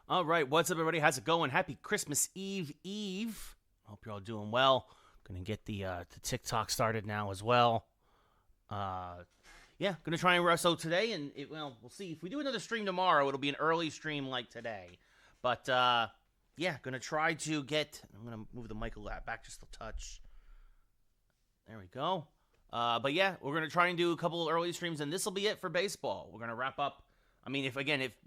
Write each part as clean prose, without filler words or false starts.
All right, what's up, everybody? How's it going? Happy Christmas Eve. Hope you're all doing well. Gonna get the TikTok started now as well. Yeah, gonna try and wrestle today, and we'll see. If we do another stream tomorrow, it'll be an early stream like today. But yeah, gonna try to get. I'm gonna move the mic back just a touch. There we go. But yeah, we're gonna try and do a couple of early streams, and this will be it for baseball. We're gonna wrap up. I mean, if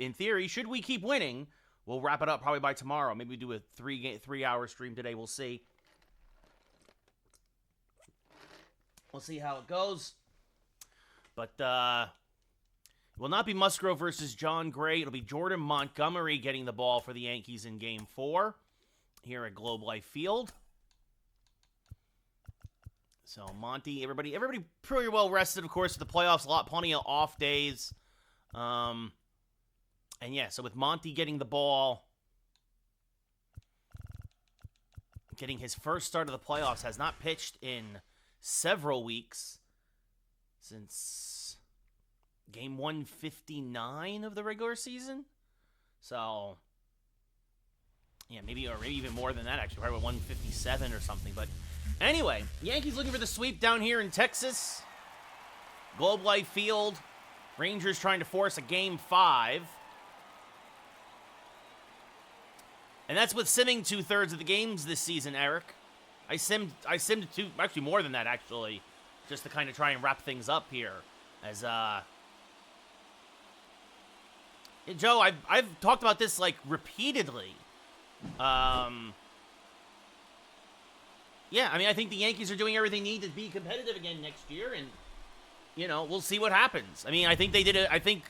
in theory, should we keep winning, we'll wrap it up probably by tomorrow. Maybe we do a 3-hour stream today. We'll see. We'll see how it goes. But it will not be Musgrove versus John Gray. It'll be Jordan Montgomery getting the ball for the Yankees in Game 4 here at Globe Life Field. So Monty, everybody pretty well rested, of course, for the playoffs. Plenty of off days. And yeah, so with Monty getting the ball, getting his first start of the playoffs, has not pitched in several weeks since game 159 of the regular season. So yeah, maybe even more than that, actually, probably 157 or something. But anyway, Yankees looking for the sweep down here in Texas. Globe Life Field. Rangers trying to force a Game 5. And that's with simming 2/3 of the games this season, Eric. I simmed two, actually more than that, actually, just to kind of try and wrap things up here. As Joe, I've talked about this like repeatedly. Yeah, I mean, I think the Yankees are doing everything they need to be competitive again next year, and we'll see what happens. I mean, I think they did it. I think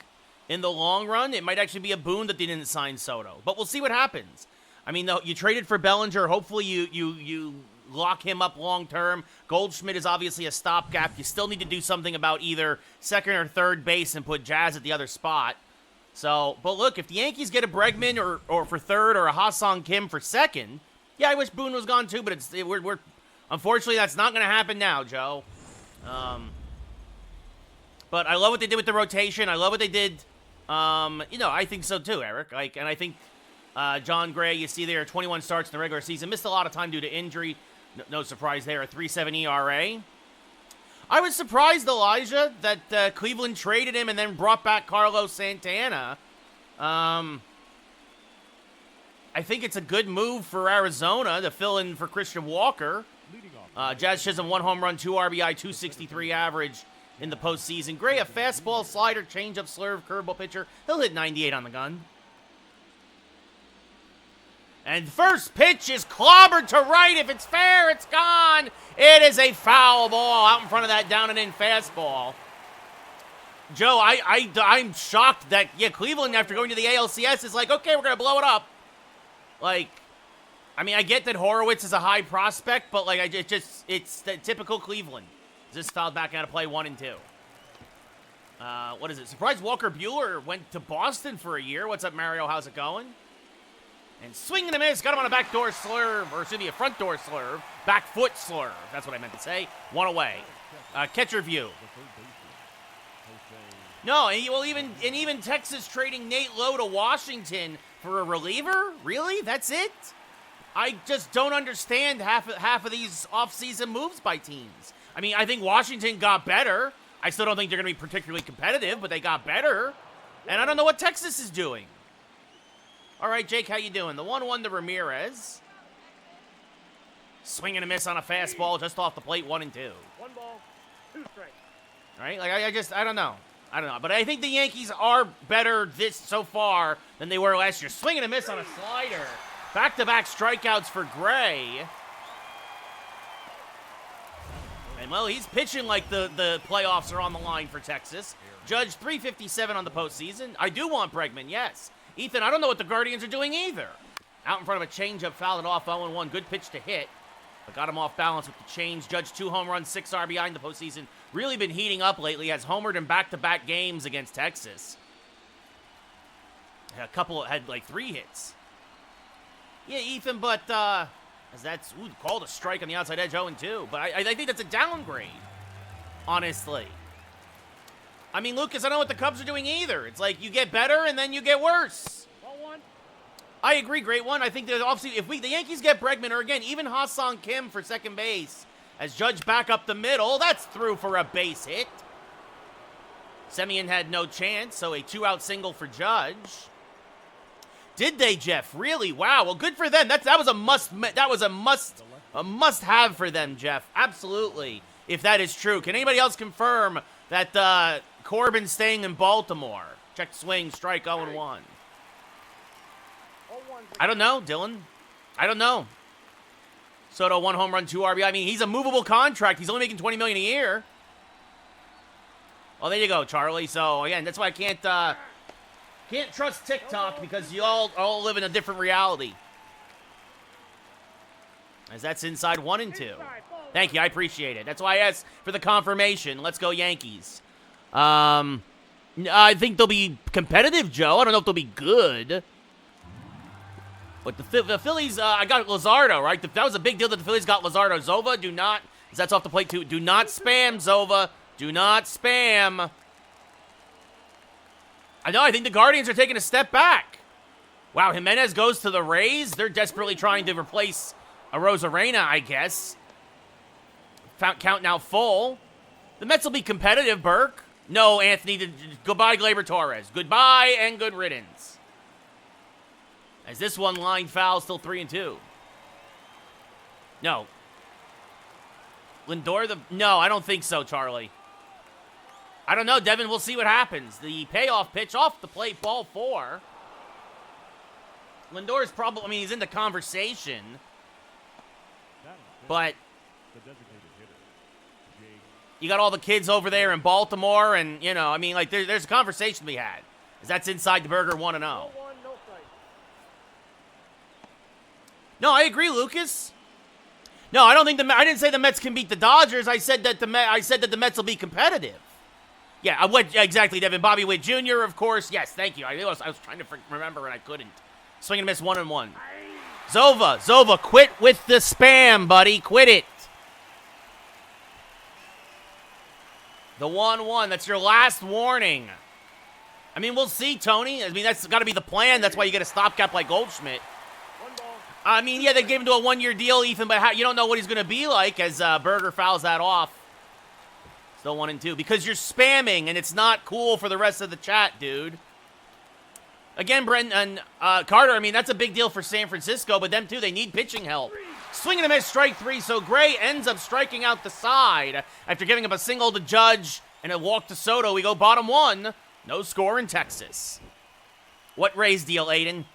in the long run, it might actually be a boon that they didn't sign Soto, but we'll see what happens. I mean, though, you traded for Bellinger. Hopefully, you lock him up long term. Goldschmidt is obviously a stopgap. You still need to do something about either second or third base and put Jazz at the other spot. So, but look, if the Yankees get a Bregman or for third or a Ha-Sung Kim for second, yeah, I wish Boone was gone too, but we're unfortunately that's not going to happen now, Joe. But I love what they did with the rotation. I love what they did. I think so too, Eric. And I think John Gray, you see there, 21 starts in the regular season, missed a lot of time due to injury. No surprise there, a 3.7 ERA. I was surprised, Elijah, that Cleveland traded him and then brought back Carlos Santana. I think it's a good move for Arizona to fill in for Christian Walker. Jazz Chisholm, 1 home run, 2 RBI, 263 average in the postseason. Gray, a fastball, slider, changeup, slurve, curveball pitcher. He'll hit 98 on the gun. And first pitch is clobbered to right. If it's fair, it's gone. It is a foul ball out in front of that down and in fastball. Joe, I'm shocked that, Cleveland, after going to the ALCS, is like, okay, we're going to blow it up. Like, I mean, I get that Horowitz is a high prospect, but, like, it's the typical Cleveland. Just fouled back out of play 1 and 2. What is it? Surprised Walker Buehler went to Boston for a year. What's up, Mario? How's it going? And swing and a miss. Got him on a backdoor slurve, or excuse me, a front door slurve. Back foot slurve. That's what I meant to say. 1 away. Catcher view. No, and even Texas trading Nate Lowe to Washington for a reliever? Really? That's it? I just don't understand half of these offseason moves by teams. I mean, I think Washington got better. I still don't think they're going to be particularly competitive, but they got better. And I don't know what Texas is doing. All right, Jake, how you doing? The 1-1 to Ramirez. Swing and a miss on a fastball just off the plate, 1 and 2. 1 ball, 2 strikes. All right, like I don't know. But I think the Yankees are better so far than they were last year. Swing and a miss on a slider. Back-to-back strikeouts for Gray. And, well, he's pitching like the playoffs are on the line for Texas. Judge, 357 on the postseason. I do want Bregman, yes. Ethan, I don't know what the Guardians are doing either. Out in front of a changeup, fouled it off, 0-1. Good pitch to hit, but got him off balance with the change. Judge, 2 home runs, 6 RBI in the postseason. Really been heating up lately. Has homered in back-to-back games against Texas. Had like 3 hits. Yeah, Ethan, but as that's called a strike on the outside edge, 0-2. But I think that's a downgrade, honestly. I mean, Lucas, I don't know what the Cubs are doing either. It's like you get better and then you get worse. I agree, great one. I think that obviously if the Yankees get Bregman, or again, even Ha-Seong Kim for second base, as Judge back up the middle, that's through for a base hit. Semien had no chance, so a 2-out single for Judge. Did they, Jeff? Really? Wow. Well, good for them. That was a must-have for them, Jeff. Absolutely. If that is true, can anybody else confirm that Corbin's staying in Baltimore? Check swing, strike 0-1. I don't know, Dylan. I don't know. Soto, 1 home run, 2 RBI. I mean, he's a movable contract. He's only making $20 million a year. Well, there you go, Charlie. So again, that's why I can't trust TikTok, because you all live in a different reality. As that's inside 1 and 2. Thank you, I appreciate it. That's why I asked for the confirmation. Let's go Yankees. I think they'll be competitive, Joe. I don't know if they'll be good. But the Phillies, I got Luzardo, right? That was a big deal that the Phillies got Luzardo. Zova, do not, that's off the plate too. Do not spam, Zova. Do not spam. I know, I think the Guardians are taking a step back. Wow, Jimenez goes to the Rays. They're desperately trying to replace Arozarena, I guess. Count now full. The Mets will be competitive, Burke. No, Anthony, goodbye, Gleyber Torres. Goodbye and good riddance. As this one line foul, still 3 and 2. No. Lindor, no, I don't think so, Charlie. I don't know, Devin. We'll see what happens. The payoff pitch off the plate, ball 4. Lindor's probably, I mean, he's in the conversation. But you got all the kids over there in Baltimore, and, you know, I mean, like, there's a conversation to be had. That's inside the burger 1-0. No, I agree, Lucas. No, I don't think I didn't say the Mets can beat the Dodgers. I said that the Mets will be competitive. Yeah, exactly, Devin. Bobby Witt Jr., of course. Yes, thank you. I was trying to remember and I couldn't. Swing and miss 1-1. Zova, quit with the spam, buddy. Quit it. The 1-1. That's your last warning. I mean, we'll see, Tony. I mean, that's got to be the plan. That's why you get a stopgap like Goldschmidt. I mean, yeah, they gave him to a 1-year deal, Ethan, but you don't know what he's going to be like as Berger fouls that off. Still 1 and 2. Because you're spamming, and it's not cool for the rest of the chat, dude. Again, Brent and Carter, I mean, that's a big deal for San Francisco, but them too, they need pitching help. Swing and a miss, strike 3, so Gray ends up striking out the side. After giving up a single to Judge and a walk to Soto, we go bottom 1. No score in Texas. What Rays deal, Aiden?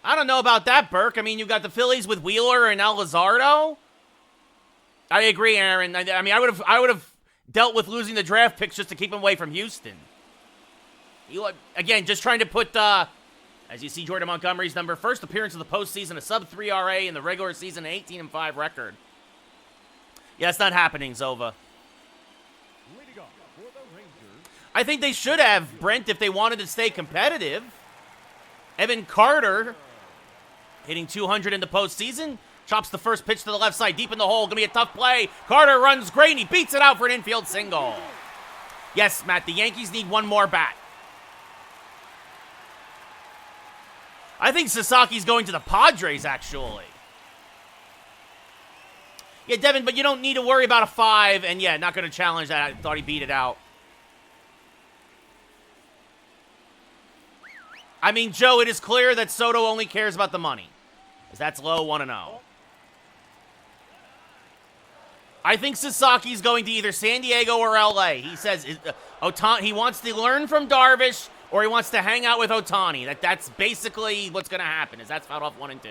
I don't know about that, Burke. I mean, you've got the Phillies with Wheeler and now Luzardo. I agree, Aaron. I mean, I would have dealt with losing the draft picks just to keep him away from Houston. Again, just trying to put, as you see, Jordan Montgomery's number, first appearance of the postseason, a sub-3 RA in the regular season, an 18-5 record. Yeah, it's not happening, Zova. I think they should have, Brent, if they wanted to stay competitive. Evan Carter hitting 200 in the postseason. Chops the first pitch to the left side, deep in the hole. Gonna be a tough play. Carter runs great, and he beats it out for an infield single. Yes, Matt, the Yankees need one more bat. I think Sasaki's going to the Padres, actually. Yeah, Devin, but you don't need to worry about a 5, and yeah, not going to challenge that. I thought he beat it out. I mean, Joe, it is clear that Soto only cares about the money. Because that's low, 1-0. I think Sasaki's going to either San Diego or L.A. He says he wants to learn from Darvish or he wants to hang out with Ohtani. That's basically what's going to happen, is that's fouled off 1 and 2.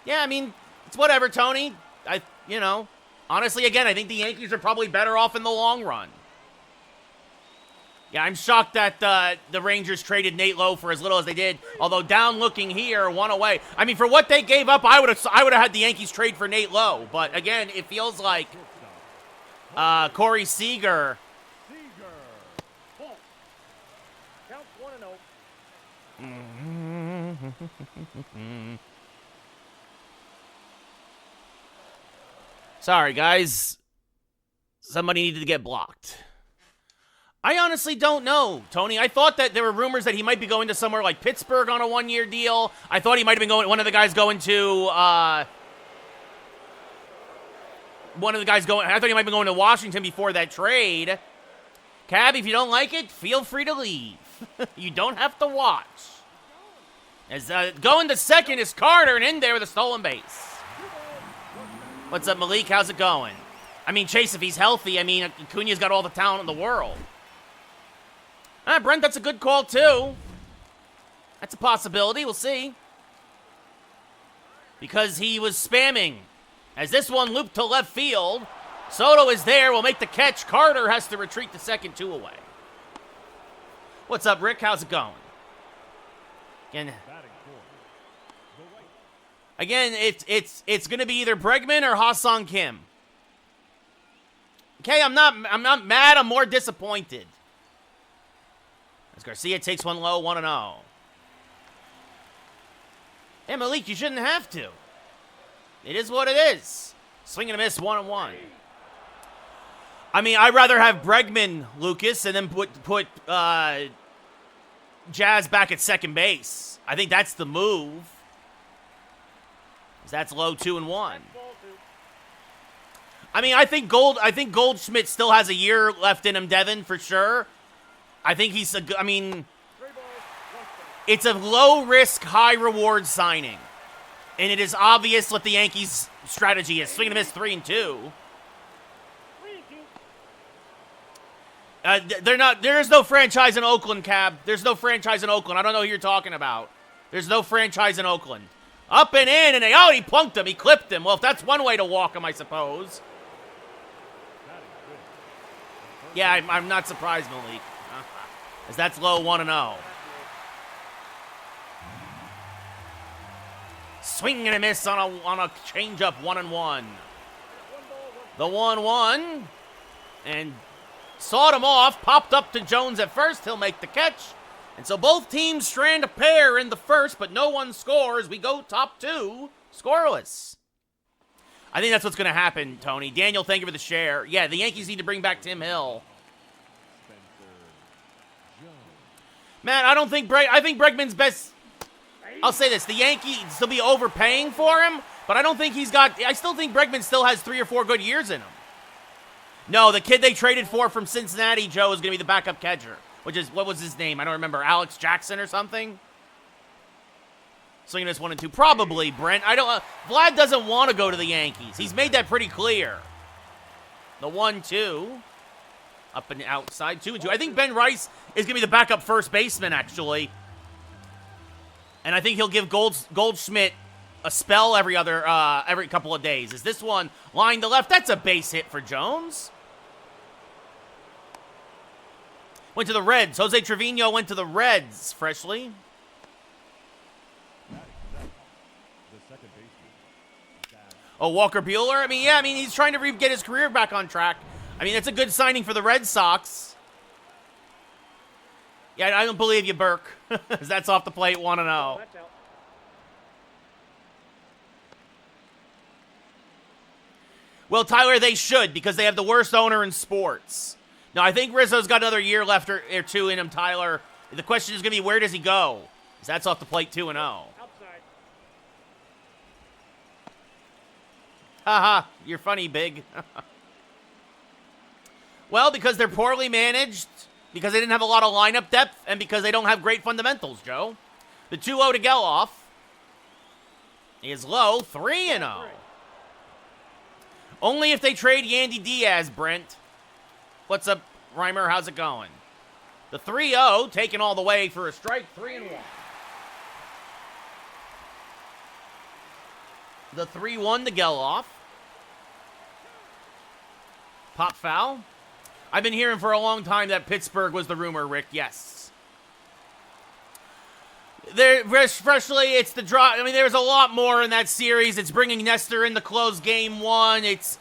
Yeah, I mean, it's whatever, Tony. Honestly, again, I think the Yankees are probably better off in the long run. Yeah, I'm shocked that the Rangers traded Nate Lowe for as little as they did. Although down looking here, 1 away. I mean, for what they gave up, I would have had the Yankees trade for Nate Lowe. But again, it feels like Corey Seager. Count 1-0. Sorry, guys. Somebody needed to get blocked. I honestly don't know, Tony. I thought that there were rumors that he might be going to somewhere like Pittsburgh on a one-year deal. I thought he might have been going, one of the guys going to, I thought he might be going to Washington before that trade. Cab, if you don't like it, feel free to leave. You don't have to watch. As going to second is Carter, and in there with a stolen base. What's up, Malik? How's it going? I mean, Chase, if he's healthy, I mean, Acuna's got all the talent in the world. Brent, that's a good call, too. That's a possibility. We'll see. Because he was spamming. As this one looped to left field, Soto is there, will make the catch. Carter has to retreat to second, 2 away. What's up, Rick? How's it going? Again, it's going to be either Bregman or Ha-Seong Kim. Okay, I'm not mad. I'm more disappointed. As Garcia takes one low, 1-0. Hey, Malik, you shouldn't have to. It is what it is. Swing and a miss, 1-1. I mean, I'd rather have Bregman, Lucas, and then put Jazz back at second base. I think that's the move. That's low, 2-1. I mean, I think Goldschmidt still has a year left in him, Devin, for sure. I think he's it's a low-risk, high-reward signing. And it is obvious what the Yankees' strategy is. Swing and a miss, 3-2. There is no franchise in Oakland, Cab. There's no franchise in Oakland. I don't know who you're talking about. There's no franchise in Oakland. Up and in, and he plunked him. He clipped him. Well, if that's one way to walk him, I suppose. Yeah, I'm not surprised, Malik. As that's low, 1-0. Swing and a miss on a changeup, 1-1. The 1-1. And sawed him off, popped up to Jones at first. He'll make the catch. And so both teams strand a pair in the first, but no one scores. We go top 2, scoreless. I think that's what's going to happen, Tony. Daniel, thank you for the share. Yeah, the Yankees need to bring back Tim Hill. Man, I think Bregman's best. I'll say this: the Yankees still be overpaying for him, but I don't think I still think Bregman still has 3 or 4 good years in him. No, the kid they traded for from Cincinnati, Joe, is going to be the backup catcher. Which is, what was his name? I don't remember. Alex Jackson or something? Swinging this 1-2. Probably, Brent. Vlad doesn't want to go to the Yankees. He's made that pretty clear. The 1-2. Up and outside, 2-2. I think Ben Rice is going to be the backup first baseman, actually. And I think he'll give Goldschmidt a spell every couple of days. Is this one line to left? That's a base hit for Jones. Went to the Reds. Jose Trevino went to the Reds freshly. Oh, Walker Buehler? I mean, he's trying to get his career back on track. I mean, it's a good signing for the Red Sox. Yeah, I don't believe you, Burke. That's off the plate, 1-0. Well, Tyler, they should, because they have the worst owner in sports. No, I think Rizzo's got another year left or 2 in him, Tyler. The question is going to be, where does he go? Because that's off the plate, 2-0. Outside. Haha, you're funny, Big. Well, because they're poorly managed, because they didn't have a lot of lineup depth, and because they don't have great fundamentals, Joe. The 2-0 to Geloff is low, 3-0. Only if they trade Yandy Diaz, Brent. What's up, Reimer? How's it going? The 3-0, taken all the way for a strike, 3-1. The 3-1 to Geloff. Pop foul. I've been hearing for a long time that Pittsburgh was the rumor, Rick. Yes. Freshly, it's the draw. I mean, there's a lot more in that series. It's bringing Nestor in to close game 1. It's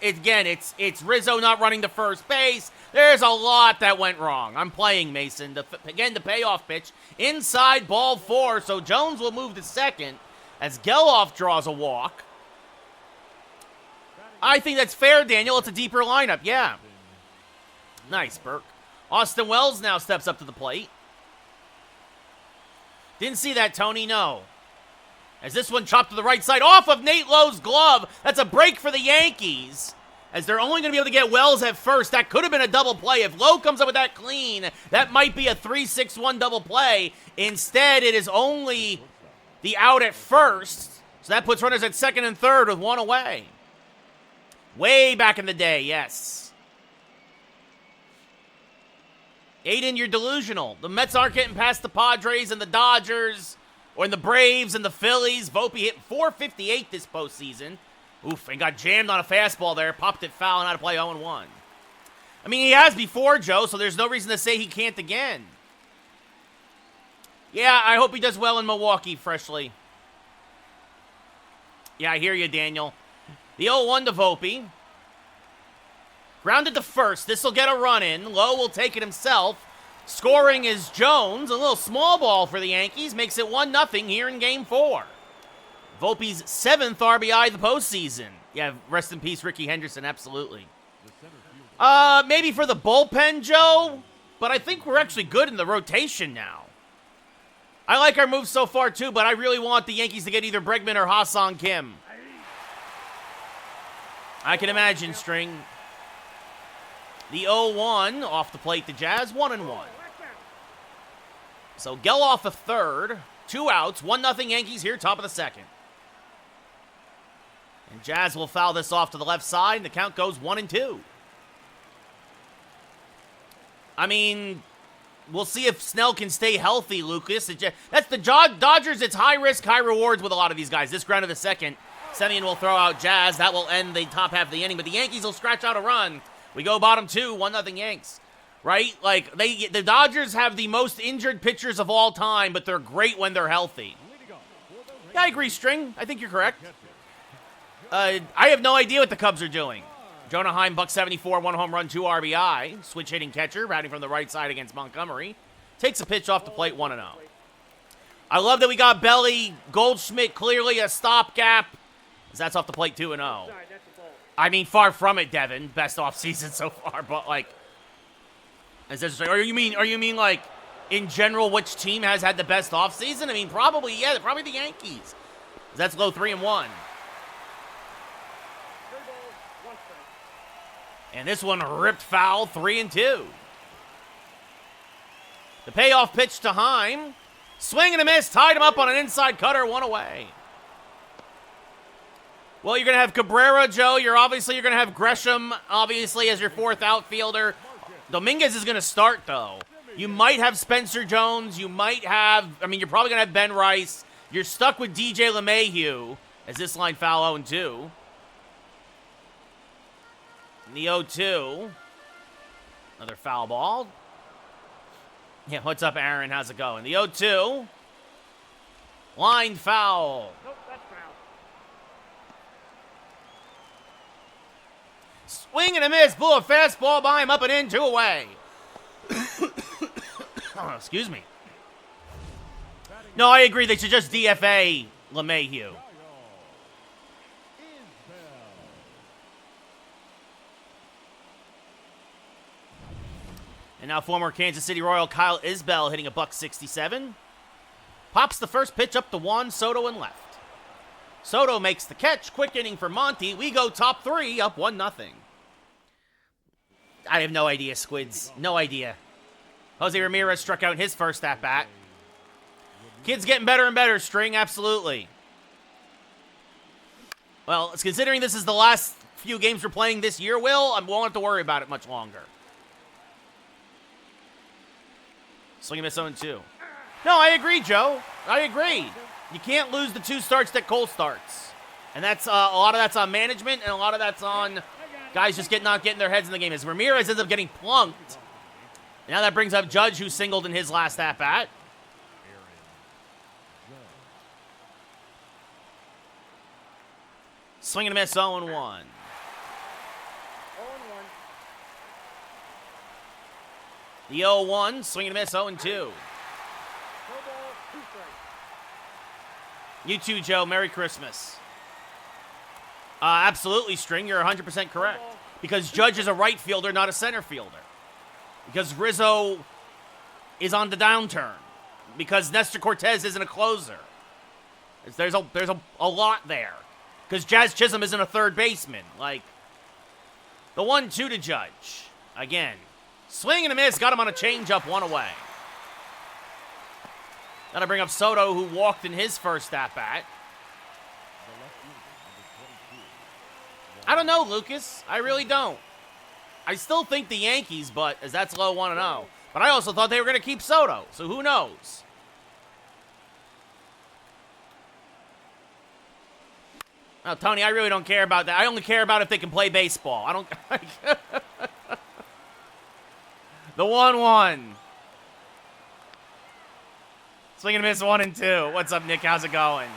Rizzo not running to first base. There's a lot that went wrong. I'm playing Mason. Again, the payoff pitch. Inside, ball 4. So Jones will move to second as Geloff draws a walk. I think that's fair, Daniel. It's a deeper lineup. Yeah. Nice, Burke. Austin Wells now steps up to the plate. Didn't see that, Tony, no. As this one chopped to the right side off of Nate Lowe's glove. That's a break for the Yankees. As they're only going to be able to get Wells at first. That could have been a double play. If Lowe comes up with that clean, that might be a 3-6-1 double play. Instead, it is only the out at first. So that puts runners at second and third with one away. Way back in the day, yes. Aiden, you're delusional. The Mets aren't getting past the Padres and the Dodgers, or in the Braves and the Phillies. Volpe hit .458 this postseason. Oof, and got jammed on a fastball there. Popped it foul and had to play 0-1. I mean, he has before, Joe, so there's no reason to say he can't again. Yeah, I hope he does well in Milwaukee, Freshly. Yeah, I hear you, Daniel. The 0-1 to Volpe. Grounded to first. This will get a run in. Lowe will take it himself. Scoring is Jones. A little small ball for the Yankees. Makes it 1-0 here in Game 4. Volpe's 7th RBI of the postseason. Yeah, rest in peace, Ricky Henderson. Absolutely. Maybe for the bullpen, Joe. But I think we're actually good in the rotation now. I like our moves so far, too, but I really want the Yankees to get either Bregman or Ha-Seong Kim. I can imagine, String. The 0-1 off the plate to Jazz, 1-1. So Geloff a third, 2 outs, 1-0 Yankees here, top of the second. And Jazz will foul this off to the left side, and the count goes 1-2. I mean, we'll see if Snell can stay healthy, Lucas. That's the Dodgers. It's high risk, high rewards with a lot of these guys. This ground of the second, Semien will throw out Jazz. That will end the top half of the inning, but the Yankees will scratch out a run. We go bottom 2, 1-0 Yanks. Right? Like, the Dodgers have the most injured pitchers of all time, but they're great when they're healthy. Yeah, I agree, String. I think you're correct. I have no idea what the Cubs are doing. Jonah Heim, .174, 1 home run, 2 RBI. Switch hitting catcher, batting from the right side against Montgomery. Takes a pitch off the plate, 1-0. I love that we got Belly. Goldschmidt, clearly a stopgap. That's off the plate, 2-0. I mean, far from it, Devin. Best offseason so far, but like, are you mean like in general, which team has had the best offseason? I mean, probably, yeah, probably the Yankees. That's low 3-1. And this one ripped foul, 3-2. The payoff pitch to Heim. Swing and a miss, tied him up on an inside cutter, 1 away. Well, you're going to have Cabrera, Joe. You're going to have Gresham, obviously, as your 4th outfielder. Dominguez is going to start, though. You might have Spencer Jones. You might have, you're probably going to have Ben Rice. You're stuck with DJ LeMahieu, as this line foul 0-2. In the 0-2. Another foul ball. Yeah, what's up, Aaron? How's it going? The 0-2. Line foul. Nope, that's foul. Swing and a miss. Blew a fastball by him, up and in, 2 away. Oh, excuse me. No, I agree. They should just DFA LeMahieu. And now former Kansas City Royal Kyle Isbell hitting a .167. Pops the first pitch up to Juan Soto and left. Soto makes the catch. Quick inning for Monty. We go top 3, up 1-0. I have no idea, Squids. No idea. Jose Ramirez struck out in his first at-bat. Kid's getting better and better, String. Absolutely. Well, considering this is the last few games we're playing this year, Will, I won't have to worry about it much longer. Swing and miss 0-2. No, I agree, Joe. I agree. You can't lose the 2 starts that Cole starts. And that's a lot of that's on management, and a lot of that's on guys just not getting their heads in the game. As Ramirez ends up getting plunked. Now that brings up Judge, who singled in his last at-bat. Swing and a miss, 0-1. 0-1. The 0-1, swing and a miss, 0-2. You too, Joe. Merry Christmas. Absolutely, String. You're 100% correct. Because Judge is a right fielder, not a center fielder. because Rizzo is on the downturn, because Nestor Cortez isn't a closer. There's a lot there, because Jazz Chisholm isn't a third baseman. Like, the 1-2 to Judge. Again, swing and a miss, got him on a changeup, one away. That'll bring up Soto, who walked in his first at-bat. I don't know, Lucas. I really don't. I still think the Yankees, but as that's low 1-0. But I also thought they were going to keep Soto, so who knows? Oh, Tony, I really don't care about that. I only care about if they can play baseball. I don't... The 1-1. Swing and miss 1-2. What's up, Nick? How's it going?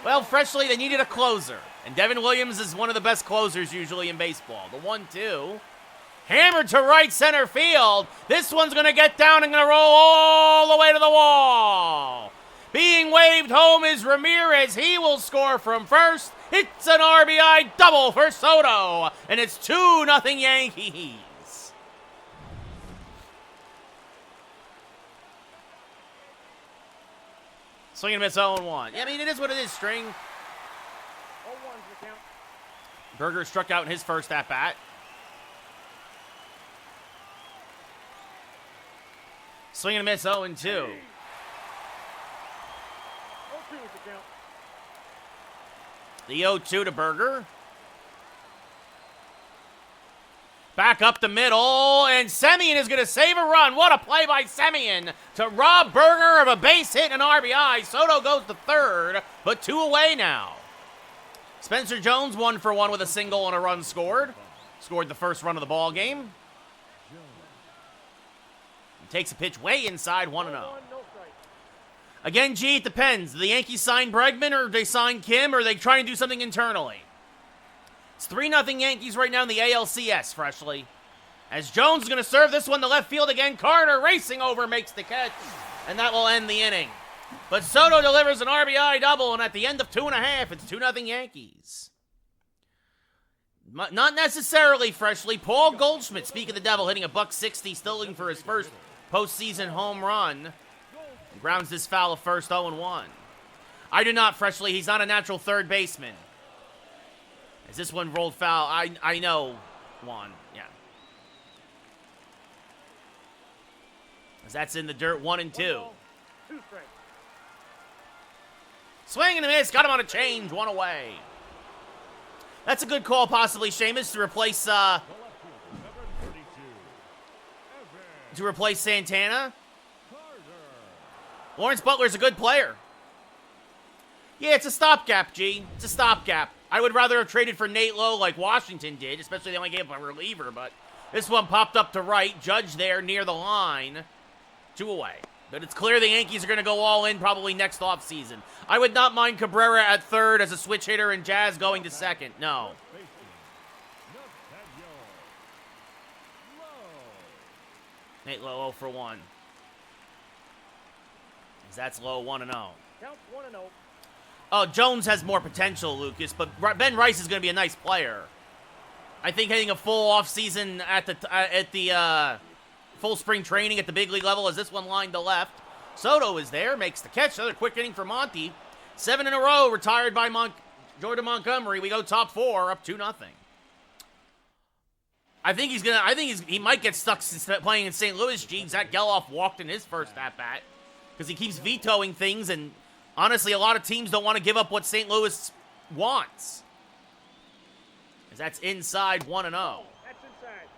Well, freshly, they needed a closer. And Devin Williams is one of the best closers usually in baseball. The 1-2. Hammered to right center field. This one's going to get down and going to roll all the way to the wall. Being waved home is Ramirez. He will score from first. It's an RBI double for Soto. And it's 2-0 Yankees. Swing and miss 0-1. Yeah, I mean, it is what it is, String. 0-1's the count. Berger struck out in his first at-bat. Swing and a miss 0-2. 0-2 is the count. The 0-2 to Berger. Back up the middle, and Semien is going to save a run. What a play by Semien to rob Berger of a base hit and an RBI. Soto goes to third, but 2 away now. Spencer Jones 1-for-1 with a single and a run scored. Scored the first run of the ball game. Takes a pitch way inside, 1-0. Again, G, it depends. Do the Yankees sign Bregman, or do they sign Kim, or are they try and do something internally? It's 3-0 Yankees right now in the ALCS, freshly. As Jones is going to serve this one to left field again. Carter racing over, makes the catch, and that will end the inning. But Soto delivers an RBI double, and at the end of 2.5, it's 2-0 Yankees. Not necessarily freshly. Paul Goldschmidt, speak of the devil, hitting a $160, still looking for his first postseason home run. He grounds this foul of first, 0-1. I do not, freshly. He's not a natural third baseman. As this one rolled foul, I know, Juan, yeah. As that's in the dirt, 1-2. 2 strikes. Swing and a miss, got him on a change, 1 away. That's a good call, possibly, Seamus, to replace Santana. Lawrence Butler's a good player. Yeah, it's a stopgap, G. It's a stopgap. I would rather have traded for Nate Lowe like Washington did, especially they only gave up a reliever, but this one popped up to right. Judge there near the line. 2 away. But it's clear the Yankees are going to go all in probably next offseason. I would not mind Cabrera at third as a switch hitter and Jazz going to second. No. Nate Lowe 0-for-1. That's low, 1-0. Count 1-0. Oh, Jones has more potential, Lucas, but Ben Rice is going to be a nice player. I think hitting a full offseason at the full spring training at the big league level as this one lined to left. Soto is there, makes the catch. Another quick inning for Monty. 7 in a row, retired by Jordan Montgomery. We go top 4, up 2-0. I think he might get stuck playing in St. Louis. G. Zach Geloff walked in his first at-bat because he keeps vetoing things, and honestly, a lot of teams don't want to give up what St. Louis wants. As that's inside, 1-0. That's inside.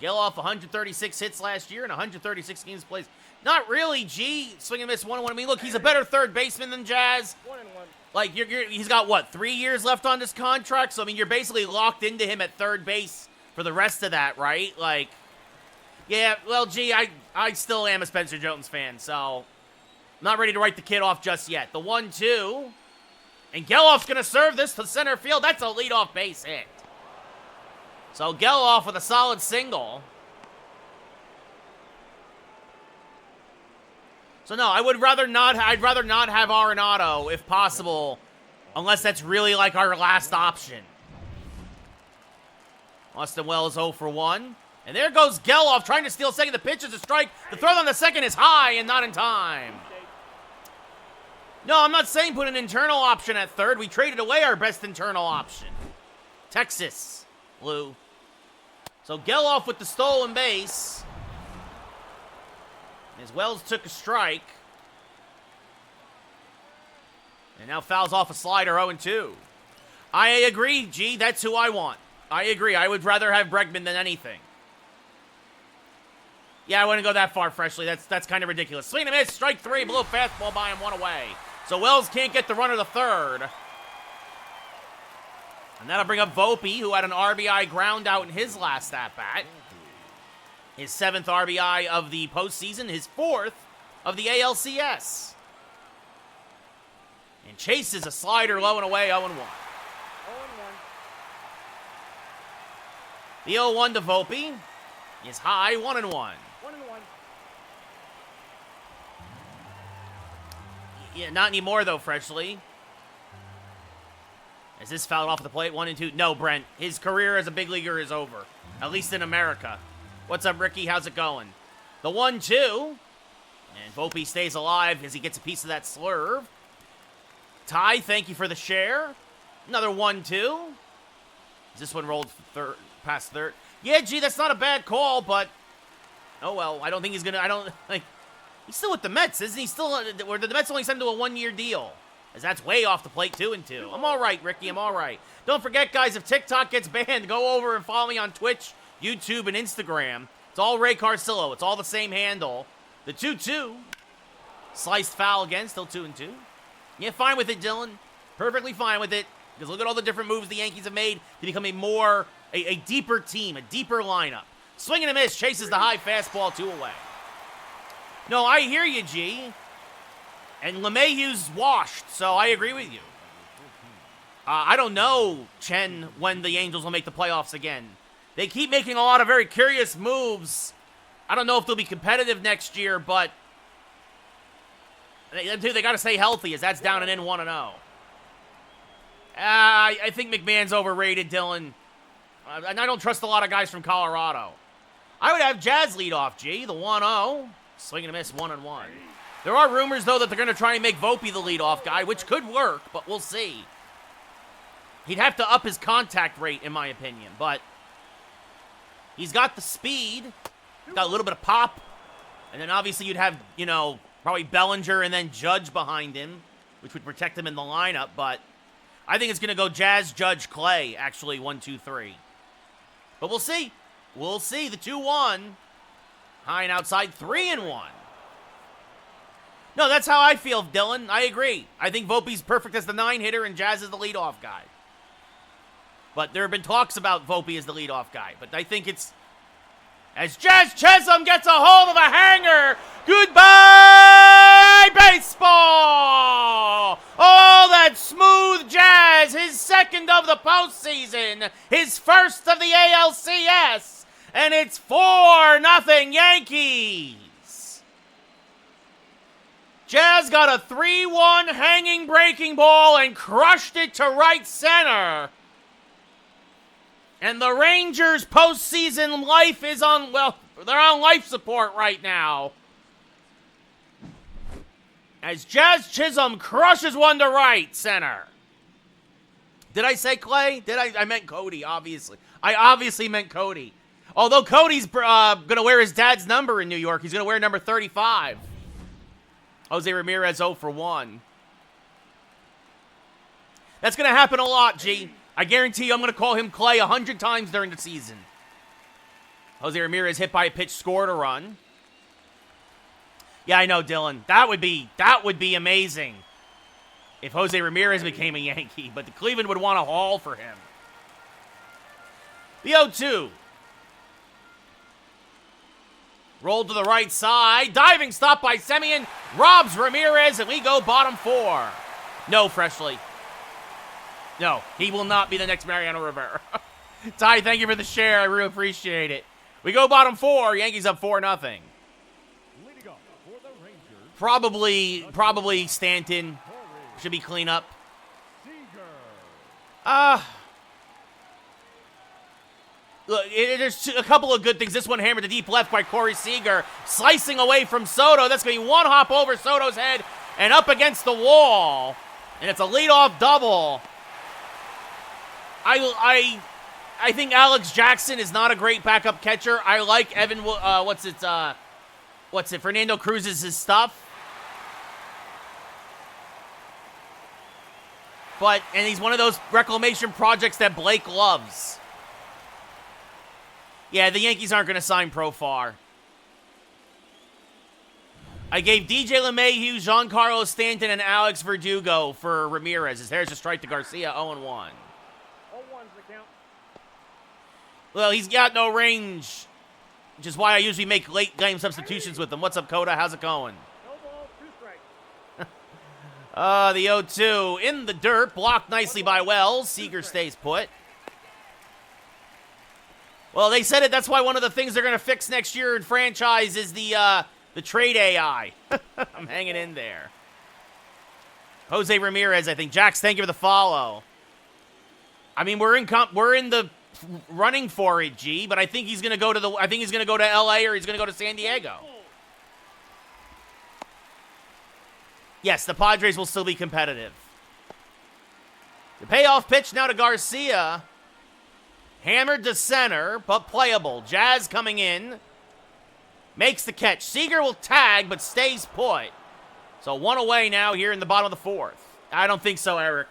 Geloff, 136 hits last year and 136 games played. Not really, G. Swing and miss 1-1. I mean, look, he's a better third baseman than Jazz. 1-1. Like, he's got, what, 3 years left on this contract? So, I mean, you're basically locked into him at third base for the rest of that, right? Like, yeah, well, G, I still am a Spencer Jones fan, so not ready to write the kid off just yet. The 1-2. And Geloff's going to serve this to center field. That's a leadoff base hit. So Geloff with a solid single. So no, I'd rather not have Arenado if possible, unless that's really like our last option. Austin Wells 0-for-1. And there goes Geloff trying to steal second. The pitch is a strike. The throw on the second is high and not in time. No, I'm not saying put an internal option at third. We traded away our best internal option. Texas, Lou. So Geloff with the stolen base. As Wells took a strike. And now fouls off a slider, 0-2. I agree, G. That's who I want. I agree. I would rather have Bregman than anything. Yeah, I wouldn't go that far, Freshly. That's kind of ridiculous. Swing and a miss. Strike three. Blew a fastball by him. One away. So Wells can't get the runner to third. And that'll bring up Volpe, who had an RBI ground out in his last at-bat. His 7th RBI of the postseason. His 4th of the ALCS. And chases a slider low and away, 0-1. 0-1. The 0-1 to Volpe is high, 1-1. 1-1. Yeah, not anymore, though, Freshly. Is this fouled off the plate? 1-2. No, Brent. His career as a big leaguer is over. At least in America. What's up, Ricky? How's it going? The 1-2. And Volpe stays alive as he gets a piece of that slurve. Ty, thank you for the share. Another 1-2. Is this one rolled past third? Yeah, gee, that's not a bad call, but... Oh, well, I don't think he's going to... He's still with the Mets, isn't he? Or the Mets only sent him to a 1-year deal. As that's way off the plate, 2-2. I'm all right, Ricky. I'm all right. Don't forget, guys, if TikTok gets banned, go over and follow me on Twitch, YouTube, and Instagram. It's all Ray Carcillo. It's all the same handle. The 2-2. Sliced foul again, still 2-2. Yeah, fine with it, Dylan. Perfectly fine with it. Because look at all the different moves the Yankees have made to become a deeper team, a deeper lineup. Swing and a miss, chases the high fastball, 2 away. No, I hear you, G. And LeMahieu's washed, so I agree with you. I don't know, Chen, when the Angels will make the playoffs again. They keep making a lot of very curious moves. I don't know if they'll be competitive next year, but they got to stay healthy, as that's down and in 1-0. I think McMahon's overrated, Dylan. And I don't trust a lot of guys from Colorado. I would have Jazz lead off, G. The 1-0. Swing and a miss, 1-1. There are rumors, though, that they're going to try and make Volpe the leadoff guy, which could work, but we'll see. He'd have to up his contact rate, in my opinion, but he's got the speed, got a little bit of pop, and then obviously you'd have, probably Bellinger and then Judge behind him, which would protect him in the lineup, but I think it's going to go Jazz, Judge, Clay, actually, 1, 2, 3. But we'll see. We'll see. The 2-1. High and outside, 3-1. No, that's how I feel, Dylan. I agree. I think Volpe's perfect as the 9-hitter and Jazz is the leadoff guy. But there have been talks about Volpe as the leadoff guy. But I think it's... As Jazz Chisholm gets a hold of a hanger. Goodbye, baseball! Oh, that smooth Jazz. His 2nd of the postseason. His 1st of the ALCS. And it's 4-0 Yankees. Jazz got a 3-1 hanging breaking ball and crushed it to right center. And the Rangers' postseason life is on, well, they're on life support right now. As Jazz Chisholm crushes one to right center. Did I say Clay? I meant Cody, obviously. I obviously meant Cody. Although Cody's going to wear his dad's number in New York. He's going to wear number 35. Jose Ramirez 0 for 1. That's going to happen a lot, G. I guarantee you I'm going to call him Clay 100 times during the season. Jose Ramirez hit by a pitch, scored a run. Yeah, I know, Dylan. That would be amazing if Jose Ramirez became a Yankee, but the Cleveland would want a haul for him. The 0-2. Rolled to the right side. Diving stop by Semien. Robs Ramirez, and we go bottom 4. No, Freshly. No, he will not be the next Mariano Rivera. Ty, thank you for the share. I really appreciate it. We go bottom 4. Yankees up 4-0. Probably Stanton. Should be clean up. Look, there's a couple of good things. This one hammered to deep left by Corey Seager, slicing away from Soto. That's going to be one hop over Soto's head and up against the wall. And it's a leadoff double. I think Alex Jackson is not a great backup catcher. I like Evan, Fernando Cruz's stuff. And he's one of those reclamation projects that Blake loves. Yeah, the Yankees aren't going to sign Profar. I gave DJ LeMahieu, Giancarlo Stanton, and Alex Verdugo for Ramirez. There's a strike to Garcia, 0-1. 0-1's the count. Well, he's got no range, which is why I usually make late game substitutions with him. What's up, Coda? How's it going? No ball, 2 strikes. The 0-2 in the dirt, blocked nicely by Wells. Seager stays put. Well, they said it. That's why one of the things they're going to fix next year in franchise is the trade AI. I'm hanging in there. Jose Ramirez, I think. Jax, thank you for the follow. I mean, we're in the running for it, G, but I think he's going to go to LA or he's going to go to San Diego. Yes, the Padres will still be competitive. The payoff pitch now to Garcia. Hammered to center, but playable. Jazz coming in. Makes the catch. Seager will tag, but stays put. So one away now here in the bottom of the 4th. I don't think so, Eric.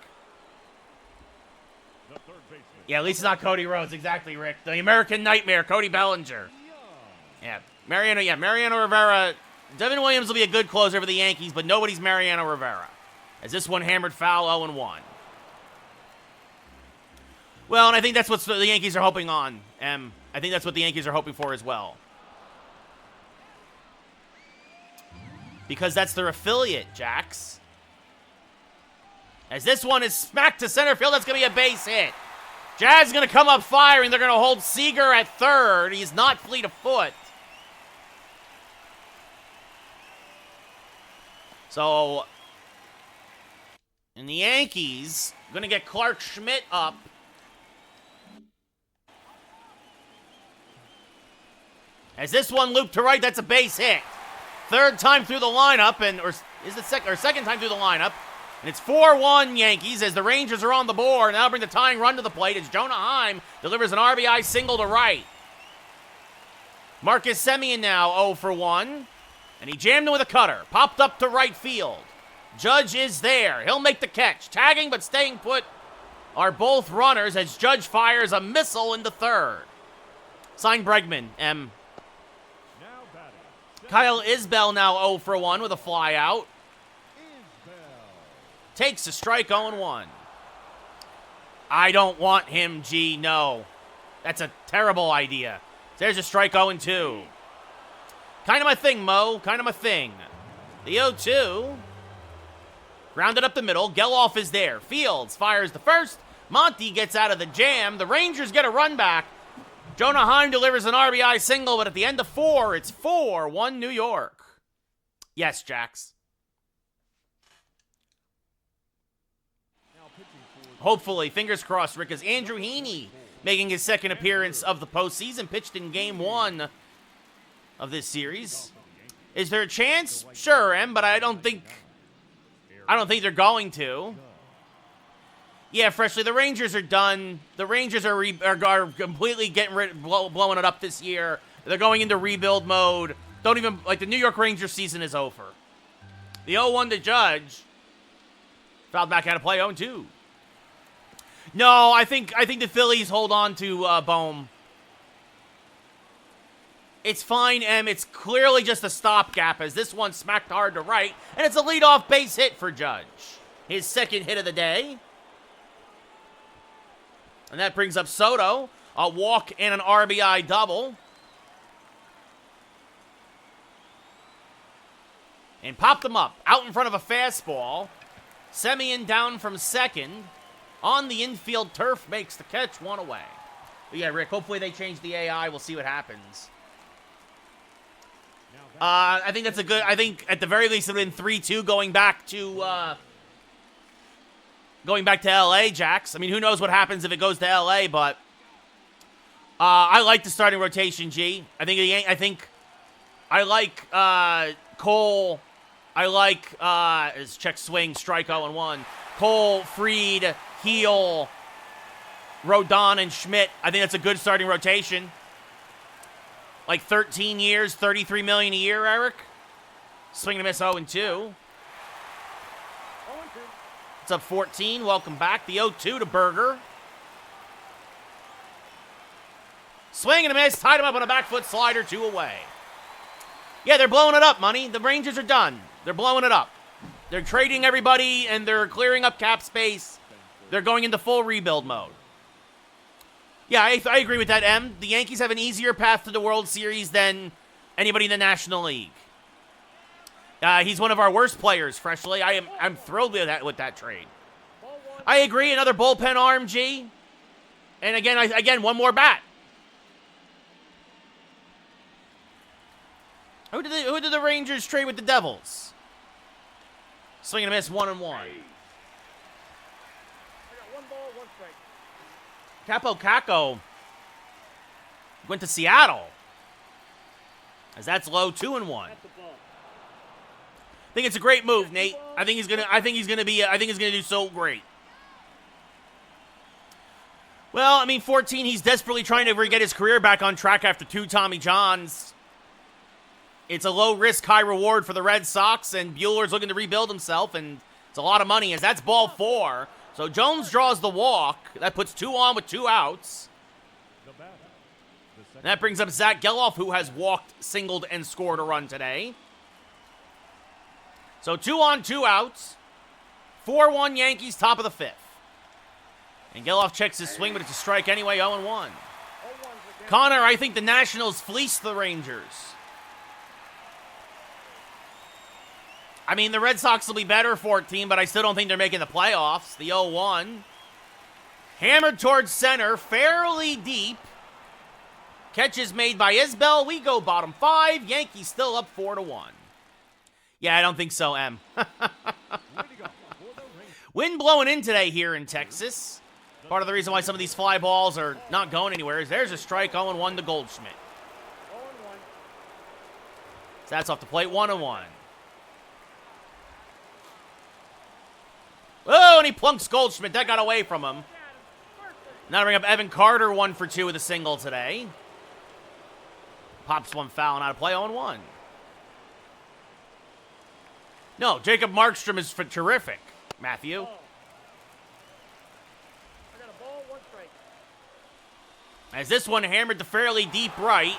Yeah, at least it's not Cody Rhodes. Exactly, Rick. The American Nightmare, Cody Bellinger. Yeah, Mariano Rivera. Devin Williams will be a good closer for the Yankees, but nobody's Mariano Rivera. As this one hammered foul, 0-1. Well, and I think that's what the Yankees are hoping on. I think that's what the Yankees are hoping for as well. Because that's their affiliate, Jax. As this one is smacked to center field, that's going to be a base hit. Jazz is going to come up firing. They're going to hold Seager at third. He's not fleet of foot. So, and the Yankees going to get Clark Schmidt up. As this one looped to right, that's a base hit. Third time through the lineup, second time through the lineup. And it's 4-1 Yankees as the Rangers are on the board. Now bring the tying run to the plate as Jonah Heim delivers an RBI single to right. Marcus Semien now 0 for 1. And he jammed him with a cutter. Popped up to right field. Judge is there. He'll make the catch. Tagging but staying put are both runners as Judge fires a missile into third. Sign Bregman, M. Kyle Isbell now 0 for 1 with a fly out. Takes a strike, 0-1. I don't want him, G. No. That's a terrible idea. There's a strike, 0-2. Kind of my thing, Mo. Kind of my thing. The 0-2. Grounded up the middle. Geloff is there. Fields fires the first. Monty gets out of the jam. The Rangers get a run back. Jonah Heim delivers an RBI single, but at the end of 4, it's 4-1 New York. Yes, Jax. Hopefully, fingers crossed, Rick, as Andrew Heaney making his second appearance of the postseason, pitched in Game 1 of this series. Is there a chance? Sure, M, but I don't think they're going to. Yeah, Freshly, the Rangers are done. The Rangers are completely blowing it up this year. They're going into rebuild mode. The New York Rangers season is over. The 0-1 to Judge. Fouled back out of play, 0-2. No, I think the Phillies hold on to Bohm. It's fine, M. It's clearly just a stopgap as this one smacked hard to right, and it's a leadoff base hit for Judge. His second hit of the day. And that brings up Soto, a walk and an RBI double. And popped them up, out in front of a fastball. Semien down from second. On the infield turf, makes the catch, 1 away. But yeah, Rick, hopefully they change the AI. We'll see what happens. I think that's I think at the very least it would have been 3-2 going back to LA, Jax. I mean, who knows what happens if it goes to LA, but I like the starting rotation, G. I think I like Cole. I like is check swing, strike 0-1. Cole, Fried, Heel, Rodon, and Schmidt. I think that's a good starting rotation. Like 13 years, $33 million a year, Eric. Swing and a miss 0-2. 0-2. It's up 14. Welcome back. The 0-2 to Berger. Swing and a miss. Tied him up on a back foot slider. 2 away. Yeah, they're blowing it up, Money. The Rangers are done. They're blowing it up. They're trading everybody, and they're clearing up cap space. They're going into full rebuild mode. Yeah, I agree with that, M. The Yankees have an easier path to the World Series than anybody in the National League. He's one of our worst players, Freshly. I'm thrilled with that trade. I agree. Another bullpen arm, G. And again, one more bat. Who did the Rangers trade with the Devils? Swing and a miss, 1-1. I got 1 ball, 1 strike. Capo Caco went to Seattle. As that's low, 2-1. That's the ball. I think it's a great move, Nate. I think he's gonna do so great. Well, I mean, 14. He's desperately trying to get his career back on track after 2 Tommy Johns. It's a low risk, high reward for the Red Sox, and Bueller's looking to rebuild himself, and it's a lot of money. As that's ball 4. So Jones draws the walk. That puts 2 on with 2 outs. And that brings up Zach Geloff, who has walked, singled, and scored a run today. So 2 on, 2 outs. 4-1 Yankees, top of the 5th. And Geloff checks his swing, but it's a strike anyway, 0-1. Connor, I think the Nationals fleeced the Rangers. I mean, the Red Sox will be better, 14, but I still don't think they're making the playoffs. The 0-1. Hammered towards center, fairly deep. Catch is made by Isbell. We go bottom 5. Yankees still up 4-1. Yeah, I don't think so, M. Wind blowing in today here in Texas. Part of the reason why some of these fly balls are not going anywhere is there's a strike, 0-1 to Goldschmidt. 0-1. So that's off the plate, 1-1. Oh, and he plunks Goldschmidt. That got away from him. Now to bring up Evan Carter, 1 for 2 with a single today. Pops one foul and out of play, 0-1. No, Jacob Markstrom is terrific, Matthew. I got a ball, 1 strike. As this one hammered to fairly deep right.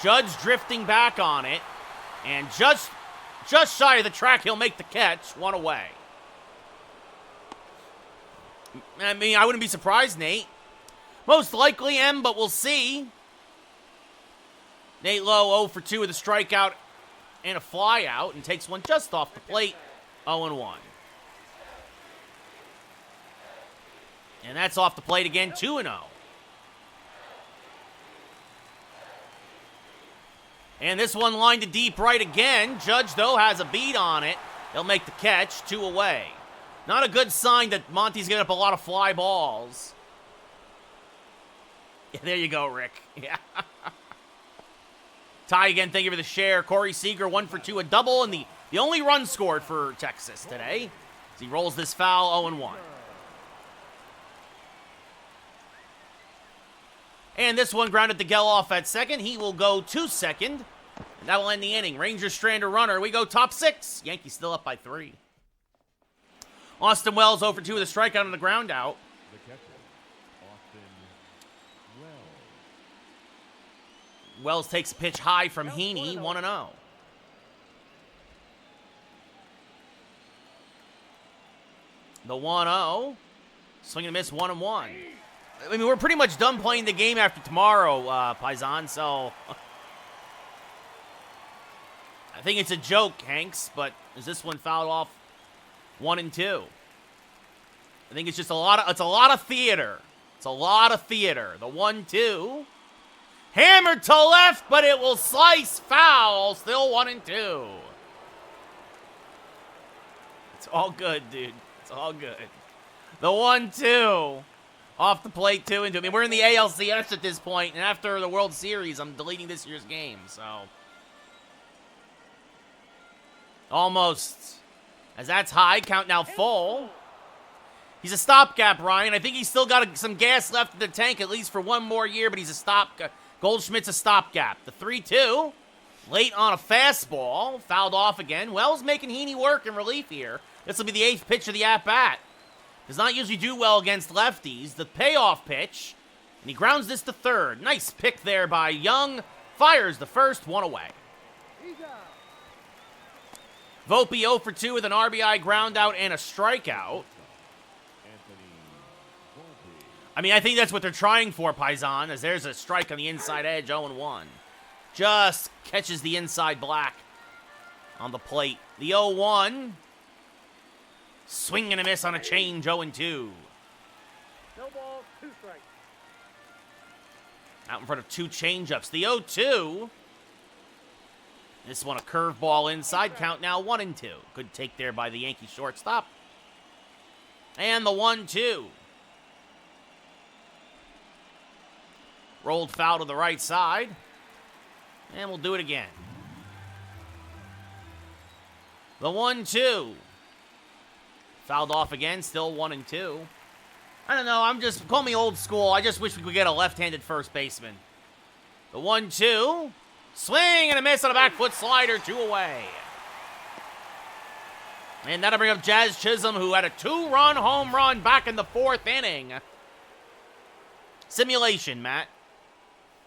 Judge drifting back on it. And just shy of the track, he'll make the catch. 1 away. I mean, I wouldn't be surprised, Nate. Most likely M, but we'll see. Nate Lowe 0 for 2 with a strikeout and a fly out, and takes one just off the plate, 0-1. And that's off the plate again, 2-0. And this one lined to deep right again. Judge, though, has a beat on it. He'll make the catch, 2 away. Not a good sign that Monty's giving up a lot of fly balls. Yeah, there you go, Rick. Yeah. Ty again, thank you for the share. Corey Seager, 1 for 2, a double, and the only run scored for Texas today. As he rolls this foul, 0-1. And this one grounded to Geloff at second. He will go to second, and that will end the inning. Rangers strand a runner. We go top 6. Yankees still up by 3. Austin Wells 0 for 2 with a strikeout and a ground out. The catcher, Austin Wells. Wells takes a pitch high from Heaney, 1-0. The 1-0. Swing and a miss, 1-1. I mean, we're pretty much done playing the game after tomorrow, Paisan, so... I think it's a joke, Hanks, but is this one fouled off 1 and 2? I think it's just a lot of theater. It's a lot of theater. The 1-2. Hammered to left, but it will slice foul. Still 1 and 2. It's all good, dude. It's all good. The 1-2. Off the plate, 2-2. I mean, we're in the ALCS at this point, and after the World Series, I'm deleting this year's game, so. Almost. As that's high, count now full. He's a stopgap, Ryan. I think he's still got some gas left in the tank, at least for one more year, but he's a stopgap. Goldschmidt's a stopgap. The 3-2. Late on a fastball. Fouled off again. Wells making Heaney work in relief here. This will be the 8th pitch of the at-bat. Does not usually do well against lefties. The payoff pitch. And he grounds this to third. Nice pick there by Young. Fires the first, one away. Volpe 0 for 2 with an RBI ground out and a strikeout. I mean, I think that's what they're trying for, Paisan, as there's a strike on the inside edge, 0-1. Just catches the inside black on the plate. The 0-1. Swing and a miss on a change, 0-2. No ball, 2 strikes. Out in front of 2 changeups. The 0-2. This one a curveball inside. Count now 1-2. Good take there by the Yankee shortstop. And the 1-2. Rolled foul to the right side. And we'll do it again. The 1-2. Fouled off again, still 1-2. I don't know, call me old school. I just wish we could get a left-handed first baseman. The 1-2. Swing and a miss on a back foot slider, 2 away. And that'll bring up Jazz Chisholm, who had a 2-run home run back in the 4th inning. Simulation, Matt.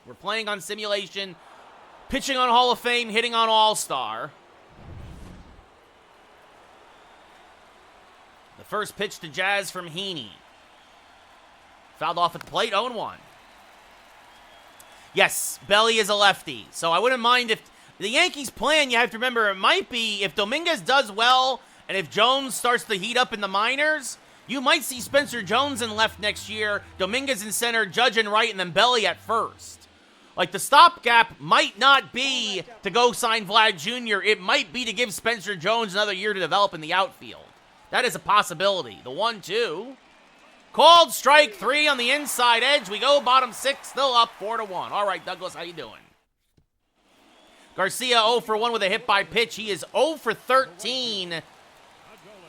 We're playing on simulation. Pitching on Hall of Fame, hitting on All-Star. The first pitch to Jazz from Heaney. Fouled off at the plate, 0-1. Yes, Belly is a lefty, so I wouldn't mind if the Yankees' plan, you have to remember, it might be if Dominguez does well and if Jones starts to heat up in the minors, you might see Spencer Jones in left next year, Dominguez in center, Judge in right, and then Belly at first. Like, the stopgap might not be to go sign Vlad Jr. It might be to give Spencer Jones another year to develop in the outfield. That is a possibility. The 1-2. Called strike 3 on the inside edge. We go bottom 6, still up 4-1. All right, Douglas, how you doing? Garcia 0 for 1 with a hit by pitch. He is 0 for 13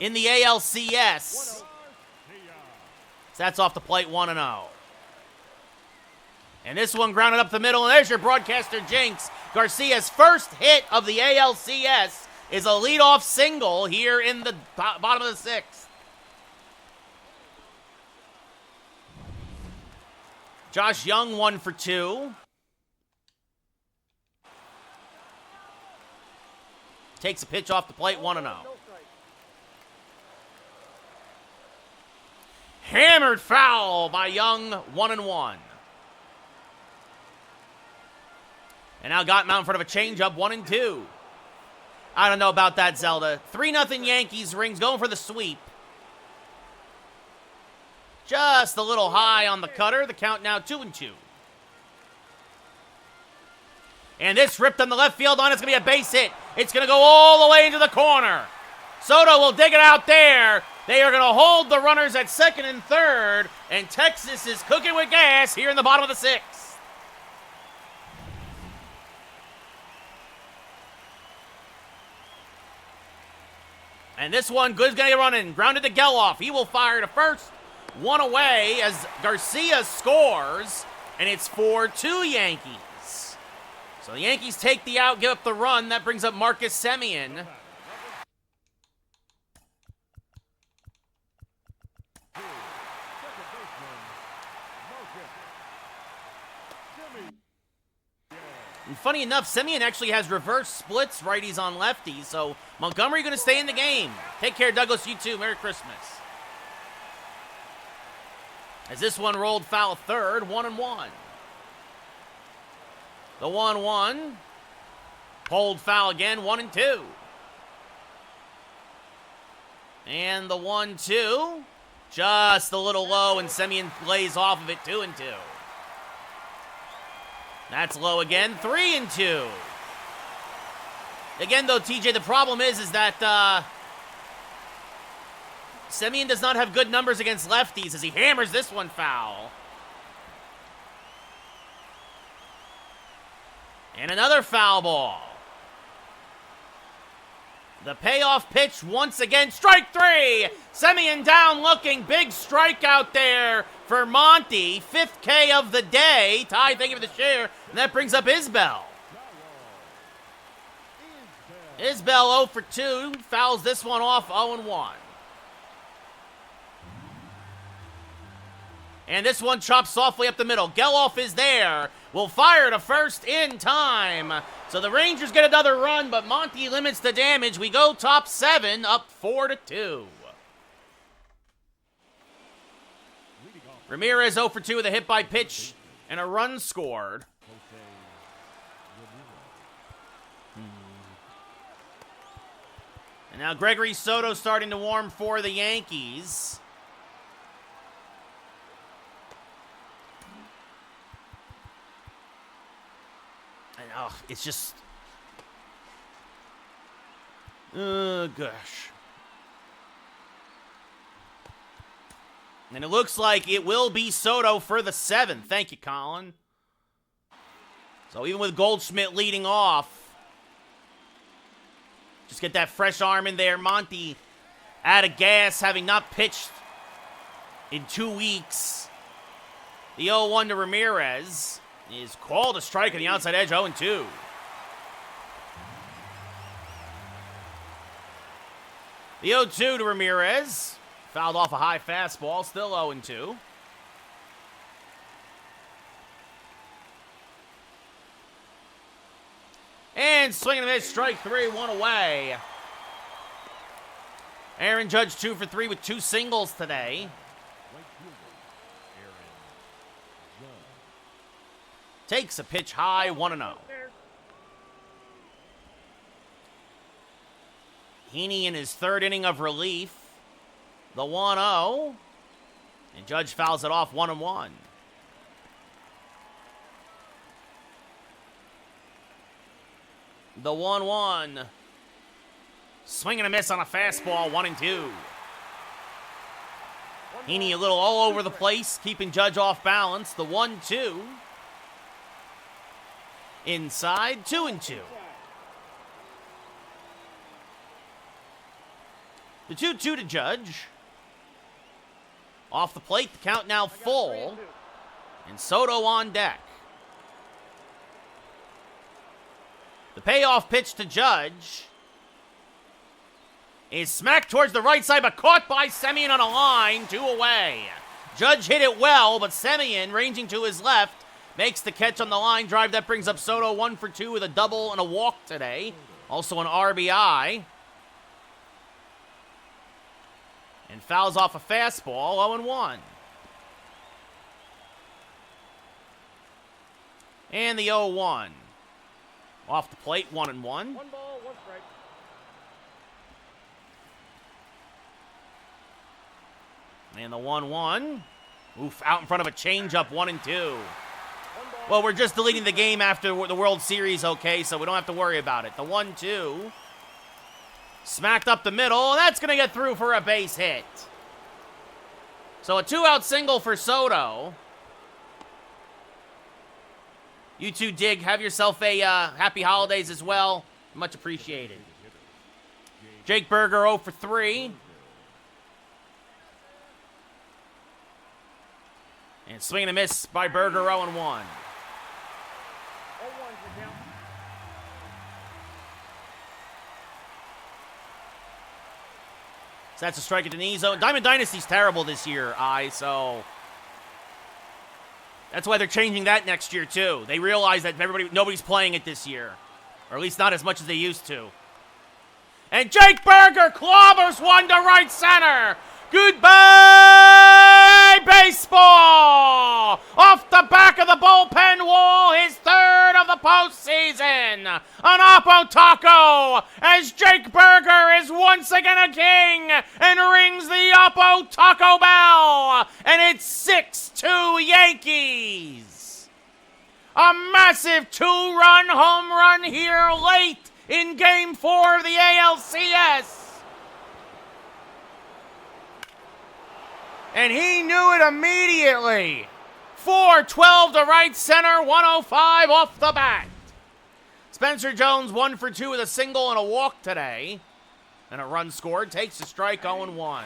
in the ALCS. So that's off the plate, 1-0. And this one grounded up the middle, and there's your broadcaster jinx. Garcia's first hit of the ALCS is a leadoff single here in the bottom of the 6th. Josh Young 1 for 2. Takes a pitch off the plate, 1-0. Hammered foul by Young, 1-1. And now got him out in front of a changeup, 1-2. I don't know about that, Zelda. 3-0 Yankees, Rings going for the sweep. Just a little high on the cutter. The count now 2-2. And this ripped on the left field on. It's going to be a base hit. It's going to go all the way into the corner. Soto will dig it out there. They are going to hold the runners at second and third. And Texas is cooking with gas here in the bottom of the 6th. And this one, Good's going to get running. Grounded to Geloff. He will fire to first. 1 away as Garcia scores, and it's 4-2 Yankees. So the Yankees take the out, give up the run. That brings up Marcus Semien. And funny enough, Semien actually has reverse splits, righties on lefties, so Montgomery going to stay in the game. Take care, Douglas. You too. Merry Christmas. As this one rolled foul third, 1-1. The 1-1. Pulled foul again, 1-2. And the 1-2. Just a little low, and Semien lays off of it, 2-2. That's low again, 3-2. Again, though, TJ, the problem is that Semien does not have good numbers against lefties as he hammers this one foul. And another foul ball. The payoff pitch once again. Strike three. Semien down looking. Big strikeout there for Monty. 5th K of the day. Ty, thank you for the share. And that brings up Isbell. Isbell 0 for 2. Fouls this one off 0-1. And this one chops softly up the middle. Geloff is there. Will fire to first in time. So the Rangers get another run, but Monty limits the damage. We go top 7, up 4-2. Ramirez 0 for 2 with a hit by pitch and a run scored. And now Gregory Soto starting to warm for the Yankees. And it's just... gosh. And it looks like it will be Soto for the 7th. Thank you, Colin. So even with Goldschmidt leading off, just get that fresh arm in there. Monty out of gas, having not pitched in 2 weeks. The 0-1 to Ramirez is called a strike on the outside edge, 0-2. The 0-2 to Ramirez. Fouled off a high fastball, still 0-2. And swinging a miss, strike 3, 1 away. Aaron Judge 2 for 3 with 2 singles today. Takes a pitch high, 1-0. Heaney in his 3rd inning of relief. The 1-0. And Judge fouls it off, 1-1. The 1-1. Swing and a miss on a fastball, 1-2. Heaney a little all over the place, keeping Judge off balance. The 1-2. Inside, 2-2. The 2-2 to Judge. Off the plate, the count now full. And Soto on deck. The payoff pitch to Judge is smacked towards the right side, but caught by Semien on a line, 2 away. Judge hit it well, but Semien, ranging to his left, makes the catch on the line drive. That brings up Soto 1 for 2 with a double and a walk today. Also an RBI. And fouls off a fastball, 0-1. And the 0-1. Off the plate, 1-1. 1 ball, 1 strike. And the 1-1. Oof, out in front of a changeup, 1-2. Well, we're just deleting the game after the World Series, okay, so we don't have to worry about it. The 1-2. Smacked up the middle, and that's going to get through for a base hit. So a 2-out single for Soto. You two, Dig, have yourself a happy holidays as well. Much appreciated. Jake Berger 0 for 3. And swing and a miss by Berger, 0-1. 0-1 for count. So that's a strike at Deniso. Diamond Dynasty's terrible this year, so that's why they're changing that next year too. They realize that nobody's playing it this year, or at least not as much as they used to. And Jake Berger clobbers one to right center. Goodbye, baseball! Off the back of the bullpen wall, his 3rd of the postseason. An Oppo Taco as Jake Berger is once again a king and rings the Oppo Taco Bell. And it's 6-2 Yankees. A massive 2-run home run here late in Game 4 of the ALCS. And he knew it immediately. 4-12 to right center, 105 off the bat. Spencer Jones 1 for 2 with a single and a walk today. And a run scored, takes a strike, 0-1.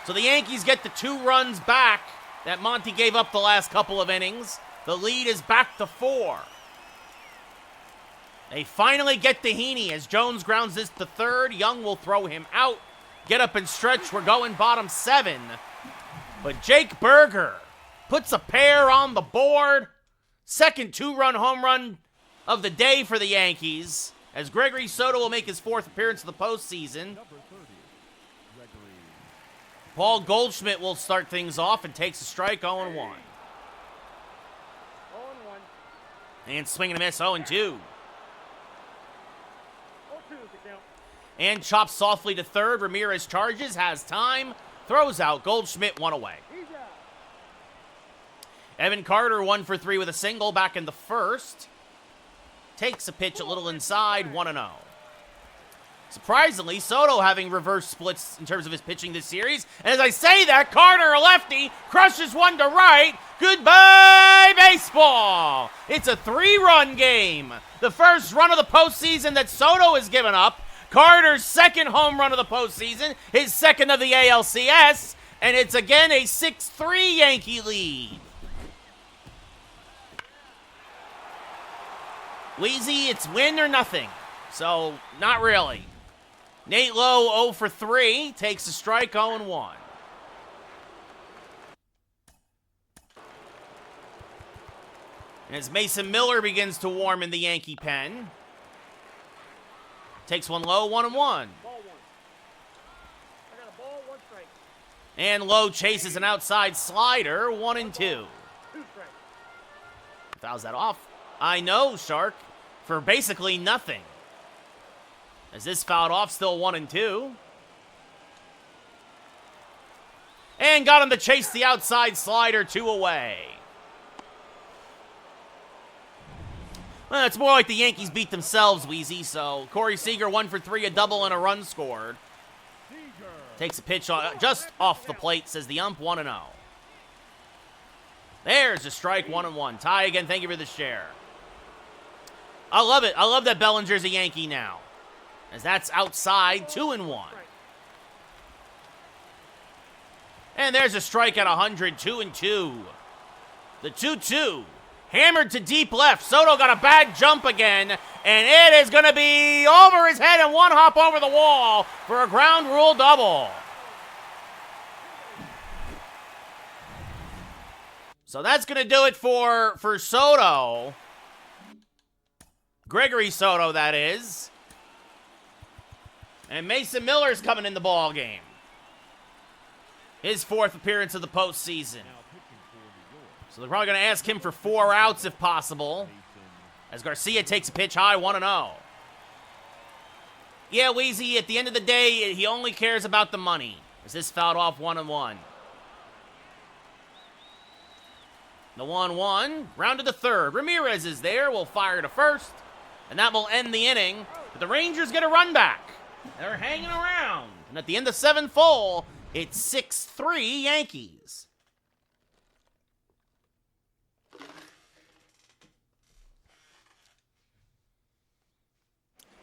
So the Yankees get the 2 runs back that Monty gave up the last couple of innings. The lead is back to 4. They finally get to Heaney as Jones grounds this to third. Young will throw him out. Get up and stretch. We're going bottom 7. But Jake Berger puts a pair on the board. Second 2-run home run of the day for the Yankees, as Gregory Soto will make his 4th appearance of the postseason. Paul Goldschmidt will start things off and takes a strike, 0-1. 0-1. And swing and a miss, 0-2. 0-2 is the count. And chops softly to third. Ramirez charges, has time, throws out. Goldschmidt 1 away. He's out. Evan Carter 1 for 3 with a single back in the first. Takes a pitch a little inside, 1-0. Surprisingly, Soto having reverse splits in terms of his pitching this series. And as I say that, Carter, a lefty, crushes one to right. Goodbye, baseball. It's a 3-run game. The first run of the postseason that Soto has given up. Carter's 2nd home run of the postseason, his 2nd of the ALCS. And it's again a 6-3 Yankee lead. Wheezy, it's win or nothing. So, not really. Nate Lowe 0 for 3, takes a strike, 0-1. And as Mason Miller begins to warm in the Yankee pen, takes one low, 1-1. Ball 1. I got a ball, 1 strike. And Lowe chases an outside slider, 1-2. 2 strikes. Fouls that off. I know, Shark, for basically nothing. As this fouled off, still 1-2. And got him to chase the outside slider, 2 away. Well, it's more like the Yankees beat themselves, Wheezy. So Corey Seager 1 for 3, a double and a run scored. Takes a pitch just off the plate, says the ump, 1-0. There's a strike, 1-1. Ty again, thank you for the share. I love it. I love that Bellinger's a Yankee now, as that's outside, 2-1. And there's a strike at 100, 2-2. The 2-2, hammered to deep left. Soto got a bad jump again, and it is going to be over his head and 1 hop over the wall for a ground rule double. So that's going to do it for Soto. Gregory Soto, that is. And Mason Miller's coming in the ball game. His 4th appearance of the postseason. So they're probably going to ask him for 4 outs if possible, as Garcia takes a pitch high, 1-0. Yeah, Weezy, at the end of the day, he only cares about the money. As this fouled off, 1-1. The 1-1, rounded to third. Ramirez is there, will fire to first, and that will end the inning. But the Rangers get a run back. They're hanging around. And at the end of 7 full, it's 6-3 Yankees.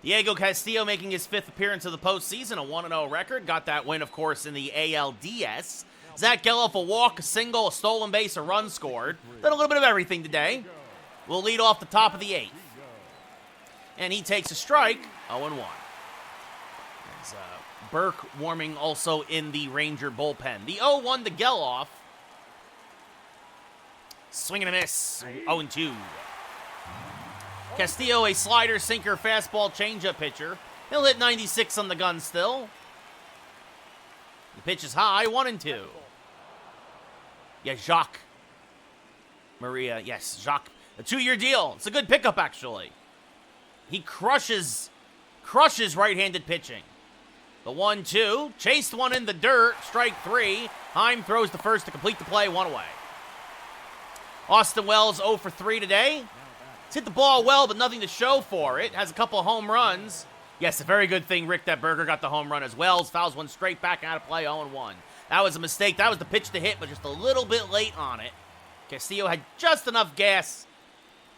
Diego Castillo making his 5th appearance of the postseason, a 1-0 record. Got that win, of course, in the ALDS. Zach Geloff, a walk, a single, a stolen base, a run scored. Did a little bit of everything today. We'll lead off the top of the 8th. And he takes a strike, 0-1. As Burke warming also in the Ranger bullpen. The 0-1 to Geloff. Swing and a miss, 0-2. Castillo, a slider, sinker, fastball, changeup pitcher. He'll hit 96 on the gun still. The pitch is high, 1-2. Yeah, Jacques Maria, yes, Jacques. A 2-year deal. It's a good pickup, actually. He crushes right-handed pitching. The 1-2, chased one in the dirt, strike 3. Heim throws the first to complete the play, 1 away. Austin Wells 0 for 3 today. He's hit the ball well, but nothing to show for it. Has a couple of home runs. Yes, a very good thing, Rick, that Berger got the home run as Wells fouls one straight back out of play, 0-1. That was a mistake. That was the pitch to hit, but just a little bit late on it. Castillo had just enough gas.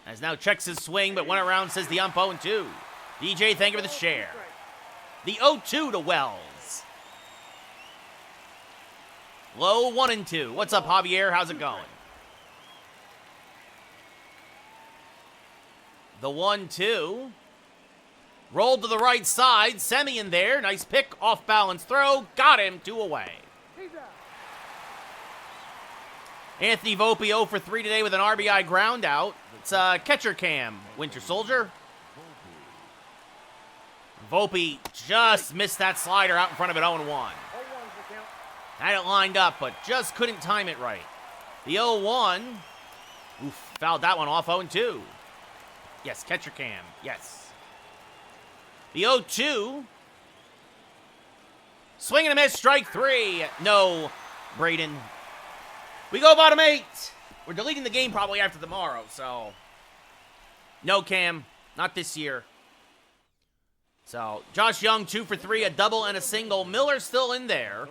As now checks his swing, but went around, says the ump 0-2. DJ, thank you for the share. The 0-2 to Wells. Low 1-2. What's up, Javier? How's it going? The 1-2. Rolled to the right side. Semien there. Nice pick. Off balance throw. Got him. 2 away. Anthony Volpe 0 for 3 today with an RBI ground out. It's catcher cam, Winter Soldier. Volpe just missed that slider out in front of it 0-1. Had it lined up, but just couldn't time it right. The 0-1. Oof, fouled that one off 0-2. Yes, catcher cam. Yes. The 0-2. Swing and a miss, strike 3. No, Braden. We go bottom 8. We're deleting the game probably after tomorrow, so. No, Cam. Not this year. So, Josh Young, 2 for 3, a double and a single. Miller still in there.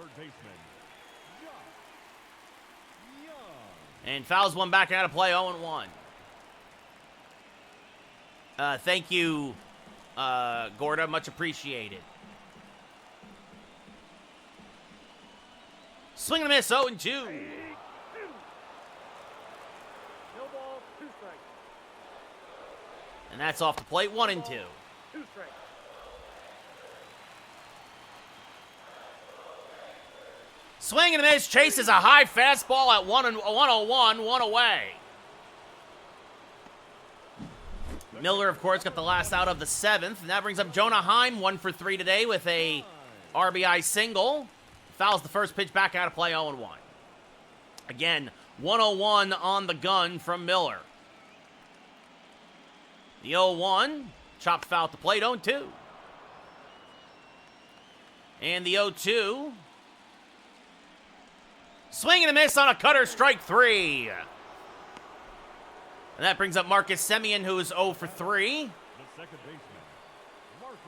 And fouls one back out of play, 0-1. Thank you, Gorda. Much appreciated. Swing and a miss, 0-2. And that's off the plate, 1-2. Swing and a miss, chases a high fastball at 101, 1 away. Miller, of course, got the last out of the 7th, and that brings up Jonah Heim, 1 for 3 today with a RBI single. Fouls the first pitch back out of play, 0-1. Again, 101 on the gun from Miller. The 0-1, chopped foul at the plate, 0-2. And the 0-2. Swing and a miss on a cutter, strike 3. And that brings up Marcus Semien, who is 0 for 3. The second baseman, Marcus.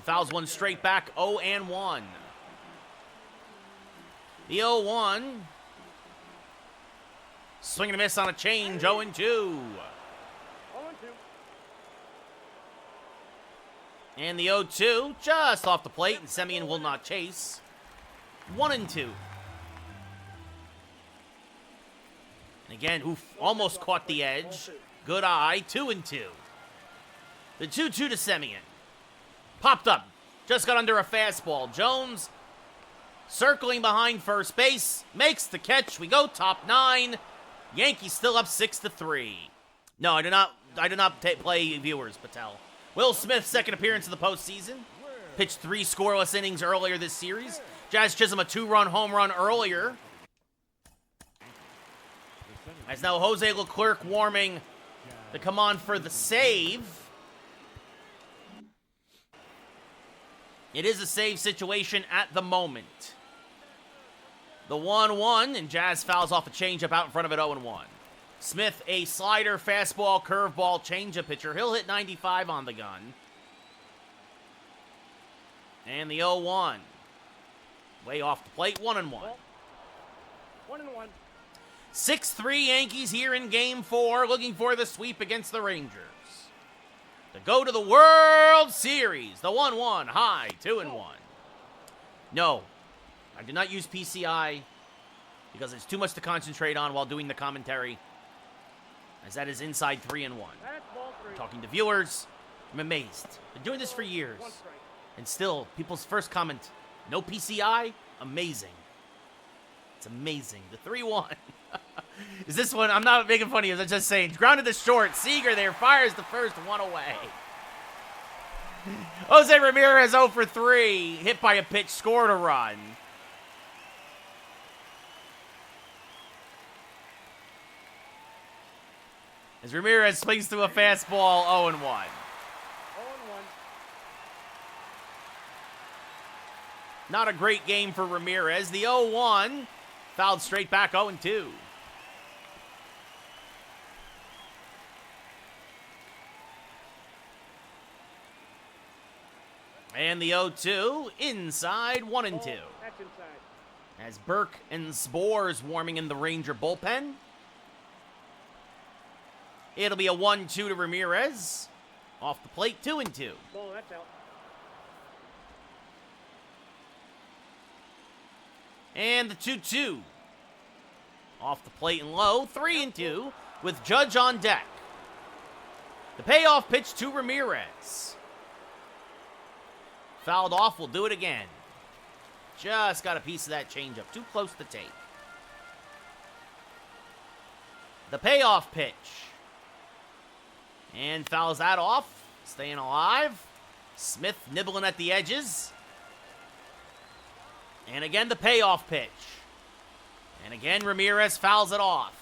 Fouls one straight back, 0-1. The 0-1. Swing and a miss on a change, 0-2. And the 0-2, just off the plate, and Semien will not chase. 1-2. And again, oof, almost caught the edge. Good eye, 2-2. The 2-2 to Semien. Popped up, just got under a fastball. Jones circling behind first base, makes the catch. We go top 9. Yankees still up 6-3. No, I do not play viewers, Patel. Will Smith's second appearance of the postseason. Pitched 3 scoreless innings earlier this series. Jazz Chisholm a 2-run home run earlier. As now Jose Leclerc warming to come on for the save. It is a save situation at the moment. The 1-1, and Jazz fouls off a changeup out in front of it, 0-1. Smith, a slider, fastball, curveball, changeup pitcher. He'll hit 95 on the gun. And the 0-1. Way off the plate, 1-1. 1-1. 6-3 Yankees here in Game 4, looking for the sweep against the Rangers. To go to the World Series, the 1-1, high, 2-1. No, I did not use PCI because it's too much to concentrate on while doing the commentary, as that is inside 3-1. I'm talking to viewers, I'm amazed. Been doing this for years, and still, people's first comment, no PCI? Amazing. It's amazing. The 3-1. Is this one? I'm not making fun of you. I'm just saying. Grounded to short. Seager there fires the first, 1 away. Jose Ramirez 0 for 3. Hit by a pitch, scored a run. As Ramirez swings through a fastball, 0-1. 0-1. Not a great game for Ramirez. The 0-1 fouled straight back, 0-2. And the 0-2 inside, 1-2. That's That's inside. As Burke and Spores warming in the Ranger bullpen. It'll be a 1-2 to Ramirez. Off the plate, 2-2. Ball, that's out. And the 2-2. Off the plate and low, 3-2, with Judge on deck. The payoff pitch to Ramirez. Fouled off, we'll do it again. Just got a piece of that changeup, too close to take. The payoff pitch. And fouls that off, staying alive. Smith nibbling at the edges. And again, the payoff pitch. And again, Ramirez fouls it off.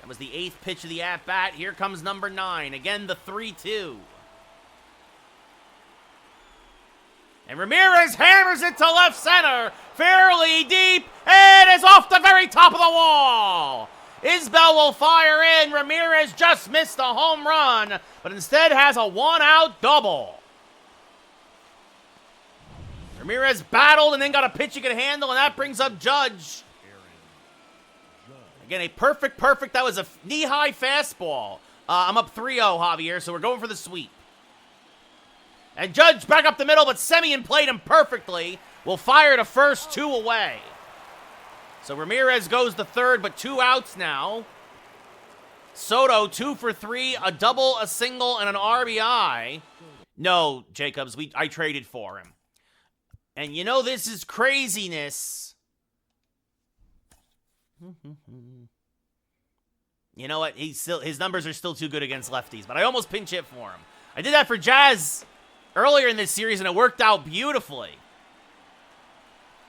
That was the 8th pitch of the at-bat. Here comes number 9. Again, the 3-2. And Ramirez hammers it to left center. Fairly deep. And it's off the very top of the wall. Isbell will fire in. Ramirez just missed a home run, but instead has a one-out double. Ramirez battled and then got a pitch he could handle, and that brings up Judge. Again, a perfect. That was a knee-high fastball. I'm up 3-0, Javier, so we're going for the sweep. And Judge back up the middle, but Semien played him perfectly. Will fire to first, 2 away. So Ramirez goes to third, but 2 outs now. Soto, 2 for 3, a double, a single, and an RBI. No, Jacobs, I traded for him. And you know this is craziness. You know what? His numbers are still too good against lefties, but I almost pinch hit for him. I did that for Jazz earlier in this series, and it worked out beautifully.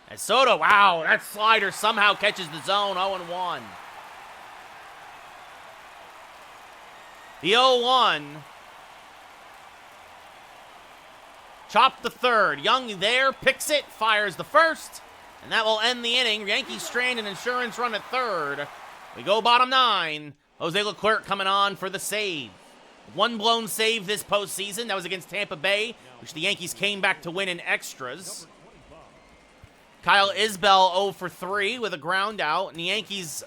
As Soto, wow, that slider somehow catches the zone, 0-1. The 0-1. Chopped the third. Young there, picks it, fires the first, and that will end the inning. Yankees strand an insurance run at third. We go bottom 9. Jose Leclerc coming on for the save. One blown save this postseason. That was against Tampa Bay, which the Yankees came back to win in extras. Kyle Isbell 0 for 3 with a ground out, and the Yankees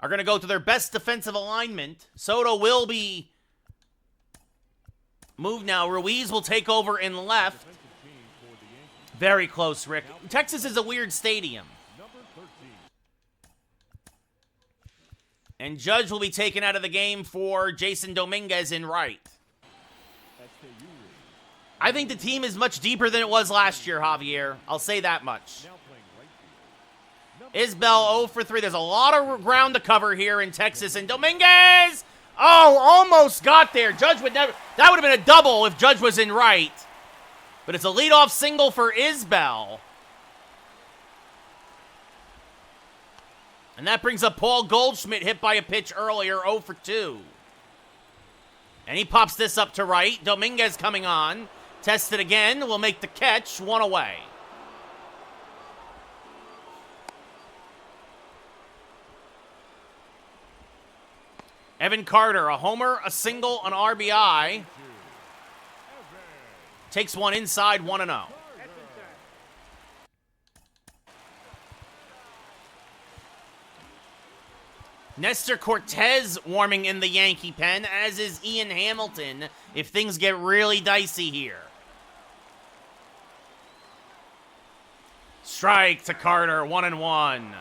are going to go to their best defensive alignment. Soto will be moved now. Ruiz will take over in left. Very close, Rick. Texas is a weird stadium. And Judge will be taken out of the game for Jason Dominguez in right. I think the team is much deeper than it was last year, Javier. I'll say that much. Isbell 0 for 3. There's a lot of ground to cover here in Texas. And Dominguez, almost got there. Judge would never. That would have been a double if Judge was in right. But it's a leadoff single for Isbell. And that brings up Paul Goldschmidt, hit by a pitch earlier, 0 for 2. And he pops this up to right. Dominguez coming on. Test it again. Will make the catch. 1 away. Evan Carter, a homer, a single, an RBI. Takes one inside, 1-0. Nestor Cortez warming in the Yankee pen, as is Ian Hamilton, if things get really dicey here. Strike to Carter, 1-1.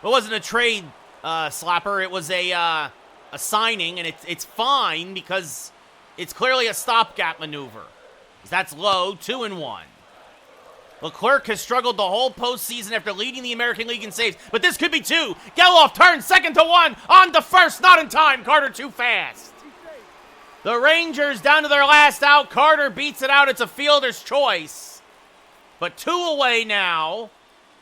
It wasn't a trade, Slapper. It was a signing, and it's fine because it's clearly a stopgap maneuver. That's low, 2-1. Leclerc has struggled the whole postseason after leading the American League in saves, but this could be 2. Geloff turns 2-1, on to first, not in time. Carter too fast. The Rangers down to their last out. Carter beats it out. It's a fielder's choice. But 2 away now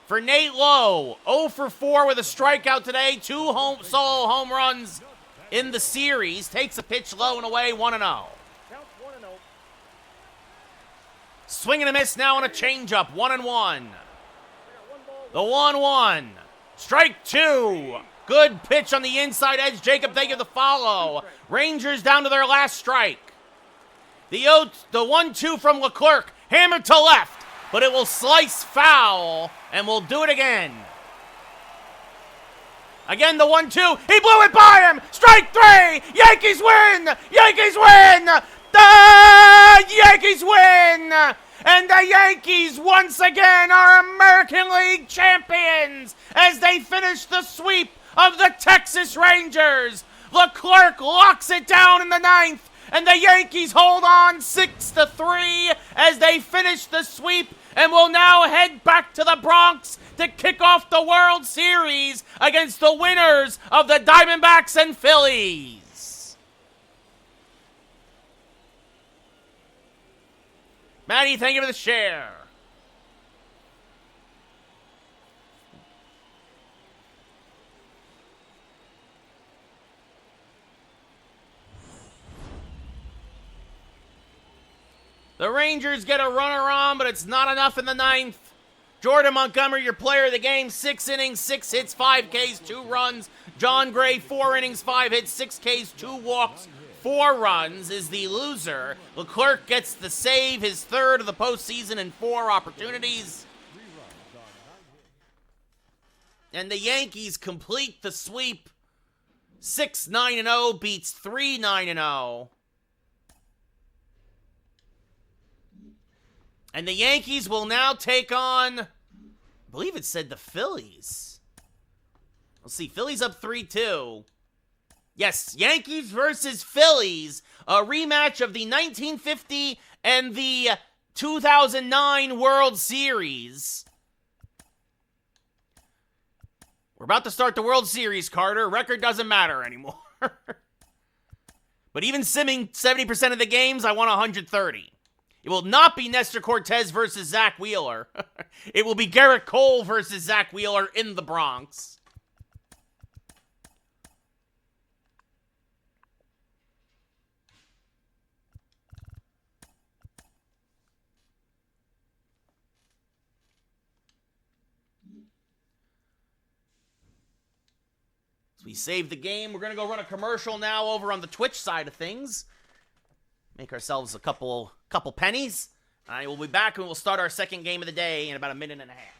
for Nate Lowe. 0 for 4 with a strikeout today. 2 solo home runs in the series. Takes a pitch low and away, 1-0. Swing and a miss now on a changeup, 1-1. The 1-1. Strike 2. Good pitch on the inside edge. Jacob, they give the follow. Rangers down to their last strike. The 1-2 from Leclerc. Hammered to left. but it will slice foul, and we'll do it again. Again, the 1-2. He blew it by him. Strike 3. Yankees win. Yankees win. The Yankees win. And the Yankees once again are American League champions as they finish the sweep of the Texas Rangers. Leclerc locks it down in the ninth, and the Yankees hold on 6-3 as they finish the sweep and will now head back to the Bronx to kick off the World Series against the winners of the Diamondbacks and Phillies. Maddie, thank you for the share. The Rangers get a runner on, but it's not enough in the ninth. Jordan Montgomery, your player of the game, 6 innings, 6 hits, 5 Ks, 2 runs. John Gray, 4 innings, 5 hits, 6 Ks, 2 walks, 4 runs, is the loser. Leclerc gets the save, his third of the postseason in 4 opportunities. And the Yankees complete the sweep. 6-9-0 beats 3-9-0. And the Yankees will now take on, I believe it said the Phillies. Let's see, Phillies up 3-2. Yes, Yankees versus Phillies, a rematch of the 1950 and the 2009 World Series. We're about to start the World Series, Carter. Record doesn't matter anymore. But even simming 70% of the games, I want 130. It will not be Nestor Cortez versus Zach Wheeler. It will be Garrett Cole versus Zach Wheeler in the Bronx. So we save the game. We're going to go run a commercial now over on the Twitch side of things. Make ourselves a couple pennies. We'll be back and we'll start our second game of the day in about a minute and a half.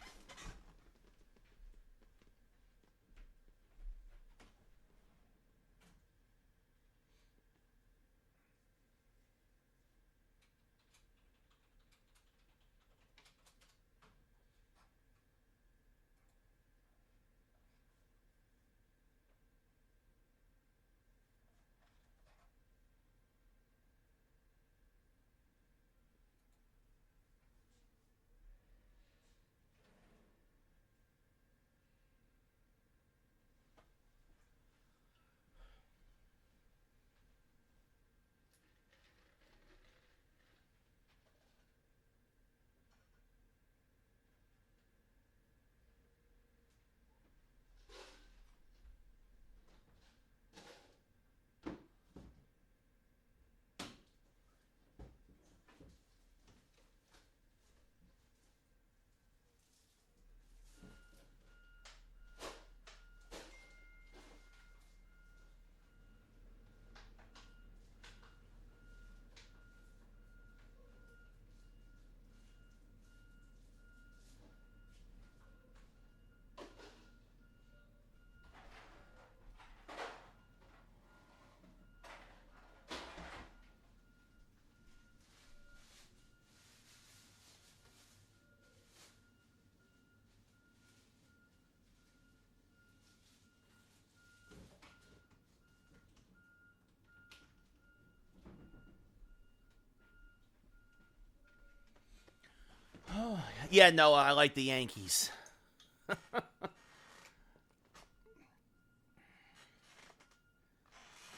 Yeah, no, I like the Yankees.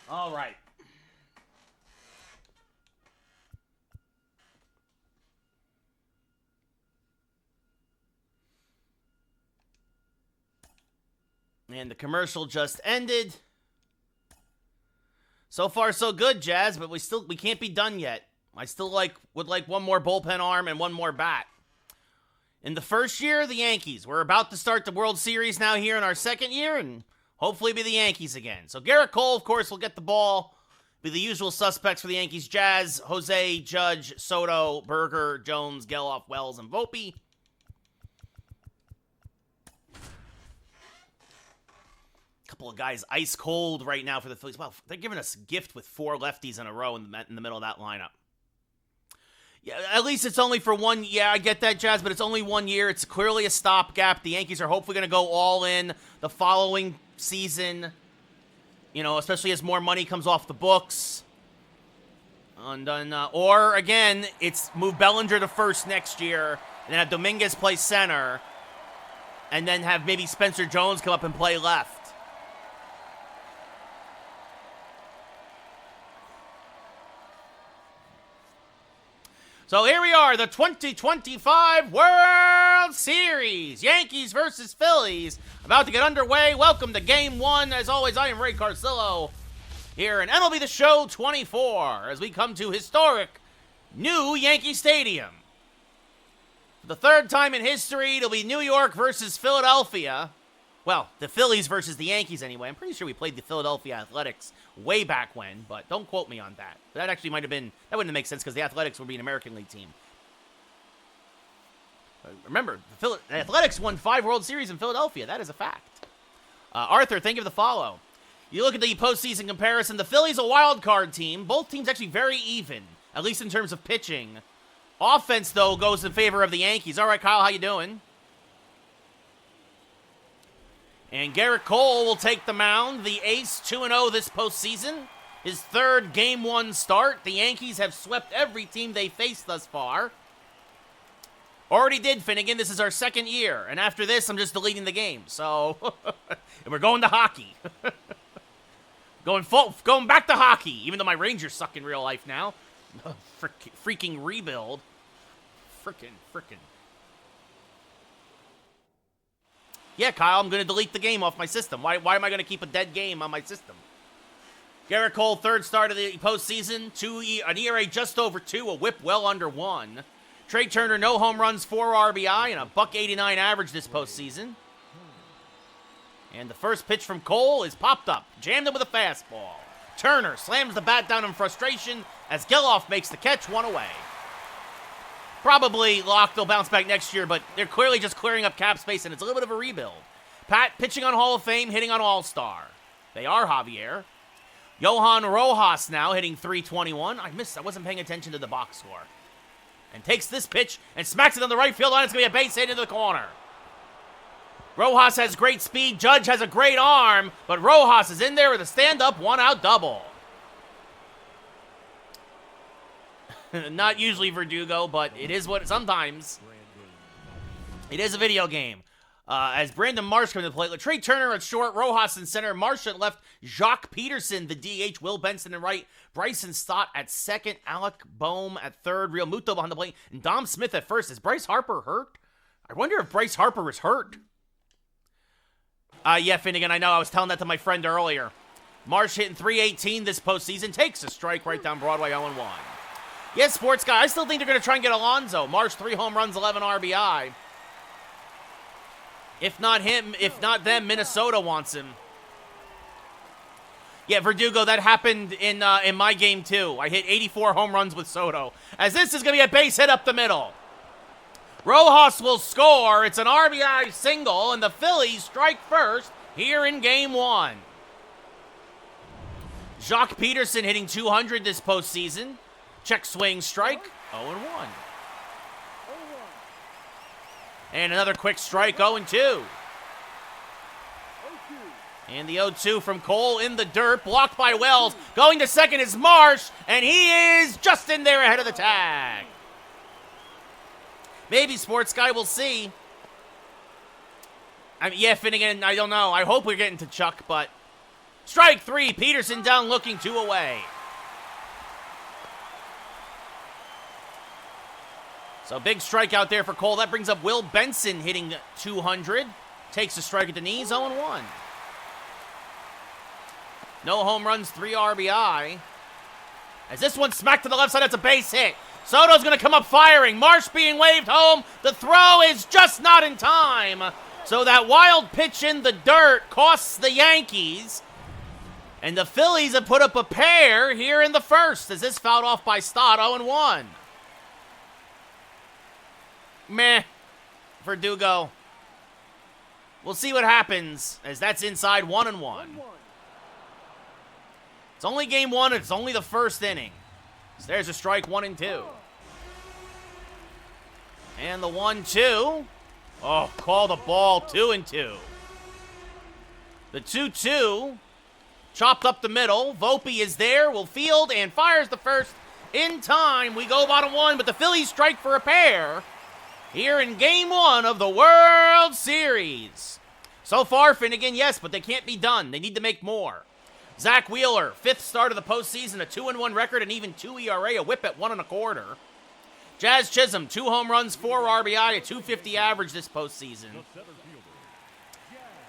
All right. And the commercial just ended. So far, so good, Jazz, but we can't be done yet. I still would like one more bullpen arm and one more bat. In the first year, the Yankees. We're about to start the World Series now here in our second year, and hopefully be the Yankees again. So Garrett Cole, of course, will get the ball Be the usual suspects for the Yankees: Jazz, Jose, Judge, Soto, Berger, Jones, Geloff, Wells, and Volpe. Couple of guys ice cold right now for the Phillies. Well, they're giving us a gift with 4 lefties in a row in the middle of that lineup. Yeah, at least it's only for 1. Yeah, I get that, Jazz, but it's only 1 year. It's clearly a stopgap. The Yankees are hopefully going to go all in the following season. You know, especially as more money comes off the books. And then, or, again, it's move Bellinger to first next year, and then have Dominguez play center, and then have maybe Spencer Jones come up and play left. So here we are, the 2025 World Series. Yankees versus Phillies. About to get underway. Welcome to Game 1. As always, I am Ray Carcillo here in MLB The Show 24 as we come to historic new Yankee Stadium. For the 3rd time in history, it'll be New York versus Philadelphia. Well, the Phillies versus the Yankees anyway. I'm pretty sure we played the Philadelphia Athletics way back when, but don't quote me on that. That actually might have been, that wouldn't make sense because the Athletics would be an American League team. Remember, the Athletics won 5 World Series in Philadelphia. That is a fact. Arthur, thank you for the follow. You look at the postseason comparison, the Phillies a wild card team. Both teams actually very even, at least in terms of pitching. Offense, though, goes in favor of the Yankees. All right, Kyle, how you doing? And Garrett Cole will take the mound. The ace, 2-0 this postseason. His 3rd Game 1 start. The Yankees have swept every team they faced thus far. Already did, Finnegan. This is our 2nd year. And after this, I'm just deleting the game. So, and we're going to hockey. Going back to hockey. Even though my Rangers suck in real life now. Freaking rebuild. Frickin'. Yeah, Kyle, I'm going to delete the game off my system. Why am I going to keep a dead game on my system? Garrett Cole, 3rd start of the postseason. An ERA just over 2, a whip well under 1. Trey Turner, no home runs, 4 RBI, and a .189 average this postseason. And the first pitch from Cole is popped up. Jammed him with a fastball. Turner slams the bat down in frustration as Geloff makes the catch, 1 away. Probably locked, they'll bounce back next year, but they're clearly just clearing up cap space, and it's a little bit of a rebuild. Pat pitching on Hall of Fame, hitting on All-Star. They are Javier. Johan Rojas now hitting .321. I wasn't paying attention to the box score. And takes this pitch and smacks it on the right field line. It's going to be a base hit into the corner. Rojas has great speed. Judge has a great arm, but Rojas is in there with a stand-up, 1-out double. Not usually Verdugo, but it is what sometimes. It is a video game. As Brandon Marsh comes to play, Trey Turner at short, Rojas in center, Marsh at left, Jacques Peterson, the DH, Will Benson in right, Bryson Stott at second, Alec Boehm at third, Real Muto behind the plate, and Dom Smith at first. Is Bryce Harper hurt? I wonder if Bryce Harper is hurt. Yeah, Finnegan, I know. I was telling that to my friend earlier. Marsh hitting .318 this postseason, takes a strike right down Broadway, 0-1. Yes, sports guy, I still think they're going to try and get Alonso. Marsh, 3 home runs, 11 RBI. If not him, if not them, Minnesota wants him. Yeah, Verdugo, that happened in my game too. I hit 84 home runs with Soto. As this is going to be a base hit up the middle. Rojas will score. It's an RBI single, and the Phillies strike first here in Game 1. Jacques Peterson hitting .200 this postseason. Check swing strike, 0-1. And another quick strike, 0-2. And the 0-2 from Cole in the dirt, blocked by Wells. Going to second is Marsh, and he is just in there ahead of the tag. Maybe Sports Guy, will see. Yeah, Finnegan, I don't know. I hope we're getting to Chuck, but strike 3, Peterson down looking 2 away. So big strikeout there for Cole. That brings up Will Benson hitting .200. Takes a strike at the knees, 0-1. No home runs, 3 RBI. As this one smacked to the left side, that's a base hit. Soto's going to come up firing. Marsh being waved home. The throw is just not in time. So that wild pitch in the dirt costs the Yankees. And the Phillies have put up a pair here in the first as this fouled off by Stott, 0-1. Meh. Verdugo. We'll see what happens as that's inside 1-1. It's only game one. It's only the first inning. So there's a strike, 1-2. And the 1-2. Oh, call the ball, 2-2. The 2-2. Chopped up the middle. Volpe is there, will field, and fires the first in time. We go bottom one, but the Phillies strike for a pair here in game one of the World Series. So far, Finnegan, yes, but they can't be done. They need to make more. Zach Wheeler, 5th start of the postseason, a 2-1 record, and even 2 ERA, a whip at 1.25. Jazz Chisholm, 2 home runs, 4 RBI, a 250 average this postseason.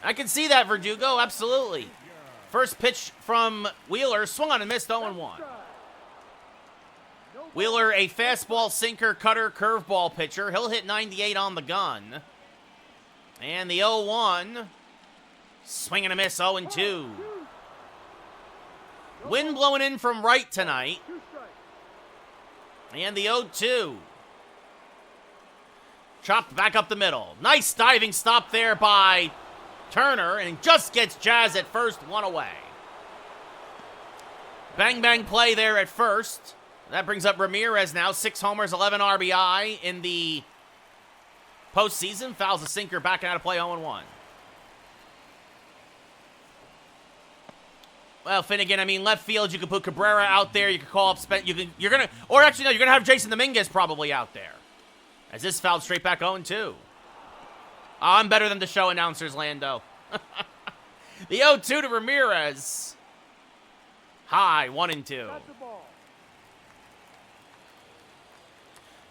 I can see that, Verdugo, absolutely. First pitch from Wheeler, swung on and missed, 0-1. Wheeler, a fastball, sinker, cutter, curveball pitcher. He'll hit 98 on the gun. And the 0-1, swing and a miss, 0-2. Wind blowing in from right tonight. And the 0-2. Chopped back up the middle. Nice diving stop there by Turner, and just gets Jazz at first, 1 away. Bang, bang play there at first. That brings up Ramirez now, 6 homers, 11 RBI in the postseason. Fouls a sinker back out of play, 0-1. Well, Finnegan, I mean, left field, you could put Cabrera out there. You could call up you're gonna have Jason Dominguez probably out there. As this fouled straight back 0-2. I'm better than the show announcers, Lando. The 0-2 to Ramirez. High, 1-2.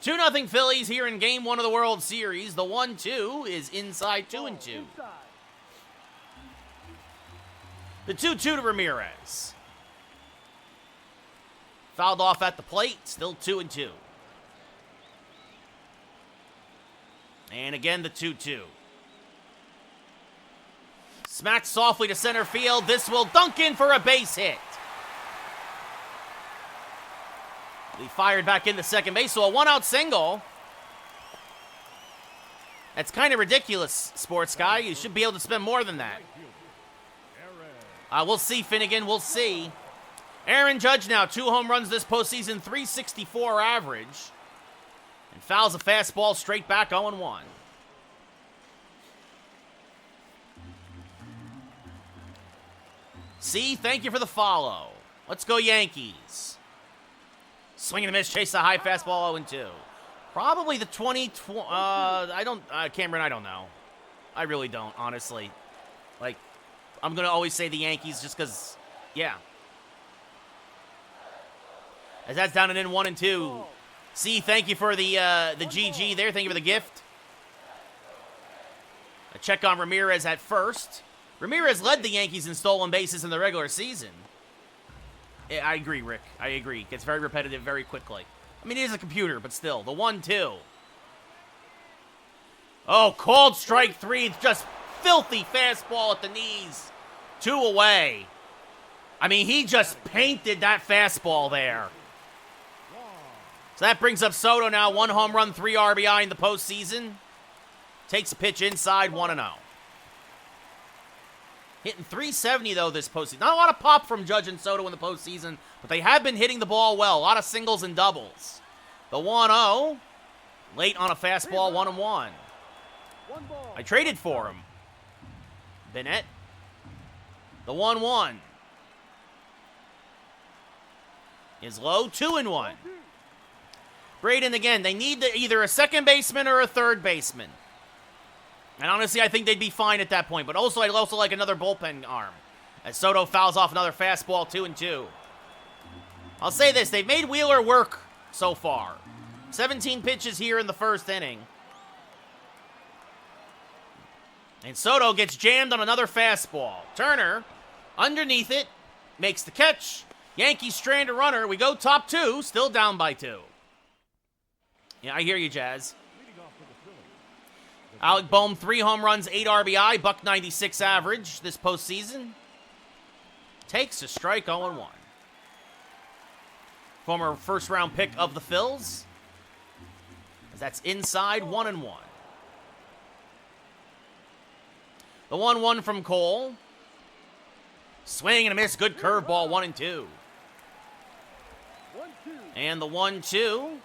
2-0 Phillies here in game one of the World Series. The 1-2 is inside 2-2. The 2-2 to Ramirez. Fouled off at the plate, still 2-2. And again, the 2-2. Smacked softly to center field. This will dunk in for a base hit. He fired back into second base, so a 1-out single. That's kind of ridiculous, sports guy. You should be able to spend more than that. We'll see, Finnegan. We'll see. Aaron Judge now, 2 home runs this postseason, 364 average. And fouls a fastball straight back, 0-1. See, thank you for the follow. Let's go Yankees. Swing and a miss, chase a high fastball, 0-2. Probably the 2020. Cameron, I don't know. I really don't, honestly. Like, I'm going to always say the Yankees just because, yeah. As that's down and in 1-2. See, thank you for the GG there. Thank you for the gift. A check on Ramirez at first. Ramirez led the Yankees in stolen bases in the regular season. Yeah, I agree, Rick. I agree. Gets very repetitive very quickly. I mean, it is a computer, but still. The 1-2. Oh, called strike 3. Just filthy fastball at the knees. 2 away. I mean, he just painted that fastball there. So that brings up Soto now. 1 home run, 3 RBI in the postseason. Takes a pitch inside, 1-0. Hitting 370, though, this postseason. Not a lot of pop from Judge and Soto in the postseason, but they have been hitting the ball well. A lot of singles and doubles. The 1-0. Late on a fastball, 1-1. I traded for him. Bennett. The 1-1. Is low, 2-1. Braden again. They need either a second baseman or a third baseman. And honestly, I think they'd be fine at that point. But also, I'd also like another bullpen arm. As Soto fouls off another fastball, 2-2. I'll say this. They've made Wheeler work so far. 17 pitches here in the first inning. And Soto gets jammed on another fastball. Turner, underneath it, makes the catch. Yankees strand a runner. We go top 2, still down by 2. Yeah, I hear you, Jazz. Alec Boehm, 3 home runs, 8 RBI, $196 average this postseason. takes a strike 0-1. Former first-round pick of the Phillies. That's inside 1-1. The 1-1 from Cole. Swing and a miss. Good curveball, 1-2. And the 1-2.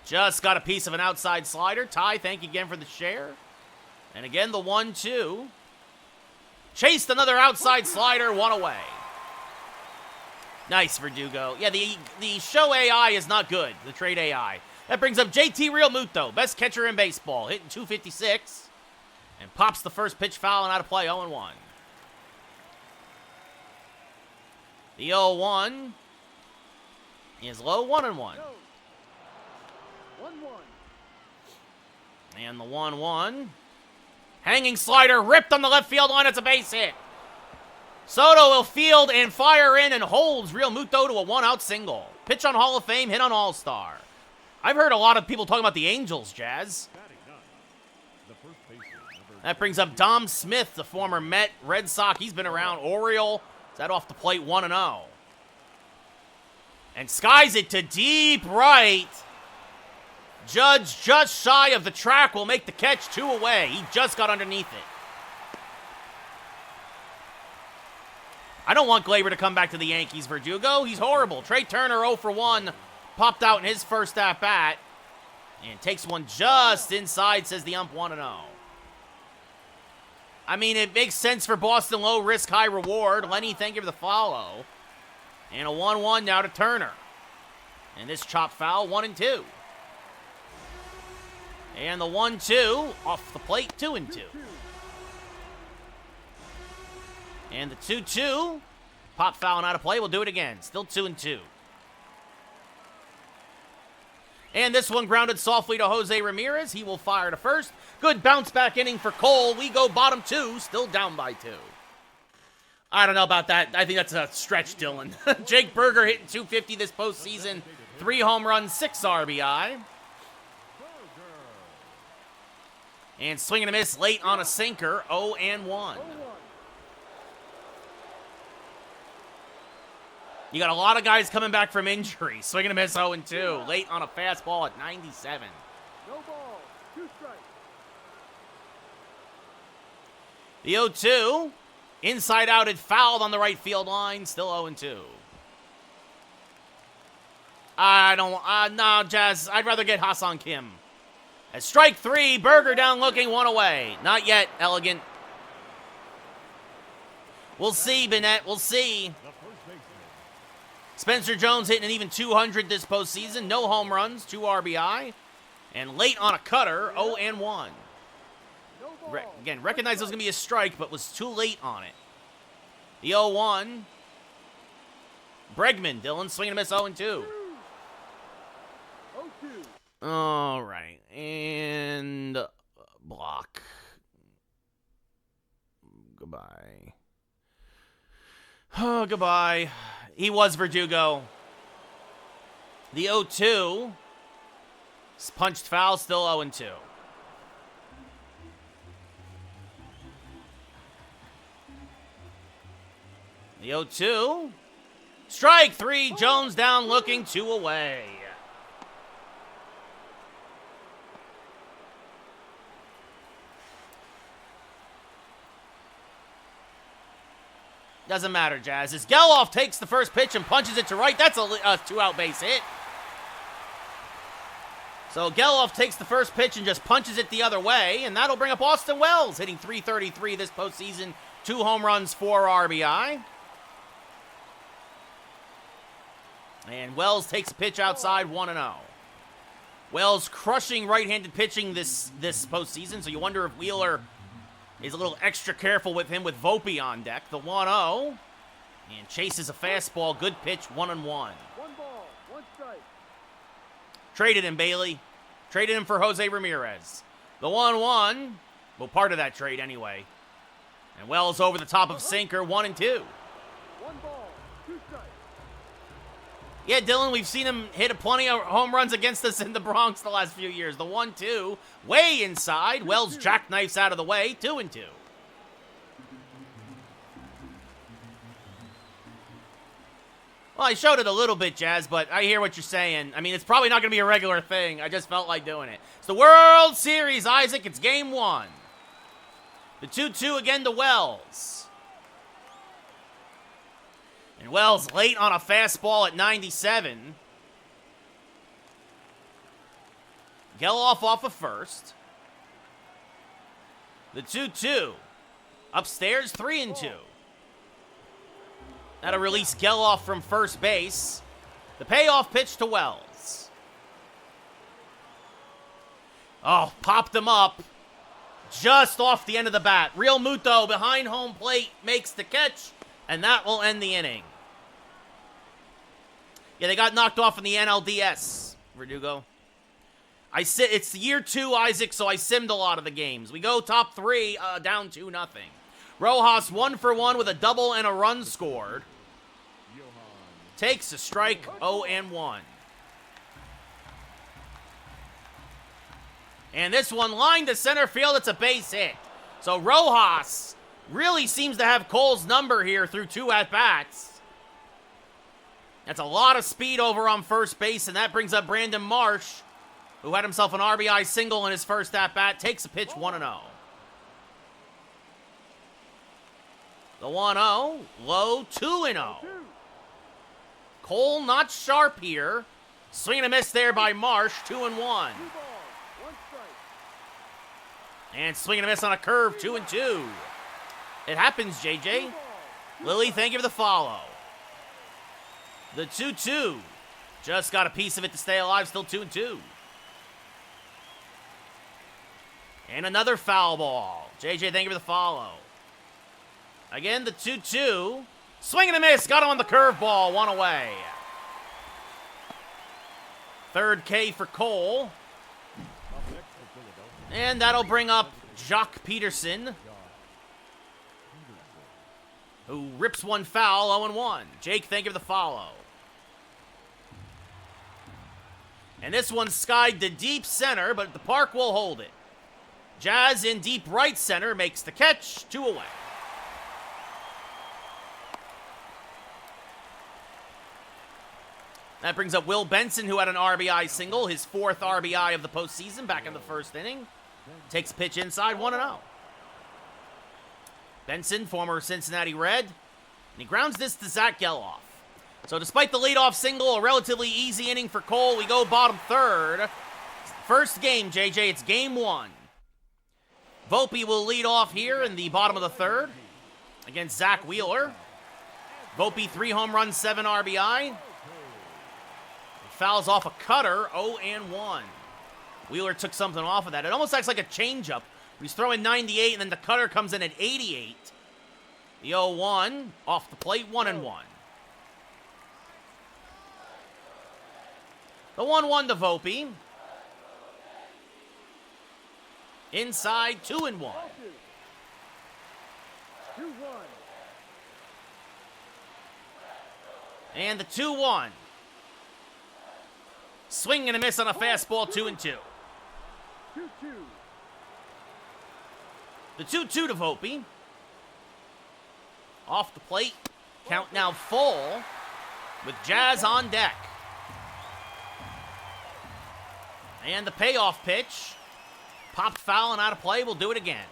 Just got a piece of an outside slider. Ty, thank you again for the share. And again, the 1-2. Chased another outside slider, one away. Nice, Verdugo. Yeah, the show AI is not good, the trade AI. That brings up JT Realmuto, best catcher in baseball, hitting 256. And pops the first pitch foul and out of play, 0-1. The 0-1 is low, 1-1. And the 1-1. Hanging slider ripped on the left field line. It's a base hit. Soto will field and fire in and holds Realmuto to a one-out single. Pitch on Hall of Fame, hit on All-Star. I've heard a lot of people talking about the Angels, Jazz. That brings up Dom Smith, the former Met, Red Sox. He's been around. Oriole. Is that off the plate? 1-0. And skies it to deep right. Judge, just shy of the track, will make the catch, 2 away. He just got underneath it. I don't want Glaber to come back to the Yankees, Verdugo. He's horrible. Trey Turner, 0 for 1. Popped out in his first at-bat. And takes one just inside, says the ump, 1-0. I mean, it makes sense for Boston. Low risk, high reward. Lenny, thank you for the follow. And a 1-1 now to Turner. And this chop foul, 1-2. And the 1-2 off the plate, 2-2. And the 2-2, pop foul and out of play. We'll do it again. Still 2-2. And this one grounded softly to Jose Ramirez. He will fire to first. Good bounce back inning for Cole. We go bottom 2, still down by 2. I don't know about that. I think that's a stretch, Dylan. Jake Berger hitting 250 this postseason. 3 home runs, 6 RBI. And swing and a miss late on a sinker, 0-1. You got a lot of guys coming back from injury. Swing and a miss, 0-2. Late on a fastball at 97. No ball, 2 strikes. The 0-2, inside out, it fouled on the right field line, still 0-2. No, Jazz, I'd rather get Hassan Kim. At strike 3, Berger down looking, 1 away. Not yet, Elegant. We'll see, Bennett, we'll see. Spencer Jones hitting an even 200 this postseason. No home runs, 2 RBI. And late on a cutter, 0-1. Again, recognized it was going to be a strike, but was too late on it. The 0-1. Bregman, Dylan, swing and a miss, 0-2. All right, and block. Goodbye. Oh, goodbye. He was Verdugo. The 0-2. Punched foul, still 0-2. The 0-2. Strike 3, Jones down looking, 2 away. Doesn't matter, Jazz. As Geloff takes the first pitch and punches it to right, that's a 2-out base hit. So Geloff takes the first pitch and just punches it the other way, and that'll bring up Austin Wells, hitting .333 this postseason. 2 home runs, 4 RBI. And Wells takes a pitch outside, 1-0. Wells crushing right-handed pitching this postseason, so you wonder if Wheeler is a little extra careful with him with Volpe on deck. The 1-0. And chases a fastball. Good pitch, 1-1. 1 ball, 1 strike. Traded him, Bailey. Traded him for Jose Ramirez. The 1-1. Well, part of that trade anyway. And Wells over the top of sinker, 1-2. 1 ball, 2 strikes. Yeah, Dylan, we've seen him hit plenty of home runs against us in the Bronx the last few years. The 1-2, way inside. Wells jackknifes out of the way, 2-2. Well, I showed it a little bit, Jazz, but I hear what you're saying. I mean, it's probably not going to be a regular thing. I just felt like doing it. It's the World Series, Isaac. It's game 1. The 2-2 again to Wells. And Wells late on a fastball at 97. Geloff off of first. The 2-2. Upstairs, 3-2. That'll release Geloff from first base. The payoff pitch to Wells. Oh, popped him up. Just off the end of the bat. Real Muto behind home plate makes the catch, and that will end the inning. Yeah, they got knocked off in the NLDS, Verdugo. It's year 2, Isaac, so I simmed a lot of the games. We go top 3, down 2-0. Rojas 1 for 1 with a double and a run scored. Takes a strike, 0-1. And this one lined to center field. It's a base hit. So Rojas really seems to have Cole's number here through 2 at-bats. That's a lot of speed over on first base, and that brings up Brandon Marsh, who had himself an RBI single in his first at-bat. Takes a pitch, 1-0. The 1-0, low, 2-0. Cole not sharp here. Swing and a miss there by Marsh, 2-1. And swing and a miss on a curve, 2-2. It happens, JJ. Lily, thank you for the follow. The 2-2. Just got a piece of it to stay alive, still 2-2. And another foul ball. JJ, thank you for the follow. Again, the 2-2. Swing and a miss. Got him on the curveball. 1 away. Third K for Cole. And that'll bring up Jock Peterson, who rips one foul, 0-1. Jake, thank you for the follow. And this one's skied to deep center, but the park will hold it. Jazz in deep right center makes the catch, 2 away. That brings up Will Benson, who had an RBI single, his 4th RBI of the postseason back in the first inning. Takes a pitch inside, 1-0. Benson, former Cincinnati Red, and he grounds this to Zach Geloff. So despite the leadoff single, a relatively easy inning for Cole, we go bottom third. First game, JJ, it's game 1. Volpe will lead off here in the bottom of the third against Zach Wheeler. Volpe, 3 home runs, 7 RBI. Fouls off a cutter, 0-1. Wheeler took something off of that. It almost acts like a changeup. He's throwing 98, and then the cutter comes in at 88. The 0-1 off the plate, 1-1. The 1-1 to Volpe. Inside, 2-1. 2-1. And the 2-1. Swing and a miss on a fastball, 2-2. 2-2. The 2-2 to Volpe. Off the plate. Count now full with Jazz on deck. And the payoff pitch. Popped foul and out of play. We'll do it again.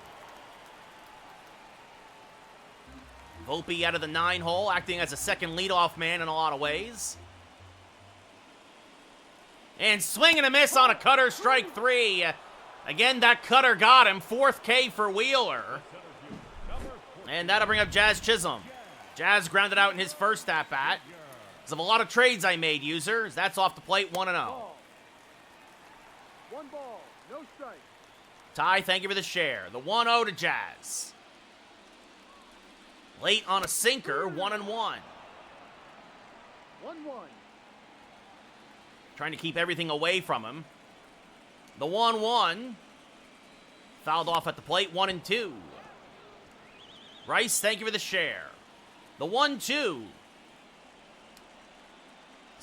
Volpe out of the 9-hole, acting as a second leadoff man in a lot of ways. And swing and a miss on a cutter, strike 3. Again, that cutter got him. 4th K for Wheeler. And that'll bring up Jazz Chisholm. Jazz grounded out in his first at-bat. Because of a lot of trades I made, users. That's off the plate, 1-0. 1 ball, no strike. Ty, thank you for the share. The 1-0 to Jazz. Late on a sinker, 1-1. 1-1. Trying to keep everything away from him. The 1-1. Fouled off at the plate, 1-2. Rice, thank you for the share. The 1-2. So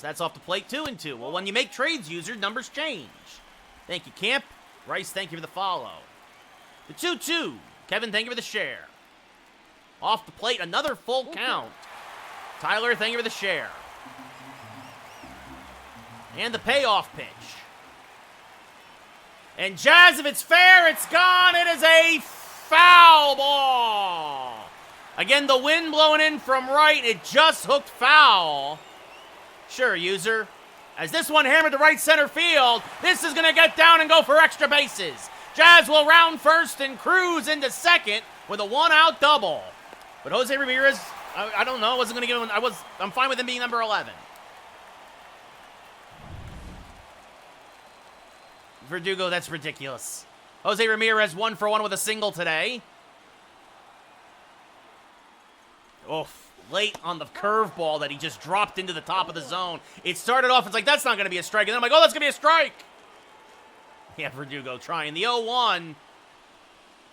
that's off the plate, 2-2. Well, when you make trades, user, numbers change. Thank you, Camp. Rice, thank you for the follow. The 2-2. Kevin, thank you for the share. Off the plate, another full count. Tyler, thank you for the share. And the payoff pitch. And Jazz, if it's fair, it's gone. It is a foul ball. Again, the wind blowing in from right. It just hooked foul. Sure, user. As this one hammered to right center field, this is going to get down and go for extra bases. Jazz will round first and cruise into second with a one-out double. But Jose Ramirez, I don't know, I wasn't going to give him, I'm fine with him being number 11. Verdugo, that's ridiculous. Jose Ramirez 1 for 1 with a single today. Oof, late on the curveball that he just dropped into the top of the zone. It started off, it's like, that's not going to be a strike. And then I'm like, oh, that's going to be a strike. Yeah, Verdugo trying. The 0-1.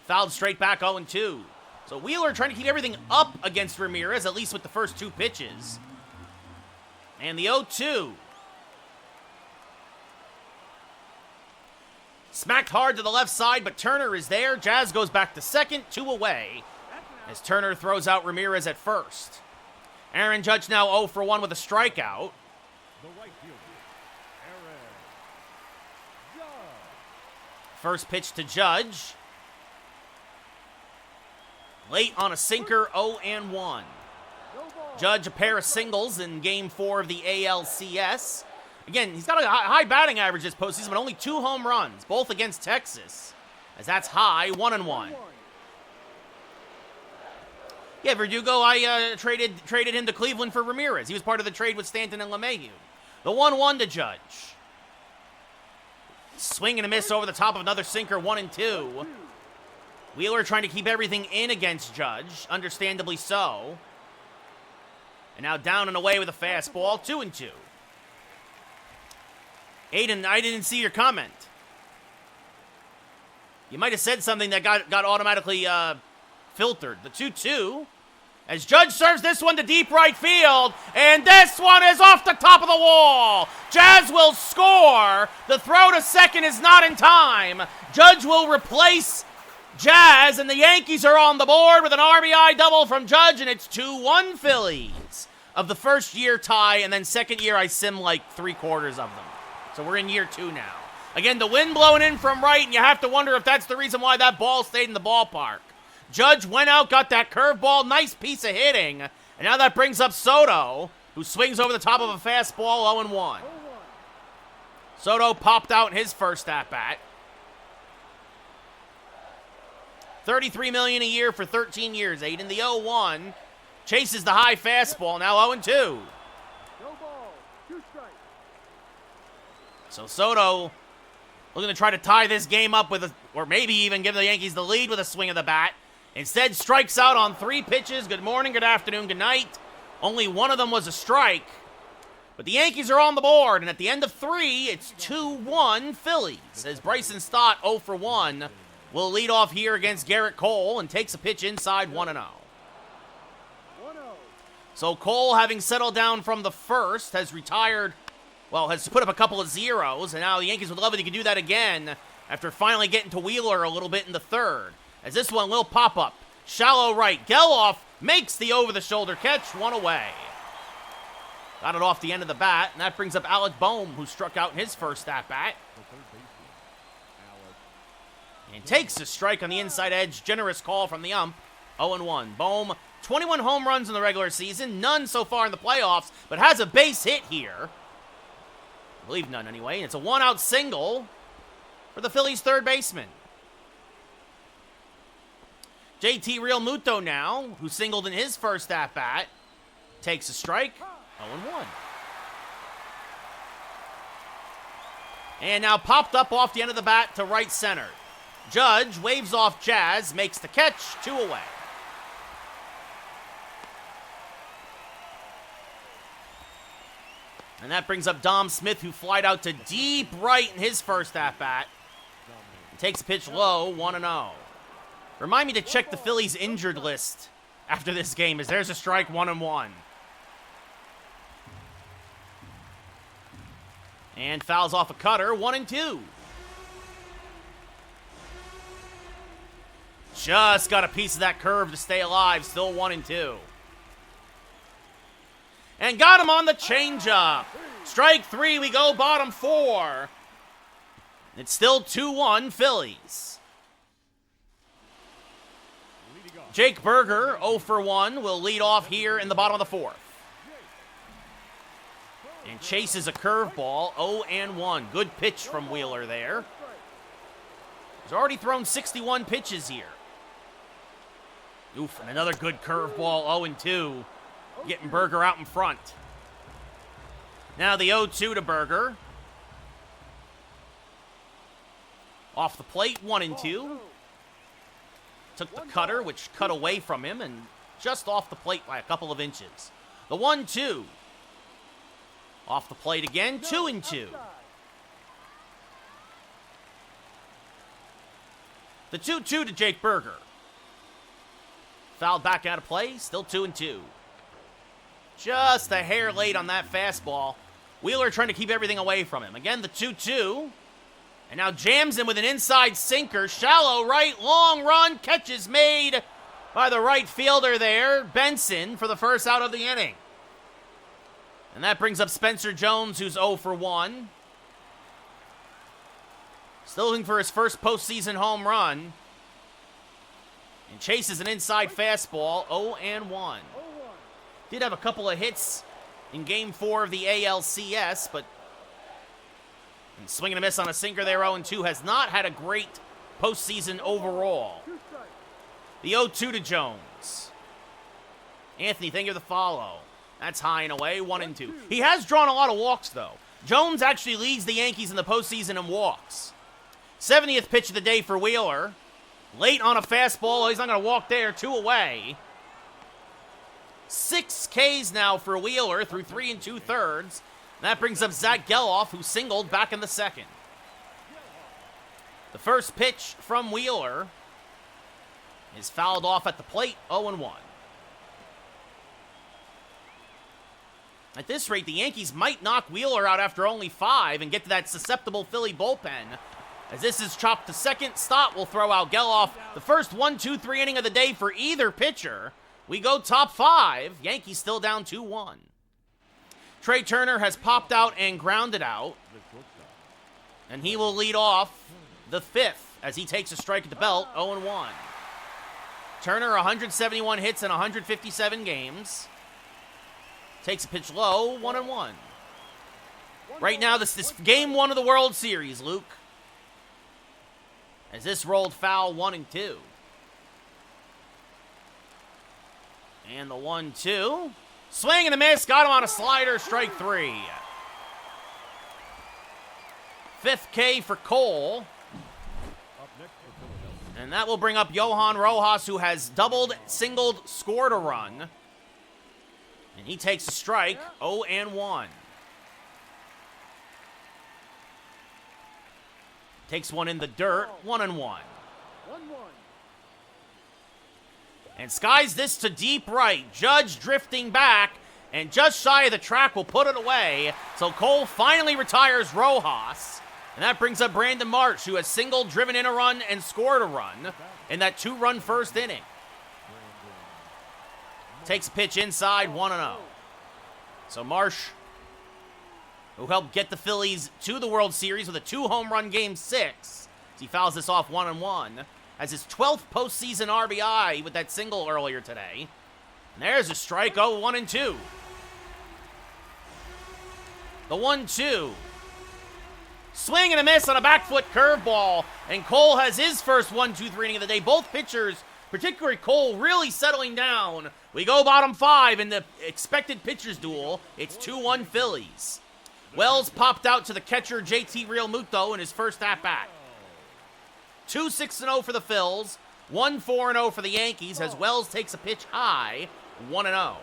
Fouled straight back 0-2. So Wheeler trying to keep everything up against Ramirez, at least with the first 2 pitches. And the 0-2. Smacked hard to the left side, but Turner is there. Jazz goes back to second, 2 away, as Turner throws out Ramirez at first. Aaron Judge now 0 for 1 with a strikeout. The right fielder, Aaron Judge. First pitch to Judge. Late on a sinker, 0-1. Judge a pair of singles in Game 4 of the ALCS. Again, he's got a high batting average this postseason, but only 2 home runs, both against Texas, as that's high, 1-1. Yeah, Verdugo, I traded him to Cleveland for Ramirez. He was part of the trade with Stanton and LeMahieu. The 1-1 to Judge. Swing and a miss over the top of another sinker, 1-2. Wheeler trying to keep everything in against Judge, understandably so. And now down and away with a fastball, 2-2. Aiden, I didn't see your comment. You might have said something that got automatically filtered. The 2-2. As Judge serves this one to deep right field. And this one is off the top of the wall. Jazz will score. The throw to second is not in time. Judge will replace Jazz. And the Yankees are on the board with an RBI double from Judge. And it's 2-1 Phillies. Of the first year tie. And then second year I sim like 3/4 of them. So we're in year 2 now. Again, the wind blowing in from right, and you have to wonder if that's the reason why that ball stayed in the ballpark. Judge went out, got that curveball, nice piece of hitting, and now that brings up Soto, who swings over the top of a fastball, 0-1. Soto popped out in his first at-bat. $33 million a year for 13 years, Aiden. The 0-1 chases the high fastball, now 0-2. So Soto looking to try to tie this game up with or maybe even give the Yankees the lead with a swing of the bat. Instead, strikes out on 3 pitches. Good morning, good afternoon, good night. Only one of them was a strike. But the Yankees are on the board, and at the end of 3, it's 2-1 Phillies. As Bryson Stott, 0 for 1, will lead off here against Garrett Cole and takes a pitch inside 1-0. So Cole, having settled down from the first, has retired. Well, has put up a couple of zeros, and now the Yankees would love it if he could do that again after finally getting to Wheeler a little bit in the third. As this one will pop up. Shallow right. Geloff makes the over-the-shoulder catch, 1 away. Got it off the end of the bat, and that brings up Alec Boehm, who struck out in his first at-bat. And takes a strike on the inside edge. Generous call from the ump. 0-1. Boehm, 21 home runs in the regular season. None so far in the playoffs, but has a base hit here. I believe none anyway. It's a 1-out single for the Phillies' third baseman. JT Realmuto now, who singled in his first at-bat, takes a strike, 0-1. And now popped up off the end of the bat to right center. Judge waves off Jazz, makes the catch, 2 away. And that brings up Dom Smith, who flied out to deep right in his first at-bat. Takes a pitch low, 1-0. Remind me to check the Phillies injured list after this game, as there's a strike, 1-1. And fouls off a cutter, 1-2. Just got a piece of that curve to stay alive, still 1-2. And got him on the changeup. Strike 3, we go bottom 4. It's still 2-1 Phillies. Jake Berger, 0 for 1, will lead off here in the bottom of the 4th. And chases a curveball, 0-1. Good pitch from Wheeler there. He's already thrown 61 pitches here. Oof, and another good curveball, 0-2. Getting Berger out in front. Now the 0-2 to Berger. Off the plate, 1-2. Took the cutter, which cut away from him, and just off the plate by a couple of inches. The 1-2. Off the plate again, 2-2. The 2-2 to Jake Berger. Fouled back out of play, still 2-2. Just a hair late on that fastball. Wheeler trying to keep everything away from him. Again, the 2-2. And now jams him with an inside sinker. Shallow right, long run. Catch is made by the right fielder there, Benson, for the first out of the inning. And that brings up Spencer Jones, who's 0 for 1. Still looking for his first postseason home run. And chases an inside fastball, 0-1. Did have a couple of hits in Game 4 of the ALCS, but swing and a miss on a sinker there, 0-2. Has not had a great postseason overall. The 0-2 to Jones. Anthony, thank you for the follow. That's high and away, 1-2. He has drawn a lot of walks, though. Jones actually leads the Yankees in the postseason in walks. 70th pitch of the day for Wheeler. Late on a fastball. He's not going to walk there. 2 away. 6 Ks now for Wheeler through 3 2/3. That brings up Zach Geloff, who singled back in the 2nd. The first pitch from Wheeler is fouled off at the plate, 0-1. At this rate, the Yankees might knock Wheeler out after only 5 and get to that susceptible Philly bullpen. As this is chopped to second, Stott will throw out Geloff. The first 1-2-3 inning of the day for either pitcher. We go top 5. Yankees still down 2-1. Trey Turner has popped out and grounded out. And he will lead off the 5th as he takes a strike at the belt, 0-1. Turner, 171 hits in 157 games. Takes a pitch low, 1-1. Right now, this is Game 1 of the World Series, Luke. As this rolled foul, 1-2. And the 1-2. Swing and a miss. Got him on a slider. Strike 3. 5th K for Cole. And that will bring up Johan Rojas, who has doubled, singled, scored a run. And he takes a strike, 0-1. Takes one in the dirt, 1-1. And skies this to deep right. Judge drifting back, and just shy of the track will put it away. So Cole finally retires Rojas. And that brings up Brandon Marsh, who has singled, driven in a run, and scored a run in that 2-run first inning. Takes a pitch inside, 1-0. So Marsh, who helped get the Phillies to the World Series with a 2-home-run Game 6, he fouls this off 1-1, has his 12th postseason RBI with that single earlier today. And there's a strike, 1-2. The 1-2. Swing and a miss on a back foot curveball, and Cole has his first 1-2-3 inning of the day. Both pitchers, particularly Cole, really settling down. We go bottom 5 in the expected pitchers duel. It's 2-1 Phillies. Wells popped out to the catcher JT Realmuto in his first at-bat. 2-6-0 for the Phils, 1-4-0 for the Yankees as Wells takes a pitch high, 1-0.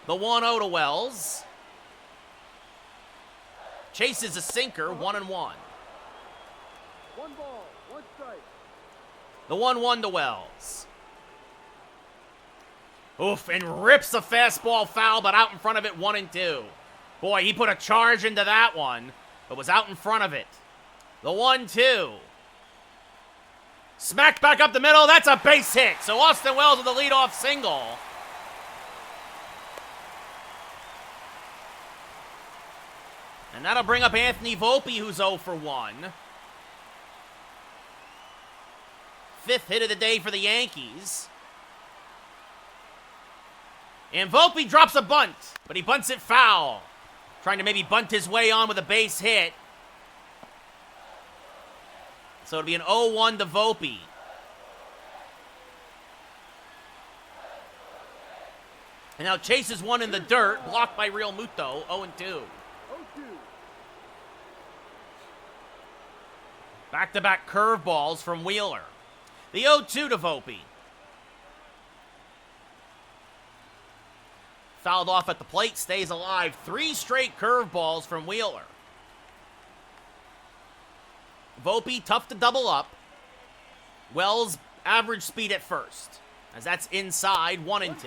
The 1-0 to Wells. Chases a sinker, 1-1. 1 ball, 1 strike. The 1-1 to Wells. Oof, and rips a fastball foul, but out in front of it, 1-2. Boy, he put a charge into that one, but was out in front of it. The 1-2. Smacked back up the middle, that's a base hit. So Austin Wells with the leadoff single. And that'll bring up Anthony Volpe, who's 0 for 1. 5th hit of the day for the Yankees. And Volpe drops a bunt, but he bunts it foul. Trying to maybe bunt his way on with a base hit. So it'll be an 0-1 to Volpe. And now chases one in the dirt, blocked by Real Muto, 0-2. Back-to-back curveballs from Wheeler. The 0-2 to Volpe. Fouled off at the plate, stays alive. 3 straight curveballs from Wheeler. Volpe, tough to double up. Wells, average speed at first, as that's inside, 1-2.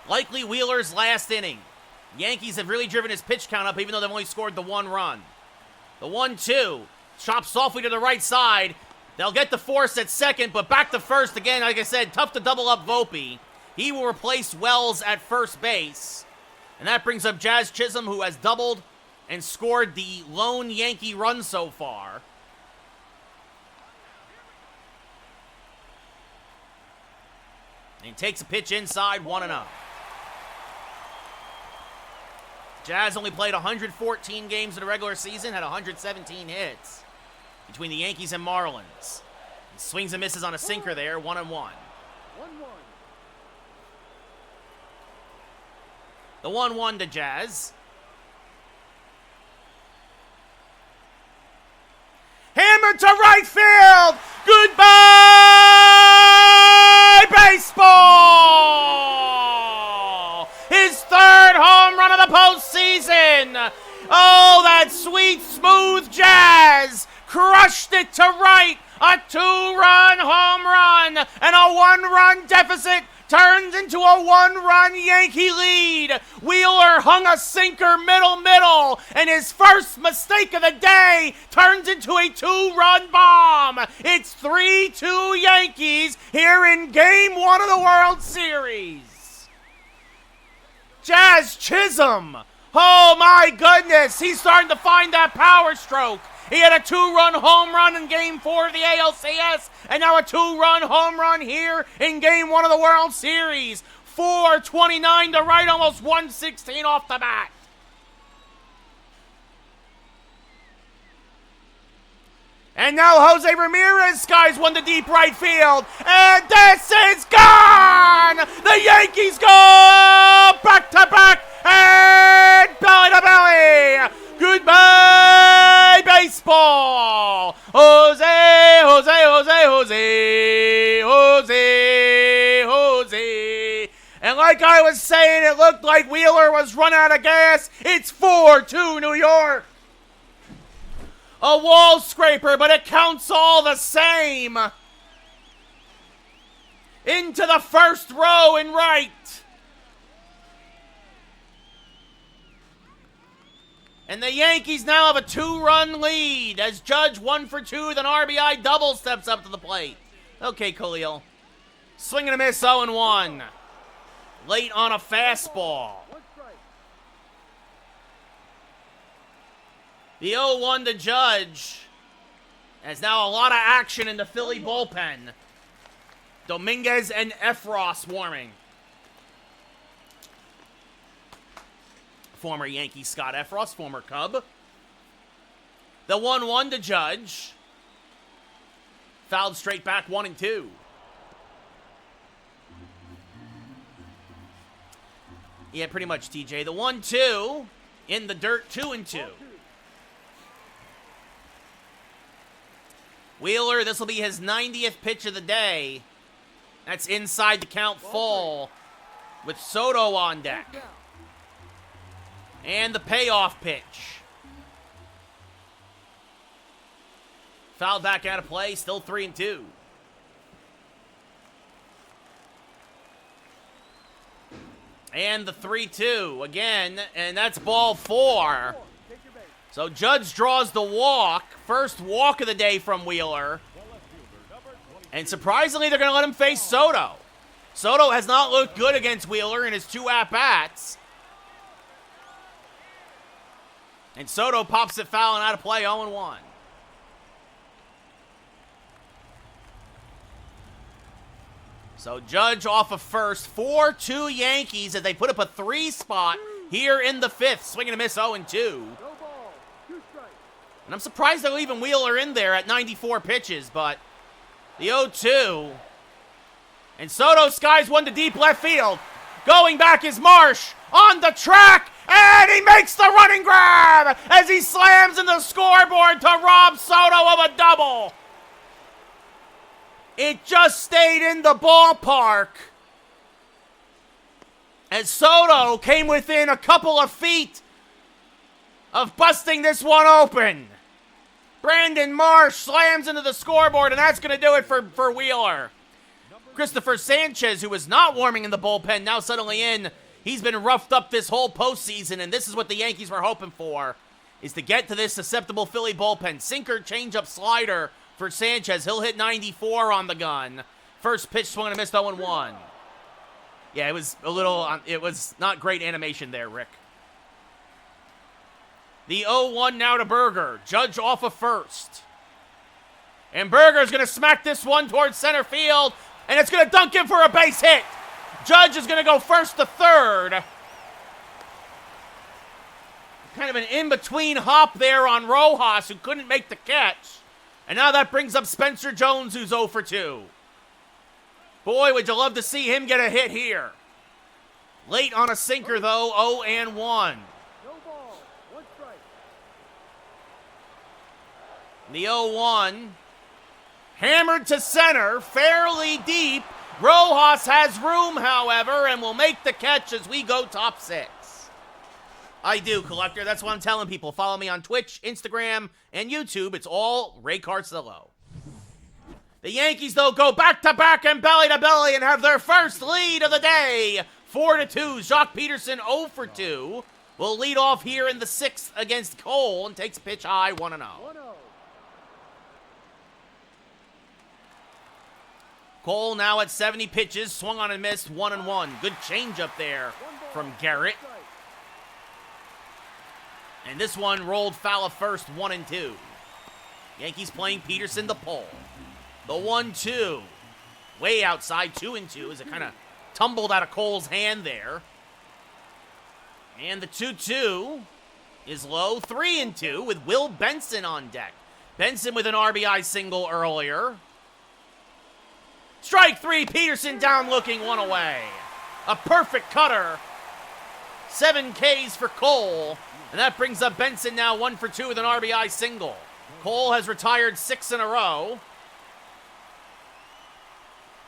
Likely Wheeler's last inning. Yankees have really driven his pitch count up, even though they've only scored the 1 run. The 1-2, chops softly to the right side. They'll get the force at second, but back to first again. Like I said, tough to double up Volpe. He will replace Wells at first base. And that brings up Jazz Chisholm, who has doubled and scored the lone Yankee run so far. And he takes a pitch inside, 1-0. Jazz only played 114 games in the regular season, had 117 hits between the Yankees and Marlins. He swings and misses on a sinker there, 1-1. 1-1. The 1-1 to Jazz. Hammered to right field! Goodbye, baseball! His 3rd home run of the postseason! Oh, that sweet, smooth Jazz! Crushed it to right! A 2-run home run! And a 1-run deficit turns into a 1-run Yankee lead. Wheeler hung a sinker middle, and his first mistake of the day turns into a 2-run bomb. It's 3-2 Yankees here in Game 1 of the World Series. Jazz Chisholm, oh my goodness, he's starting to find that power stroke. He had a 2-run home run in Game 4 of the ALCS, and now a 2-run home run here in Game 1 of the World Series. 429 to right, almost 116 off the bat. And now Jose Ramirez skies one to deep right field, and this is gone! The Yankees go back-to-back and belly-to-belly! Goodbye, baseball! Jose, Jose, Jose, Jose, Jose, Jose. And like I was saying, it looked like Wheeler was run out of gas. It's 4-2 New York. A wall scraper, but it counts all the same. Into the first row in right. And the Yankees now have a 2-run lead as Judge 1 for 2, then RBI double steps up to the plate. Okay, Khalil. Swing and a miss, 0-1. Late on a fastball. The 0-1 to Judge. There's now a lot of action in the Philly bullpen. Dominguez and Efros warming. Former Yankee Scott Efros, former Cub. The 1-1 to Judge. Fouled straight back, 1-2. Yeah, pretty much, TJ. The 1-2 in the dirt, 2-2. Wheeler, this will be his 90th pitch of the day. That's inside the count full with Soto on deck. And the payoff pitch. Fouled back out of play, still 3-2. And the 3-2 again, and that's ball 4. So Judge draws the walk. First walk of the day from Wheeler. And surprisingly, they're going to let him face Soto. Soto has not looked good against Wheeler in his 2 at-bats. And Soto pops it foul and out of play, 0-1. So Judge off of first, 4-2 Yankees as they put up a 3 spot here in the 5th. Swing and a miss, 0-2. No ball. 2 strikes. And I'm surprised they're leaving Wheeler in there at 94 pitches, but the 0-2. And Soto skies one to deep left field. Going back is Marsh on the track, and he makes the running grab as he slams in the scoreboard to rob Soto of a double. It just stayed in the ballpark as Soto came within a couple of feet of busting this one open. Brandon Marsh slams into the scoreboard, and that's going to do it for Wheeler. Christopher Sanchez, who was not warming in the bullpen, now suddenly in. He's been roughed up this whole postseason, and this is what the Yankees were hoping for, is to get to this susceptible Philly bullpen. Sinker, changeup, slider for Sanchez. He'll hit 94 on the gun. First pitch swung and a miss, 0-1. Yeah, it was not great animation there, Rick. The 0-1 now to Berger. Judge off of first. And Berger's going to smack this one towards center field, and it's going to dunk him for a base hit. Judge is going to go first to third. Kind of an in-between hop there on Rojas, who couldn't make the catch. And now that brings up Spencer Jones, who's 0 for 2. Boy, would you love to see him get a hit here. Late on a sinker, though, 0-1. No ball. 1 strike. The 0-1. Hammered to center, fairly deep. Rojas has room, however, and will make the catch as we go top 6. I do, Collector. That's what I'm telling people. Follow me on Twitch, Instagram, and YouTube. It's all Ray Carcillo. The Yankees, though, go back-to-back and belly-to-belly and have their first lead of the day. 4-2. Jock Peterson 0 for 2. Will lead off here in the 6th against Cole and takes a pitch high, 1-0. 1-0. Cole now at 70 pitches, swung on and missed, 1-1. Good changeup there from Garrett. And this one rolled foul of first, 1-2. Yankees playing Peterson the pole. The 1-2. Way outside, 2-2, as it kind of tumbled out of Cole's hand there. And the 2-2 is low, 3-2, with Will Benson on deck. Benson with an RBI single earlier. Strike 3, Peterson down looking, 1 away. A perfect cutter. 7 Ks for Cole. And that brings up Benson now 1 for 2 with an RBI single. Cole has retired 6 in a row.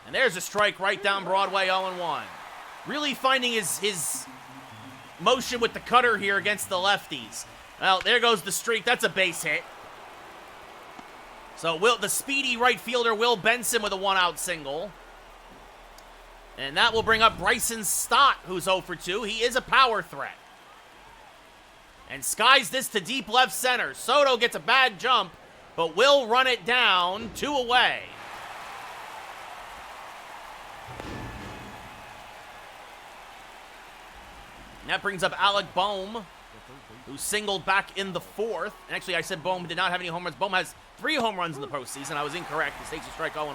And there's a strike right down Broadway, 0-1. Really finding his motion with the cutter here against the lefties. Well, there goes the streak. That's a base hit. So the speedy right fielder, Will Benson, with a 1-out single. And that will bring up Bryson Stott, who's 0 for 2. He is a power threat. And skies this to deep left center. Soto gets a bad jump, but will run it down, 2 away. And that brings up Alec Boehm, who singled back in the 4th. And actually, I said Boehm did not have any home runs. Boehm has 3 home runs in the postseason. I was incorrect. He takes a strike, 0-1.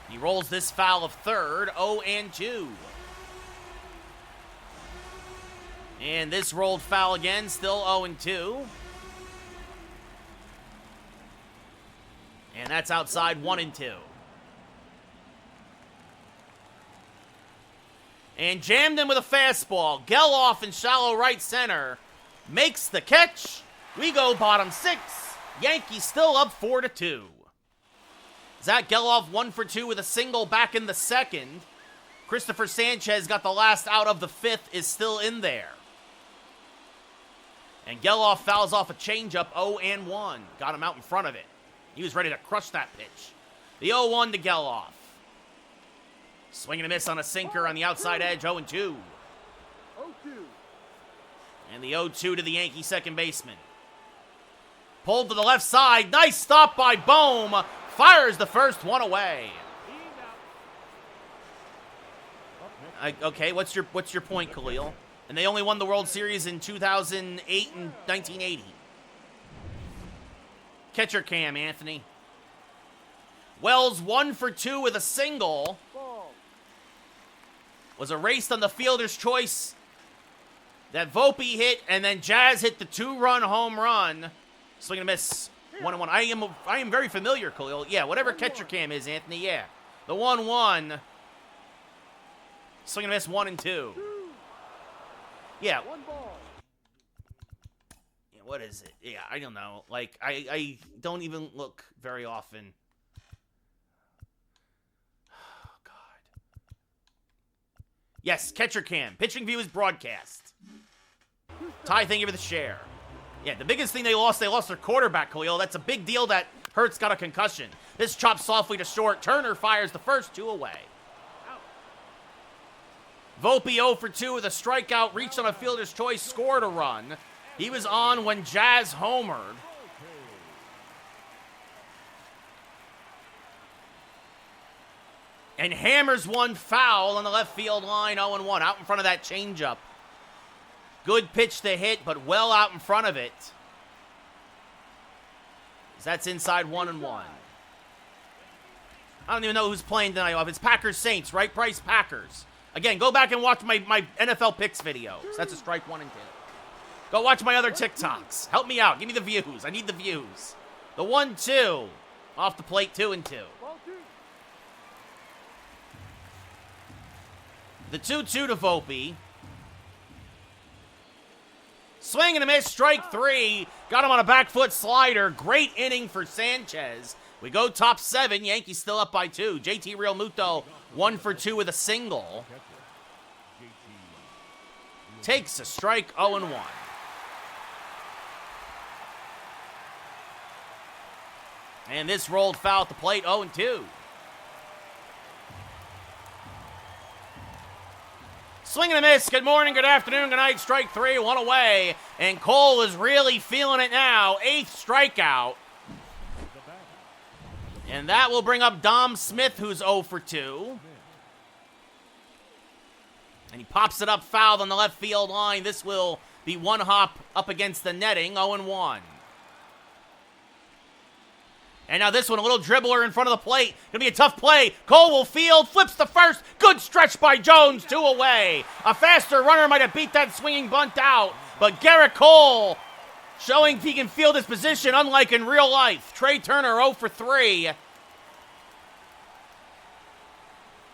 He rolls this foul of third, 0-2. And this rolled foul again, still 0-2. And that's outside, 1-2. And jammed in with a fastball. Geloff in shallow right center. Makes the catch. We go bottom 6. Yankees still up 4-2. Zach Geloff 1 for 2 with a single back in the 2nd. Christopher Sanchez got the last out of the 5th, is still in there. And Geloff fouls off a changeup, 0-1. Got him out in front of it. He was ready to crush that pitch. The 0-1 to Geloff. Swing and a miss on a sinker on the outside edge, 0-2. 0-2. And the 0-2 to the Yankee second baseman. Pulled to the left side. Nice stop by Boehm. Fires the first, 1 away. Okay, what's your point, Khalil? And they only won the World Series in 2008 and 1980. Catcher cam, Anthony. Wells 1 for 2 with a single. Ball. Was erased on the fielder's choice that Volpe hit, and then Jazz hit the 2-run home run. Swing and a miss. 1-1. I am very familiar, Khalil. Yeah, whatever catcher cam is, Anthony. Yeah, the 1-1. Swing and a miss. 1-2. Yeah. 1 ball. Yeah. What is it? Yeah, I don't know. Like I don't even look very often. Oh God. Yes, catcher cam. Pitching view is broadcast. Ty, thank you for the share. Yeah, the biggest thing they lost their quarterback, Khalil. That's a big deal that Hurts got a concussion. This chopped softly to short. Turner fires the first 2 away. Volpe 0 for 2 with a strikeout, reached on a fielder's choice, scored a run. He was on when Jazz homered. And hammers one foul on the left field line, 0-1, out in front of that changeup. Good pitch to hit, but well out in front of it. That's inside 1-1. I don't even know who's playing tonight. It's Packers Saints, right? Price Packers. Again, go back and watch my NFL picks videos. That's a strike 1 and 2. Go watch my other TikToks. Help me out. Give me the views. I need the views. The 1-2. Off the plate, 2-2. Ball 2. The 2-2 to Volpe. Swing and a miss, strike 3. Got him on a back foot slider. Great inning for Sanchez. We go top 7. Yankees still up by 2. JT Realmuto 1 for 2 with a single. Takes a strike, 0-1. And this rolled foul at the plate, 0-2. Swing and a miss. Good morning, good afternoon, good night. Strike 3, 1 away. And Cole is really feeling it now. 8th strikeout. And that will bring up Dom Smith, who's 0 for 2. And he pops it up fouled on the left field line. This will be 1 hop up against the netting, 0-1. And now this one, a little dribbler in front of the plate. Gonna be a tough play. Cole will field, flips the first. Good stretch by Jones, 2 away. A faster runner might have beat that swinging bunt out. But Garrett Cole showing he can field his position, unlike in real life. Trey Turner 0 for 3.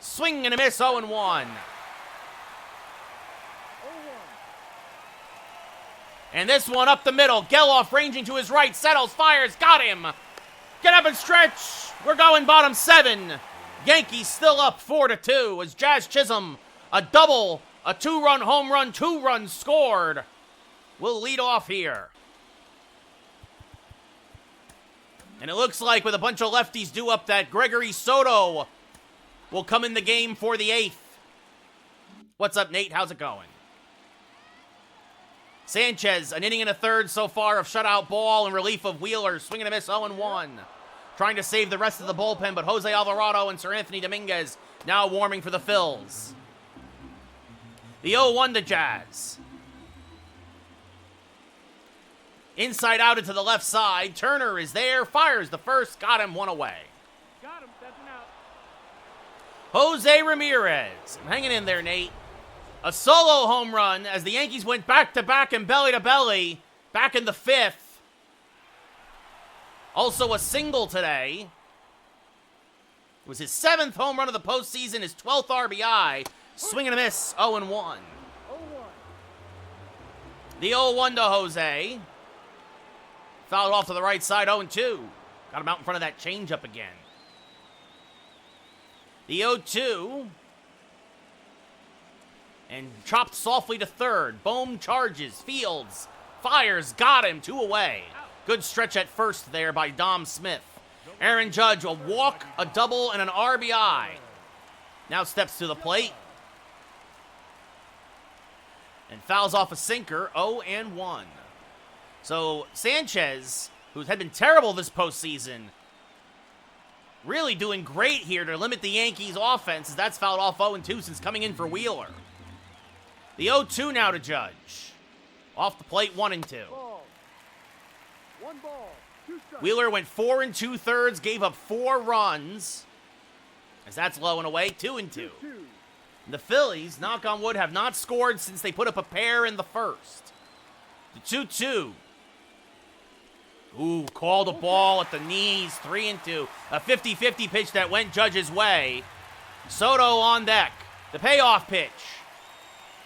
Swing and a miss, 0-1. 0-1. And this one up the middle. Geloff ranging to his right. Settles, fires, got him. Get up and stretch. We're going bottom 7. Yankees still up 4-2 as Jazz Chisholm, a double, a 2-run home run, 2 runs scored. We'll lead off here. And it looks like with a bunch of lefties due up that Gregory Soto will come in the game for the 8th. What's up, Nate? How's it going? Sanchez, an inning and a third so far of shutout ball in relief of Wheeler. Swing and a miss, 0-1. Trying to save the rest of the bullpen, but Jose Alvarado and Sir Anthony Dominguez now warming for the Phils. The 0-1 to Jazz. Inside out into the left side. Turner is there, fires the first, got him, 1 away. Got him. That's an out. Jose Ramirez. I'm hanging in there, Nate. A solo home run as the Yankees went back-to-back and belly-to-belly back in the 5th. Also a single today. It was his 7th home run of the postseason, his 12th RBI. Swing and a miss, 0-1. 0-1. The 0-1 to Jose. Fouled off to the right side, 0-2. Got him out in front of that changeup again. The 0-2. And chopped softly to third. Bohm charges, fields, fires, got him, 2 away. Good stretch at first there by Dom Smith. Aaron Judge, a walk, a double, and an RBI. Now steps to the plate. And fouls off a sinker, 0-1. So Sanchez, who had been terrible this postseason, really doing great here to limit the Yankees' offense, as that's fouled off 0-2 since coming in for Wheeler. The 0-2 now to Judge. Off the plate, 1-2. Ball. 1 ball. 2 strikes. Wheeler went 4 2/3, gave up 4 runs. As that's low and away, 2-2. 2. The Phillies, knock on wood, have not scored since they put up a pair in the first. The 2-2. Ooh, called a ball at the knees, 3-2. A 50-50 pitch that went Judge's way. Soto on deck. The payoff pitch.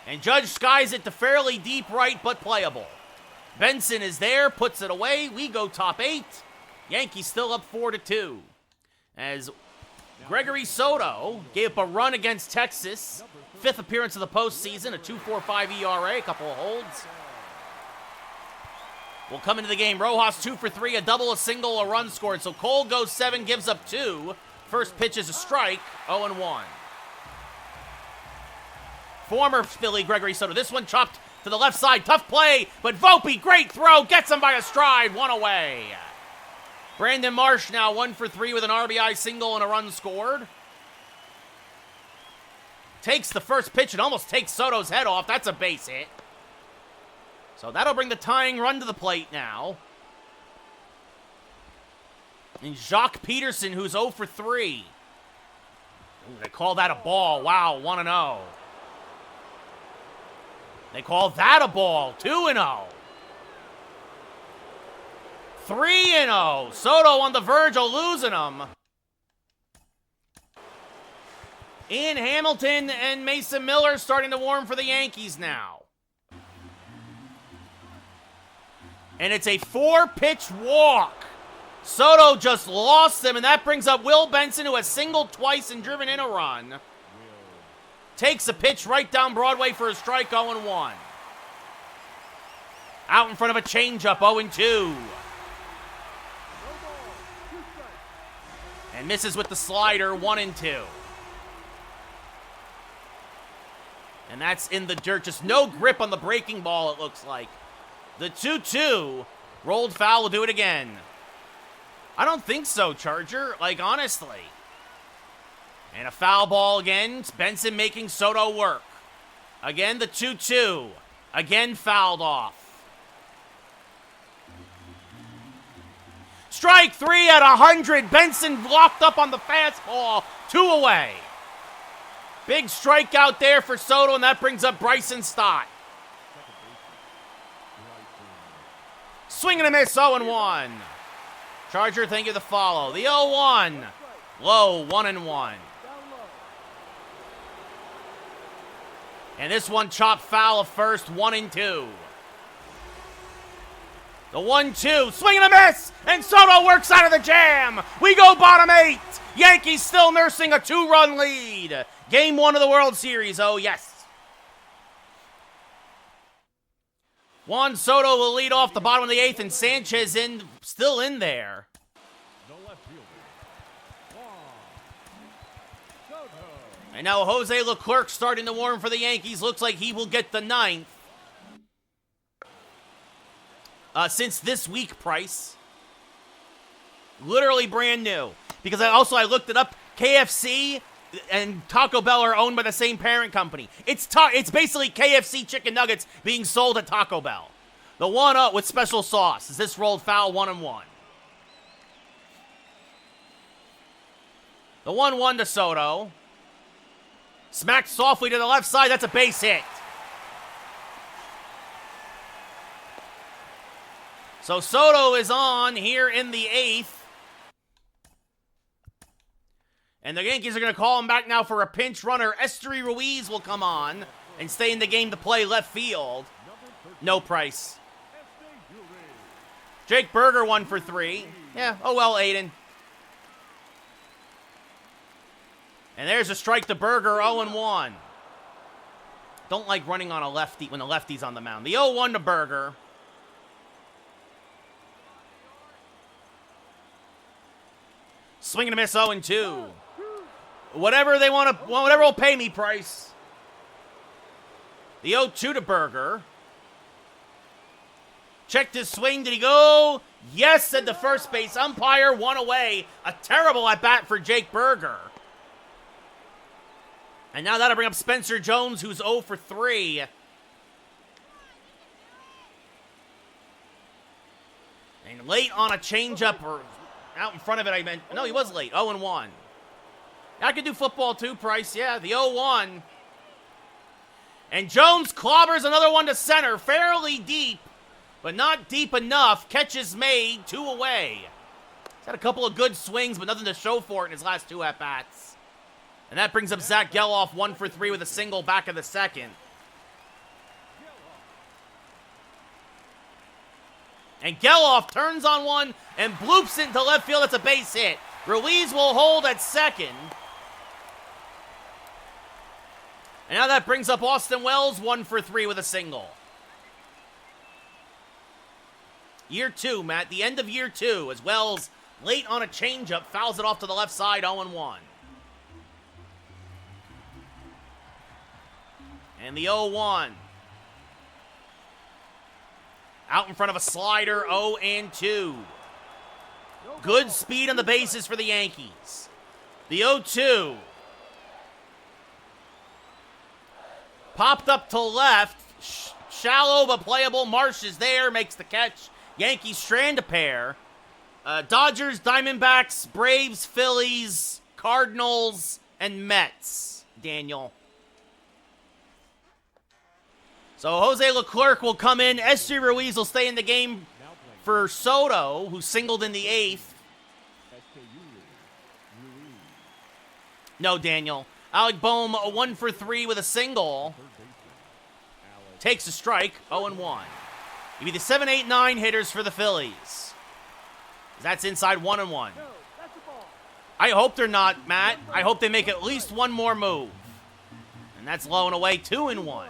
And Judge skies it to fairly deep right, but playable. Benson is there, puts it away. We go top 8. Yankees still up 4-2. As Gregory Soto gave up a run against Texas. 5th appearance of the postseason, a 2.45 ERA, a couple of holds. Will come into the game. Rojas 2 for 3, a double, a single, a run scored. So Cole goes 7, gives up 2. First pitch is a strike, 0-1. Former Philly Gregory Soto. This one chopped to the left side. Tough play, but Volpe, great throw, gets him by a stride, 1 away. Brandon Marsh now 1 for 3 with an RBI single and a run scored. Takes the first pitch and almost takes Soto's head off. That's a base hit. So that'll bring the tying run to the plate now. And Jacques Peterson, who's 0 for 3. Ooh, they call that a ball. Wow, 1-0. They call that a ball. 2-0. 3-0. Soto on the verge of losing them. Ian Hamilton and Mason Miller starting to warm for the Yankees now. And it's a 4-pitch walk. Soto just lost them, and that brings up Will Benson, who has singled twice and driven in a run. Takes a pitch right down Broadway for a strike, 0-1. Out in front of a changeup, 0-2. And misses with the slider, 1-2. And that's in the dirt. Just no grip on the breaking ball, it looks like. The 2-2. Rolled foul will do it again. I don't think so, Charger. Like, honestly. And a foul ball again. Benson making Soto work. Again, the 2-2. Again, fouled off. Strike 3 at 100. Benson locked up on the fastball. 2 away. Big strikeout there for Soto, and that brings up Bryson Stott. Swing and a miss, 0-1. Charger, thank you, the follow. The 0-1. Low, 1-1. And this one chopped foul of first, 1-2. The 1-2, swing and a miss, and Soto works out of the jam. We go bottom 8. Yankees still nursing a 2-run lead. Game 1 of the World Series, oh yes. Juan Soto will lead off the bottom of the 8th, and Sanchez still in there. The left fielder, Juan Soto. And now Jose Leclerc starting to warm for the Yankees. Looks like he will get the 9th. Since this week price. Literally brand new. Because I looked it up. KFC and Taco Bell are owned by the same parent company. It's basically KFC chicken nuggets being sold at Taco Bell. The 1-0 with special sauce. Is this rolled foul, 1-1? The 1-1 to Soto. Smacked softly to the left side. That's a base hit. So Soto is on here in the 8th. And the Yankees are going to call him back now for a pinch runner. Esteury Ruiz will come on and stay in the game to play left field. No price. Jake Berger 1 for 3. Yeah, oh well, Aiden. And there's a strike to Berger, 0-1. Don't like running on a lefty when the lefty's on the mound. The 0-1 to Berger. Swing and a miss, 0-2. Whatever they want to, whatever will pay me, Price. The 0-2 to Berger. Checked his swing. Did he go? Yes, said the first base umpire. 1 away. A terrible at bat for Jake Berger. And now that'll bring up Spencer Jones, who's 0 for 3. late on a changeup, or out in front of it, I meant. No, he was late. 0-1. I could do football too, Price. Yeah, the 0-1. And Jones clobbers another one to center, fairly deep, but not deep enough. Catch is made, 2 away. He's had a couple of good swings, but nothing to show for it in his last 2 at-bats. And that brings up Zach Geloff, 1 for 3 with a single back of the second. And Geloff turns on one and bloops it into left field. That's a base hit. Ruiz will hold at second. And now that brings up Austin Wells, 1 for 3 with a single. Year 2, Matt. The end of year 2 as Wells, late on a changeup, fouls it off to the left side, 0-1. And the 0-1. Out in front of a slider, 0-2. Good speed on the bases for the Yankees. The 0-2. Popped up to left. Shallow but playable. Marsh is there, makes the catch. Yankees strand a pair. Dodgers, Diamondbacks, Braves, Phillies, Cardinals, and Mets, Daniel. So Jose Leclerc will come in. Esteury Ruiz will stay in the game for Soto, who singled in the 8th. No, Daniel. Alec Boehm, a 1 for 3 with a single. Takes a strike, 0-1. He'll be the 7, 8, 9 hitters for the Phillies. That's inside 1-1. I hope they're not, Matt. I hope they make at least one more move. And that's low and away, 2-1.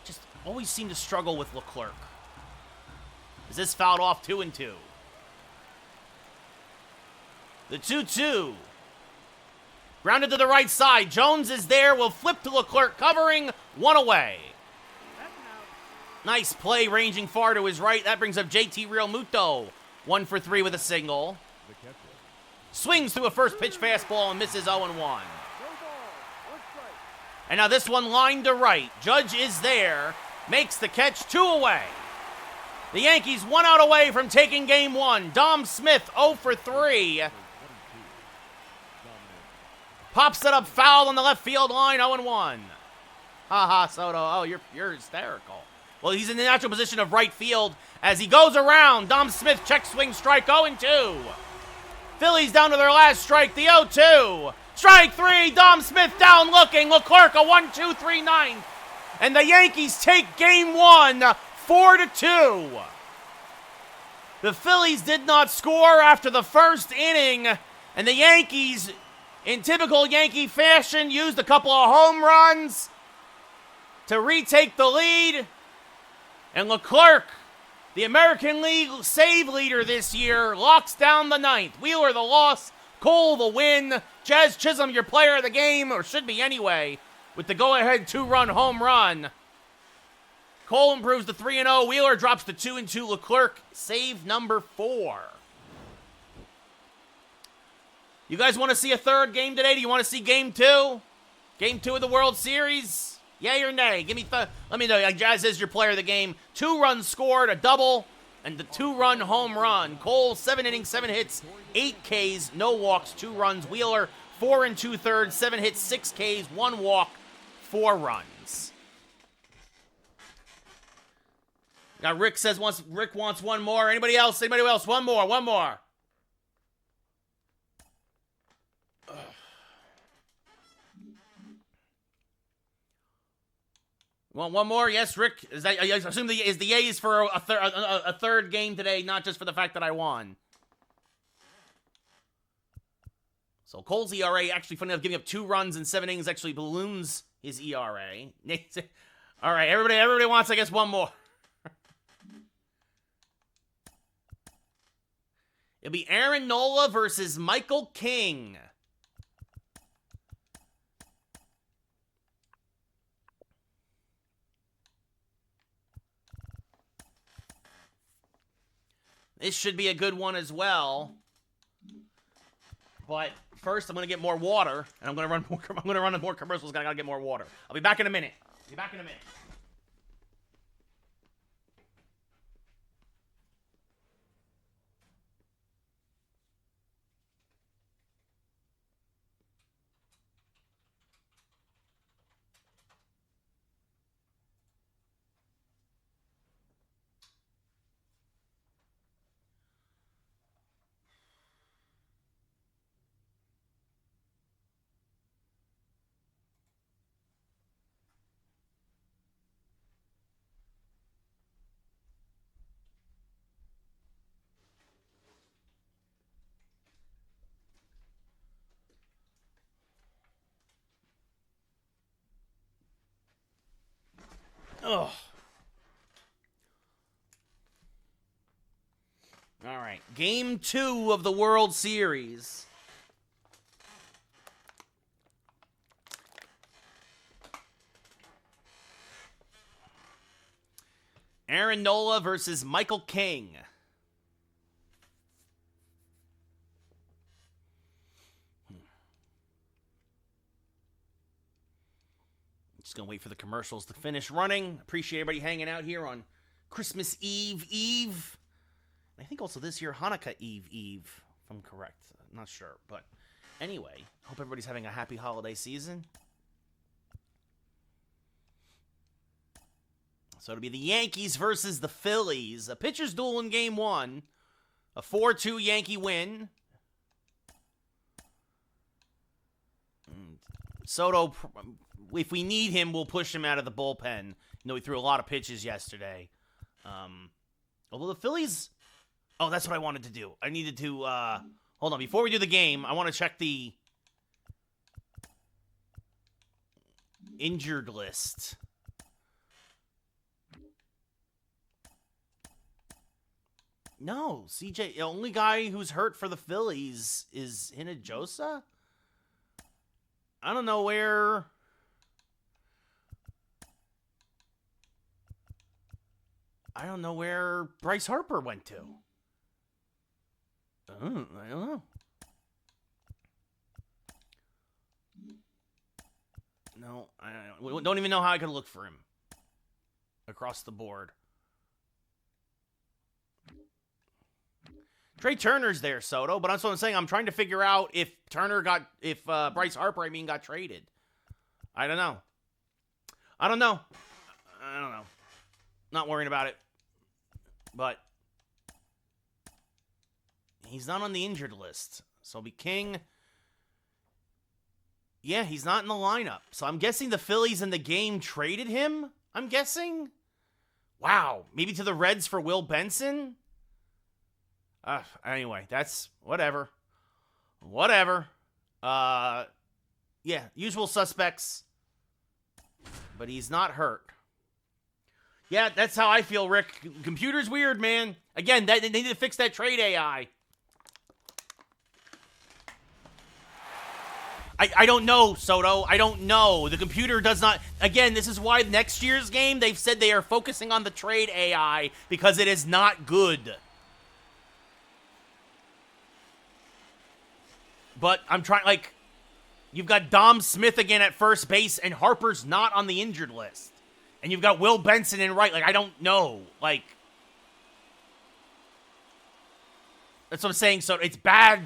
Just always seem to struggle with Leclerc. Is this fouled off, 2-2? The 2-2. Grounded to the right side. Jones is there. Will flip to Leclerc, covering, 1 away. Nice play, ranging far to his right. That brings up JT Realmuto, 1 for 3 with a single. Swings through a first pitch fastball and misses 0-1. And now this one lined to right. Judge is there. Makes the catch, 2 away. The Yankees 1 out away from taking game 1. Dom Smith 0 for 3. Pops it up foul on the left field line, 0-1. Ha Soto. Oh, you're hysterical. Well, he's in the natural position of right field as he goes around. Dom Smith check swing strike, 0-2. Phillies down to their last strike, the 0-2. Strike 3, Dom Smith down looking. Leclerc a 1-2-3-9. And the Yankees take game 1, 4-2. The Phillies did not score after the first inning, and the Yankees, in typical Yankee fashion, used a couple of home runs to retake the lead. And Leclerc, the American League save leader this year, locks down the 9th. Wheeler the loss, Cole the win. Jazz Chisholm, your player of the game, or should be anyway, with the go-ahead 2-run home run. Cole improves to 3-0. Wheeler drops to 2-2. Leclerc, save number 4. You guys want to see a third game today? Do you want to see game 2? Game 2 of the World Series? Yay or nay? Let me know. Jazz is your player of the game. 2 runs scored, a double, and the 2-run home run. Cole, 7 innings, 7 hits, 8 Ks, no walks, 2 runs. Wheeler, 4 2/3, 7 hits, 6 Ks, 1 walk, 4 runs. Now Rick says Rick wants one more. Anybody else? Anybody else? One more. Want one more? Yes, Rick. I assume the yay is for a third game today, not just for the fact that I won. So Cole's ERA, actually, funny enough, giving up 2 runs in 7 innings, actually balloons his ERA. All right, everybody wants, I guess, one more. It'll be Aaron Nola versus Michael King. This should be a good one as well. But first, I'm going to get more water, and I'm going to run more commercials. I got to get more water. I'll be back in a minute. Ugh. All right. Game 2 of the World Series. Aaron Nola versus Michael King. Just going to wait for the commercials to finish running. Appreciate everybody hanging out here on Christmas Eve. I think also this year, Hanukkah Eve, if I'm correct. I'm not sure. But anyway, hope everybody's having a happy holiday season. So it'll be the Yankees versus the Phillies. A pitcher's duel in Game 1. A 4-2 Yankee win. Soto, if we need him, we'll push him out of the bullpen. You know, he threw a lot of pitches yesterday. Although the Phillies... Oh, that's what I wanted to do. I needed to... hold on. Before we do the game, I want to check the injured list. No, CJ, the only guy who's hurt for the Phillies is Hinojosa? I don't know where... Bryce Harper went to. I don't know. No, we don't even know how I could look for him across the board. Trey Turner's there, Soto, but that's what I'm saying. I'm trying to figure out if Bryce Harper, got traded. I don't know. Not worrying about it. But he's not on the injured list. So it'll be King. Yeah, he's not in the lineup. So I'm guessing the Phillies in the game traded him, I'm guessing. Wow. Maybe to the Reds for Will Benson? Anyway, that's whatever. Yeah, usual suspects. But he's not hurt. Yeah, that's how I feel, Rick. Computer's weird, man. Again, they need to fix that trade AI. I don't know, Soto. I don't know. The computer does not... Again, this is why next year's game, they've said they are focusing on the trade AI because it is not good. But I'm trying, you've got Dom Smith again at first base, and Harper's not on the injured list. And you've got Will Benson in right. I don't know. That's what I'm saying. So it's bad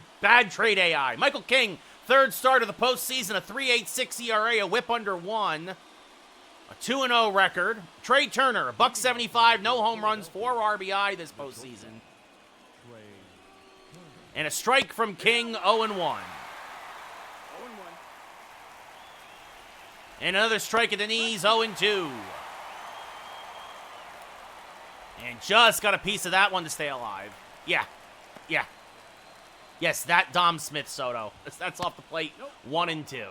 trade AI. Michael King, third start of the postseason, a 3.86 ERA, a whip under 1, a 2-0 record. Trey Turner, a $175, no home runs, 4 RBI this postseason. And a strike from King, 0-1. And another strike at the knees, 0-2. And just got a piece of that one to stay alive. Yeah. Yes, that Dom Smith, Soto. That's off the plate, 1-2.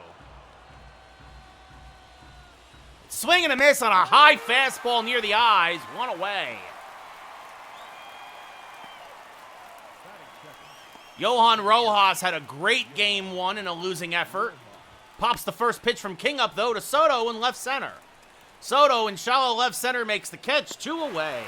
Swing and a miss on a high fastball near the eyes, 1 away. Johan Rojas had a great Game 1 in a losing effort. Pops the first pitch from King up, though, to Soto in left center. Soto in shallow left center makes the catch, 2 away.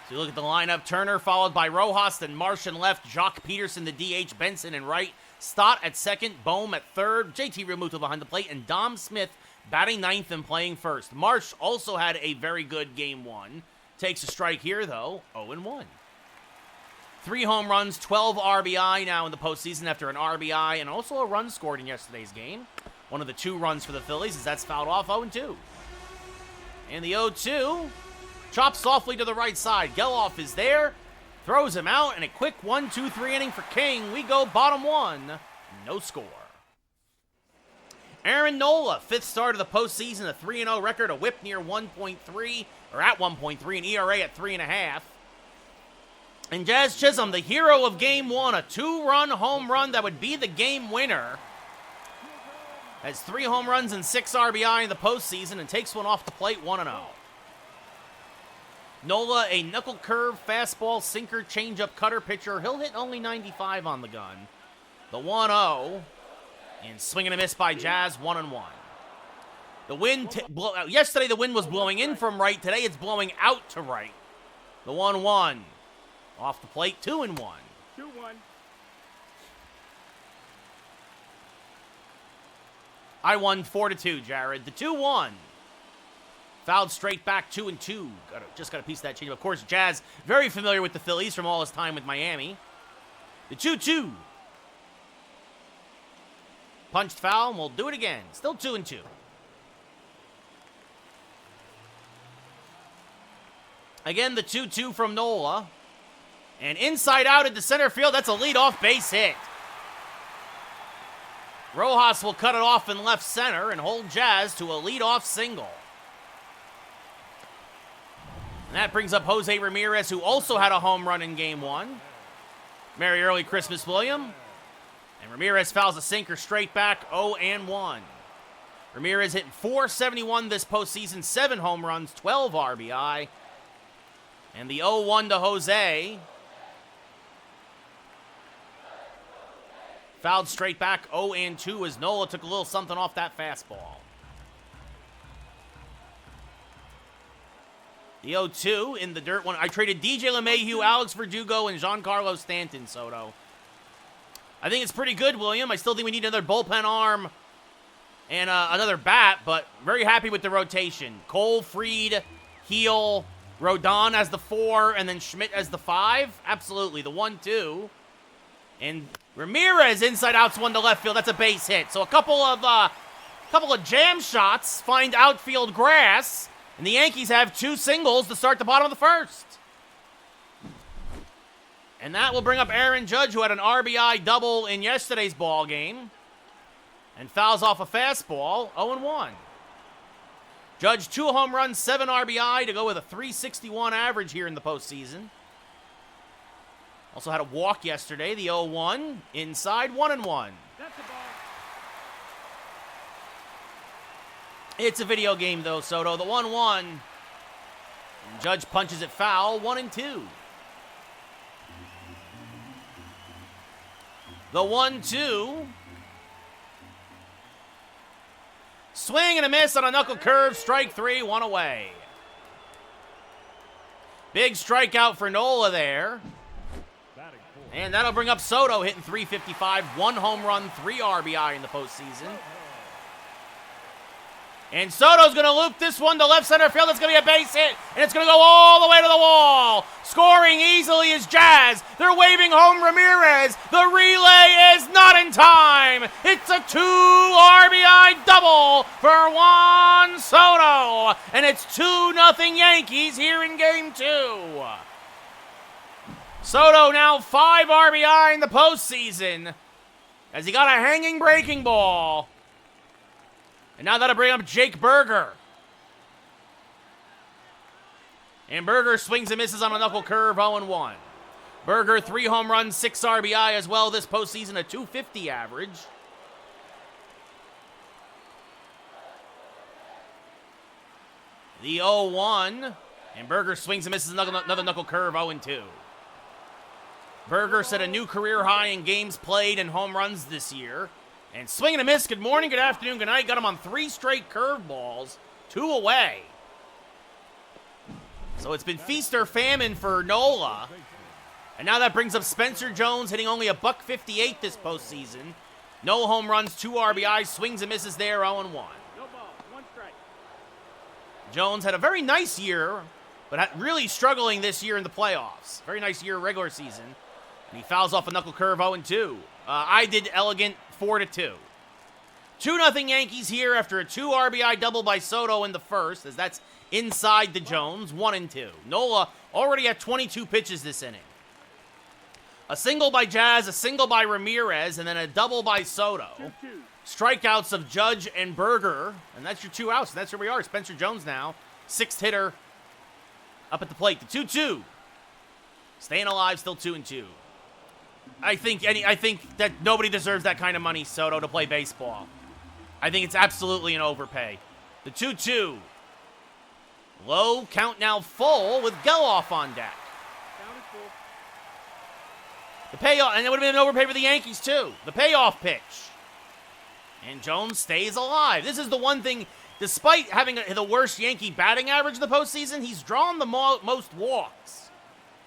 So you look at the lineup, Turner followed by Rojas, then Marsh in left, Jock Peterson, the DH, Benson in right, Stott at second, Bohm at third, JT Realmuto behind the plate, and Dom Smith batting ninth and playing first. Marsh also had a very good Game 1. Takes a strike here, though, 0-1. 3 home runs, 12 RBI now in the postseason after an RBI and also a run scored in yesterday's game. One of the 2 runs for the Phillies as that's fouled off, 0-2. And the 0-2, chops softly to the right side. Geloff is there, throws him out, and a quick 1-2-3 inning for King. We go bottom 1, no score. Aaron Nola, 5th start of the postseason, a 3-0 record, a whip near 1.3, or at 1.3, an ERA at 3.5. And Jazz Chisholm, the hero of Game 1, a 2-run home run that would be the game winner. Has 3 home runs and 6 RBI in the postseason and takes one off the plate 1-0. Nola, a knuckle curve, fastball, sinker, changeup, cutter pitcher. He'll hit only 95 on the gun. The 1-0. And swing and a miss by Jazz, 1-1. The wind, yesterday the wind was blowing in from right. Today it's blowing out to right. The 1-1. Off the plate, 2-1. 2-1. I won 4-2, Jared. The 2-1. Fouled straight back, 2-2. Just got a piece of that change. Of course, Jazz, very familiar with the Phillies from all his time with Miami. The 2-2. Punched foul, and we'll do it again. Still 2-2. Again, the 2-2 from Nola. And inside out into center field, that's a leadoff base hit. Rojas will cut it off in left center and hold Jazz to a leadoff single. And that brings up Jose Ramirez, who also had a home run in Game 1. Merry early Christmas, William. And Ramirez fouls a sinker straight back, 0-1. Ramirez hitting .471 this postseason, 7 home runs, 12 RBI. And the 0-1 to Jose. Fouled straight back, 0-2 as Nola took a little something off that fastball. The 0-2 in the dirt one. I traded DJ LeMahieu, Alex Verdugo, and Giancarlo Stanton, Soto. I think it's pretty good, William. I still think we need another bullpen arm and another bat, but very happy with the rotation. Cole, Fried, Heel, Rodon as the 4, and then Schmidt as the 5. Absolutely, the 1-2. And Ramirez inside outs one to left field. That's a base hit. So a couple of jam shots find outfield grass, and the Yankees have 2 singles to start the bottom of the first. And that will bring up Aaron Judge, who had an RBI double in yesterday's ball game, and fouls off a fastball, 0-1. Judge 2 home runs, 7 RBI to go with a .361 average here in the postseason. Also had a walk yesterday, the 0-1, inside, 1-1. That's the ball. It's a video game, though, Soto. The 1-1. Judge punches it foul, 1-2. The 1-2. Swing and a miss on a knuckle curve. Strike 3, 1 away. Big strikeout for Nola there. And that'll bring up Soto hitting .355. 1 home run, 3 RBI in the postseason. And Soto's going to loop this one to left center field. It's going to be a base hit, and it's going to go all the way to the wall. Scoring easily is Jazz. They're waving home Ramirez. The relay is not in time. It's a 2 RBI double for Juan Soto, and it's 2-0 Yankees here in Game 2. Soto now 5 RBI in the postseason as he got a hanging breaking ball. And now that'll bring up Jake Berger. And Berger swings and misses on a knuckle curve, 0-1. Berger, 3 home runs, 6 RBI as well this postseason, a .250 average. The 0-1. And Berger swings and misses another knuckle curve, 0-2. Berger set a new career high in games played and home runs this year. And swing and a miss. Good morning, good afternoon, good night. Got him on 3 straight curveballs, 2 away. So it's been feast or famine for Nola. And now that brings up Spencer Jones, hitting only a $158 this postseason. No home runs, 2 RBIs, swings and misses there, 0-1. No ball, 1 strike. Jones had a very nice year, but really struggling this year in the playoffs. Very nice year regular season. And he fouls off a knuckle curve, 0-2. I did elegant 4-2. 2-0 Yankees here after a 2 RBI double by Soto in the first, as that's inside the Jones, 1-2. Nola already had 22 pitches this inning. A single by Jazz, a single by Ramirez, and then a double by Soto. 2-2. Strikeouts of Judge and Berger, and that's your 2 outs. And that's where we are. Spencer Jones now, 6th hitter up at the plate. The 2-2. Staying alive, still 2-2. I think that nobody deserves that kind of money, Soto, to play baseball. I think it's absolutely an overpay. The 2-2. Low, count now full with Geloff on deck. Count is full. The payoff, and it would have been an overpay for the Yankees too. The payoff pitch. And Jones stays alive. This is the one thing, despite having the worst Yankee batting average in the postseason, he's drawn the most walks.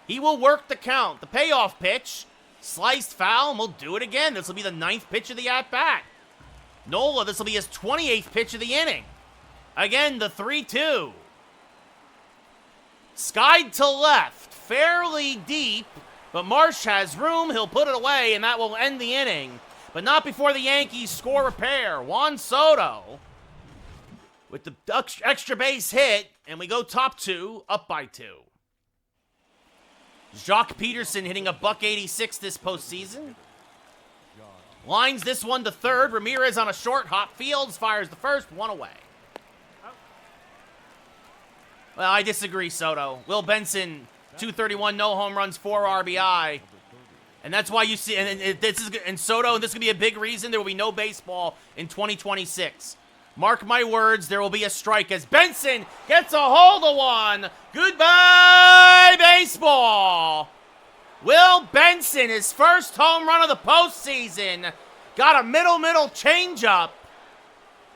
He will work the count. The payoff pitch, sliced foul, and we'll do it again. This will be the 9th pitch of the at-bat. Nola, this will be his 28th pitch of the inning. Again, the 3-2. Skied to left, fairly deep, but Marsh has room. He'll put it away, and that will end the inning. But not before the Yankees score a pair. Juan Soto with the extra base hit, and we go top 2, up by 2. Jock Peterson hitting a $186 this postseason. Lines this one to third. Ramirez on a short hop. Fields fires the first, one away. Well, I disagree, Soto. Will Benson, 231, no home runs, 4 RBI. And that's why you see, and Soto, this could be a big reason there will be no baseball in 2026. Mark my words, there will be a strike as Benson gets a hold of one. Goodbye, baseball. Will Benson, his first home run of the postseason, got a middle changeup,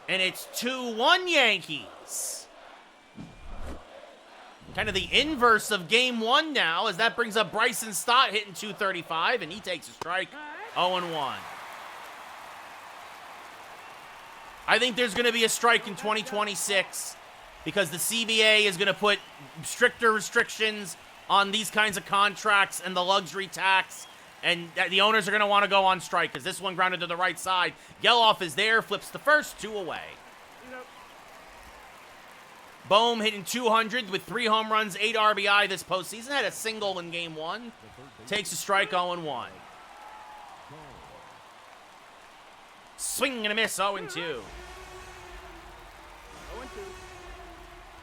and it's 2-1 Yankees. Kind of the inverse of game 1 now, as that brings up Bryson Stott hitting 235, and he takes a strike, 0-1. I think there's going to be a strike in 2026 because the CBA is going to put stricter restrictions on these kinds of contracts and the luxury tax, and the owners are going to want to go on strike because this one grounded to the right side. Geloff is there, flips the first, 2 away. Bohm hitting 200 with 3 home runs, 8 RBI this postseason. Had a single in game 1. Takes a strike, 0-1. Swing and a miss, 0-2. 0-2.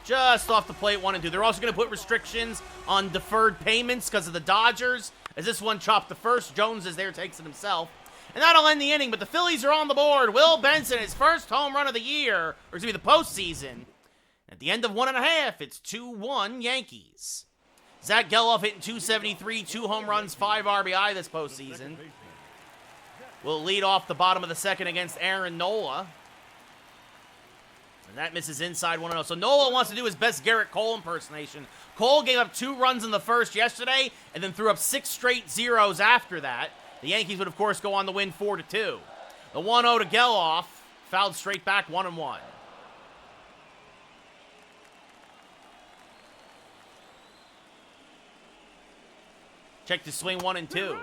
Just off the plate, 1-2. They're also going to put restrictions on deferred payments because of the Dodgers. As this one chopped the first, Jones is there, takes it himself. And that'll end the inning, but the Phillies are on the board. Will Benson, his first home run of the year, or excuse me, the postseason. At the end of 1.5, it's 2-1 Yankees. Zach Geloff hitting 273, 2 home runs, 5 RBI this postseason. Will lead off the bottom of the second against Aaron Nola. And that misses inside 1-0. So Nola wants to do his best Garrett Cole impersonation. Cole gave up 2 runs in the first yesterday and then threw up 6 straight zeros after that. The Yankees would, of course, go on to win 4-2. The 1-0 to Geloff, fouled straight back, 1-1. Check the swing, 1-2.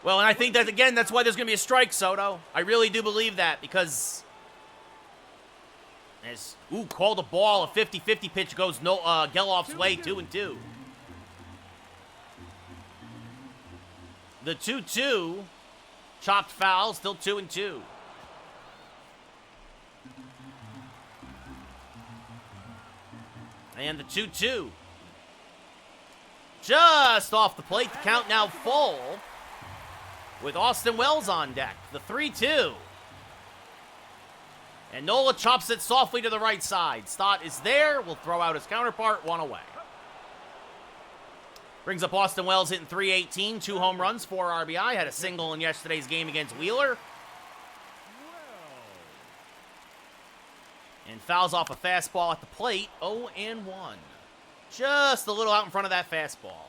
Well, and I think that, again, that's why there's going to be a strike, Soto. I really do believe that because... called a ball. A 50-50 pitch goes Geloff's way, 2-2. The 2-2, chopped foul, still 2-2. And the 2-2. Just off the plate, the count now full with Austin Wells on deck. The 3-2. And Nola chops it softly to the right side. Stott is there. Will throw out his counterpart. 1 away. Brings up Austin Wells hitting 318. 2 home runs, 4 RBI. Had a single in yesterday's game against Wheeler. And fouls off a fastball at the plate. 0-1. Just a little out in front of that fastball.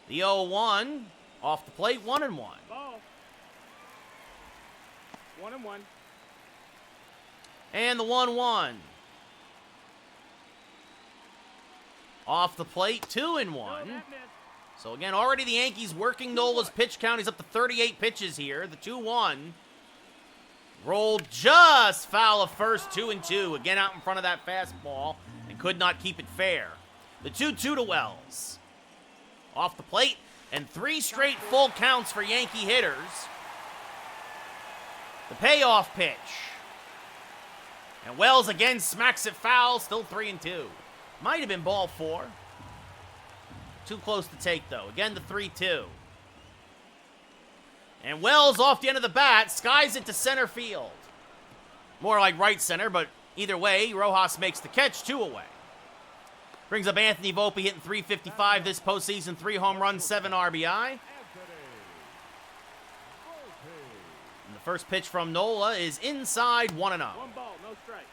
The 0-1 off the plate. 1-1. Ball. 1-1. And the 1-1. Off the plate, 2-1. So again, already the Yankees working Nola's pitch count. He's up to 38 pitches here. The 2-1. Rolled just foul of first, 2-2. Again out in front of that fastball and could not keep it fair. The 2-2 to Wells. Off the plate and 3 straight full counts for Yankee hitters. The payoff pitch. And Wells again smacks it foul, still 3-2. Might have been ball 4. Too close to take, though. Again, the 3-2. And Wells off the end of the bat, skies it to center field. More like right center, but either way, Rojas makes the catch, 2 away. Brings up Anthony Volpe hitting .355 this postseason, 3 home runs, 7 RBI. And the first pitch from Nola is inside, 1-0. 1 ball, no strike.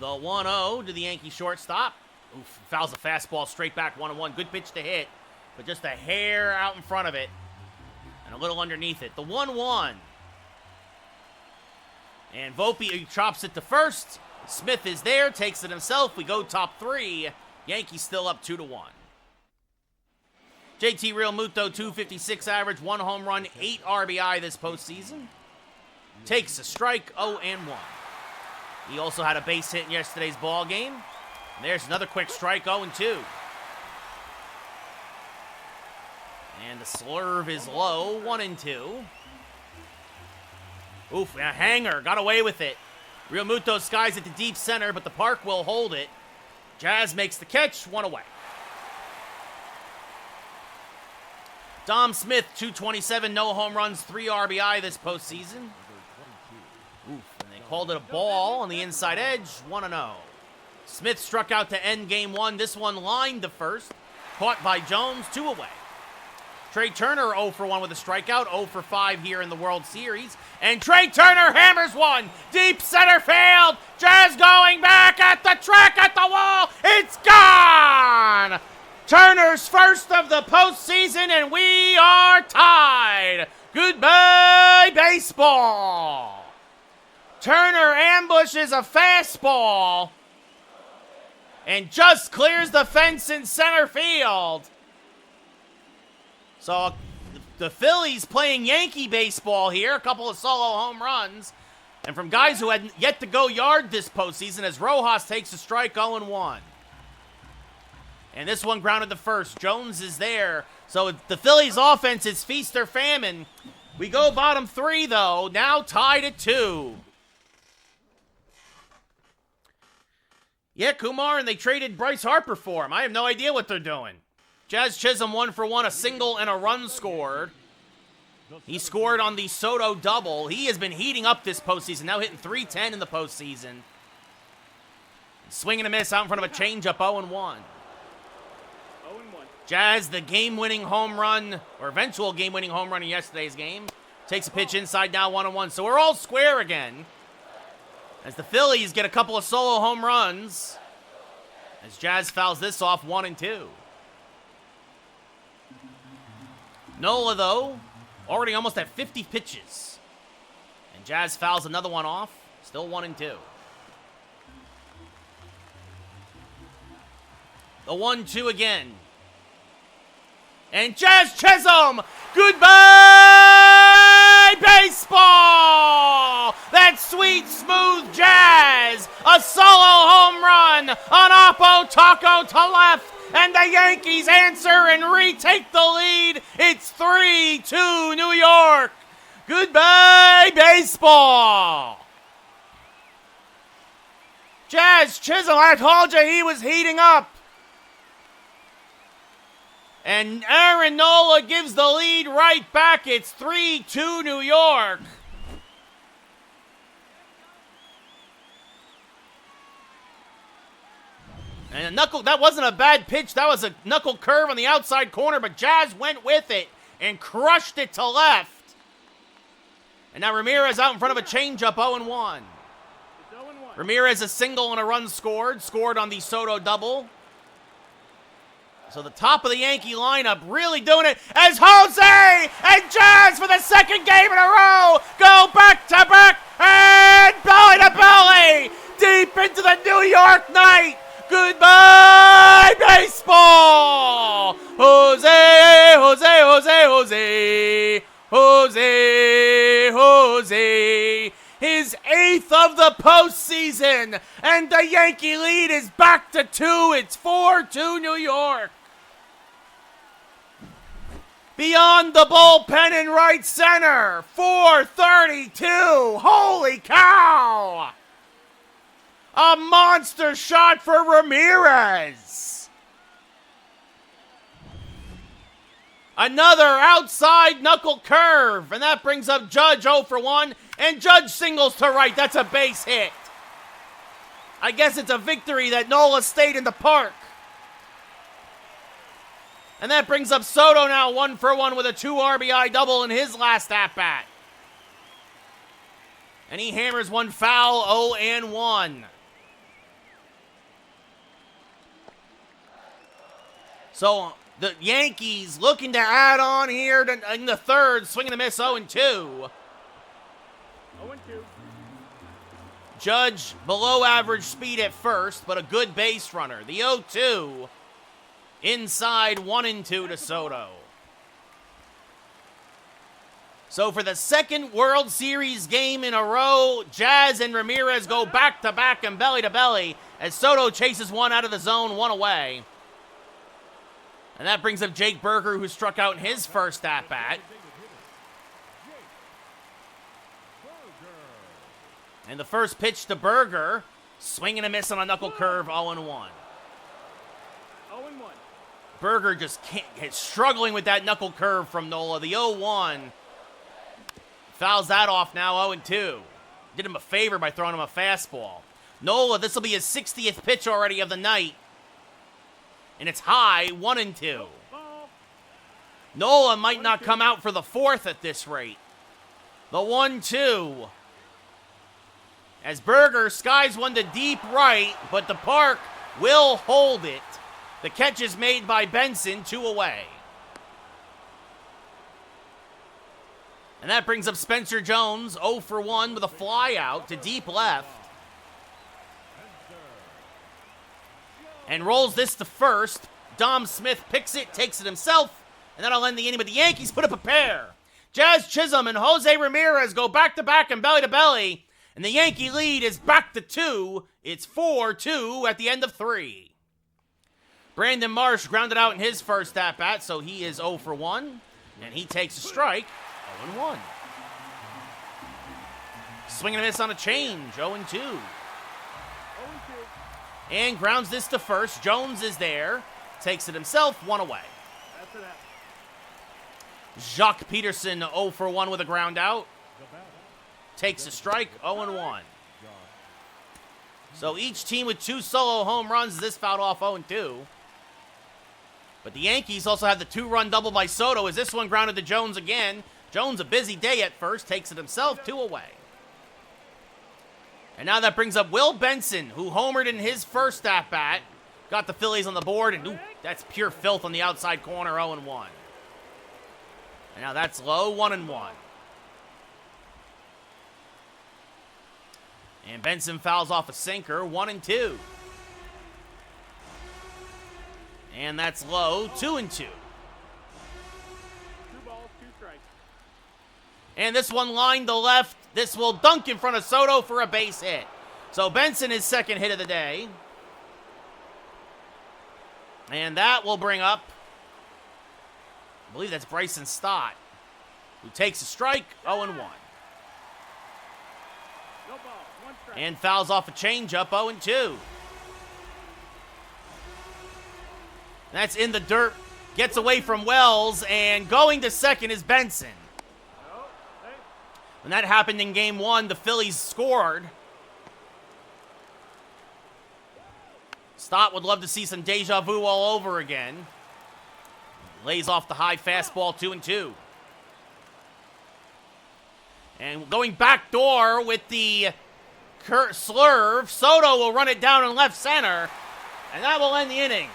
The 1-0 to the Yankee shortstop. Oof, fouls a fastball straight back, 1-1. Good pitch to hit, but just a hair out in front of it and a little underneath it. The 1-1. And Volpe chops it to first. Smith is there, takes it himself. We go top 3. Yankees still up 2-1. JT Realmuto, .256 average, 1 home run, 8 RBI this postseason. Takes a strike, 0-1. He also had a base hit in yesterday's ball game. And there's another quick strike, 0-2. And the slurve is low, 1-2. Oof, a hanger, got away with it. Realmuto skies it to deep center, but the park will hold it. Jazz makes the catch, 1 away. Dom Smith, .227, no home runs, 3 RBI this postseason. Oof, and they called it a ball on the inside edge, 1-0. Smith struck out to end game 1. This one lined to first. Caught by Jones, 2 away. Trey Turner 0 for 1 with a strikeout, 0 for 5 here in the World Series. And Trey Turner hammers one, deep center field. Jazz going back at the track, at the wall. It's gone! Turner's first of the postseason, and we are tied. Goodbye, baseball. Turner ambushes a fastball and just clears the fence in center field. So the Phillies playing Yankee baseball here, a couple of solo home runs. And from guys who had yet to go yard this postseason as Rojas takes a strike, 0-1. And this one grounded to first. Jones is there. So the Phillies offense is feast or famine. We go bottom 3, though. Now tied at 2. Yeah, Kumar, and they traded Bryce Harper for him. I have no idea what they're doing. Jazz Chisholm 1 for 1, a single and a run scored. He scored on the Soto double. He has been heating up this postseason, now hitting .310 in the postseason. Swing and a miss out in front of a changeup, 0-1. 0-1. Jazz, the game-winning home run, or eventual game-winning home run in yesterday's game. Takes a pitch inside now, 1-1. So we're all square again. As the Phillies get a couple of solo home runs. As Jazz fouls this off, 1-2. Nola, though, already almost at 50 pitches. And Jazz fouls another one off. Still 1-2. The 1-2 again. And Jazz Chisholm! Goodbye, baseball! That sweet, smooth Jazz! A solo home run on Oppo Taco to left. And the Yankees answer and retake the lead. It's 3-2 New York. Goodbye, baseball. Jazz Chisholm, I told you he was heating up. And Aaron Nola gives the lead right back. It's 3-2 New York. And a knuckle, that wasn't a bad pitch. That was a knuckle curve on the outside corner, but Jazz went with it and crushed it to left. And now Ramirez out in front of a changeup, 0-1. It's 0-1. Ramirez a single and a run scored on the Soto double. So the top of the Yankee lineup really doing it as Jose and Jazz for the second game in a row go back to back and belly to belly deep into the New York night. Goodbye, baseball! Jose, Jose, Jose, Jose, Jose, Jose. His 8th of the postseason, and the Yankee lead is back to 2. It's 4-2 New York. Beyond the bullpen in right center, 432. Holy cow! A monster shot for Ramirez. Another outside knuckle curve, and that brings up Judge 0 for 1, and Judge singles to right. That's a base hit. I guess it's a victory that Nola stayed in the park. And that brings up Soto now 1 for 1 with a 2 RBI double in his last at-bat. And he hammers one foul, 0-1. So the Yankees looking to add on here in the third, swinging a miss, 0-2. 0-2. Judge below average speed at first, but a good base runner. The 0-2 inside 1-2 to Soto. So for the second World Series game in a row, Jazz and Ramirez go back-to-back and belly-to-belly as Soto chases one out of the zone, one away. And that brings up Jake Berger, who struck out in his first at-bat. And the first pitch to Berger, swing and a miss on a knuckle curve, 0-1. 0-1. Berger just is struggling with that knuckle curve from Nola. The 0-1 fouls that off now, 0-2. Did him a favor by throwing him a fastball. Nola, this will be his 60th pitch already of the night. And it's high, 1-2. Nola might not come out for the fourth at this rate. The 1-2. As Berger skies one to deep right, but the park will hold it. The catch is made by Benson, 2 away. And that brings up Spencer Jones, 0 for 1 with a fly out to deep left. And rolls this to first. Dom Smith picks it, takes it himself, and that'll end the inning, but the Yankees put up a pair. Jazz Chisholm and Jose Ramirez go back-to-back and belly-to-belly, and the Yankee lead is back to 2. It's 4-2 at the end of 3. Brandon Marsh grounded out in his first at-bat, so he is 0 for 1, and he takes a strike, 0-1. Swing and a miss on a change, 0-2. And grounds this to first. Jones is there. Takes it himself, 1 away. After that. Jacques Peterson, 0 for 1 with a ground out. Takes a strike, 0-1. So each team with 2 solo home runs. This fouled off 0-2. But the Yankees also have the 2-run double by Soto as this one grounded to Jones again. Jones, a busy day at first, takes it himself, 2 away. And now that brings up Will Benson, who homered in his first at-bat. Got the Phillies on the board, and ooh, that's pure filth on the outside corner, 0-1. And now that's low, 1-1. And Benson fouls off a sinker, 1-2. And that's low, 2-2. 2 balls, 2 strikes. And this one lined to left. This will dunk in front of Soto for a base hit. So Benson, his second hit of the day. And that will bring up, I believe that's Bryson Stott, who takes a strike, 0-1. No ball, 1 strike. And fouls off a changeup, 0-2. That's in the dirt, gets away from Wells, and going to second is Benson. Oh, hey. When that happened in game 1, the Phillies scored. Stott would love to see some deja vu all over again. Lays off the high fastball, 2-2. And going back door with the slurve, Soto will run it down in left center, and that will end the inning.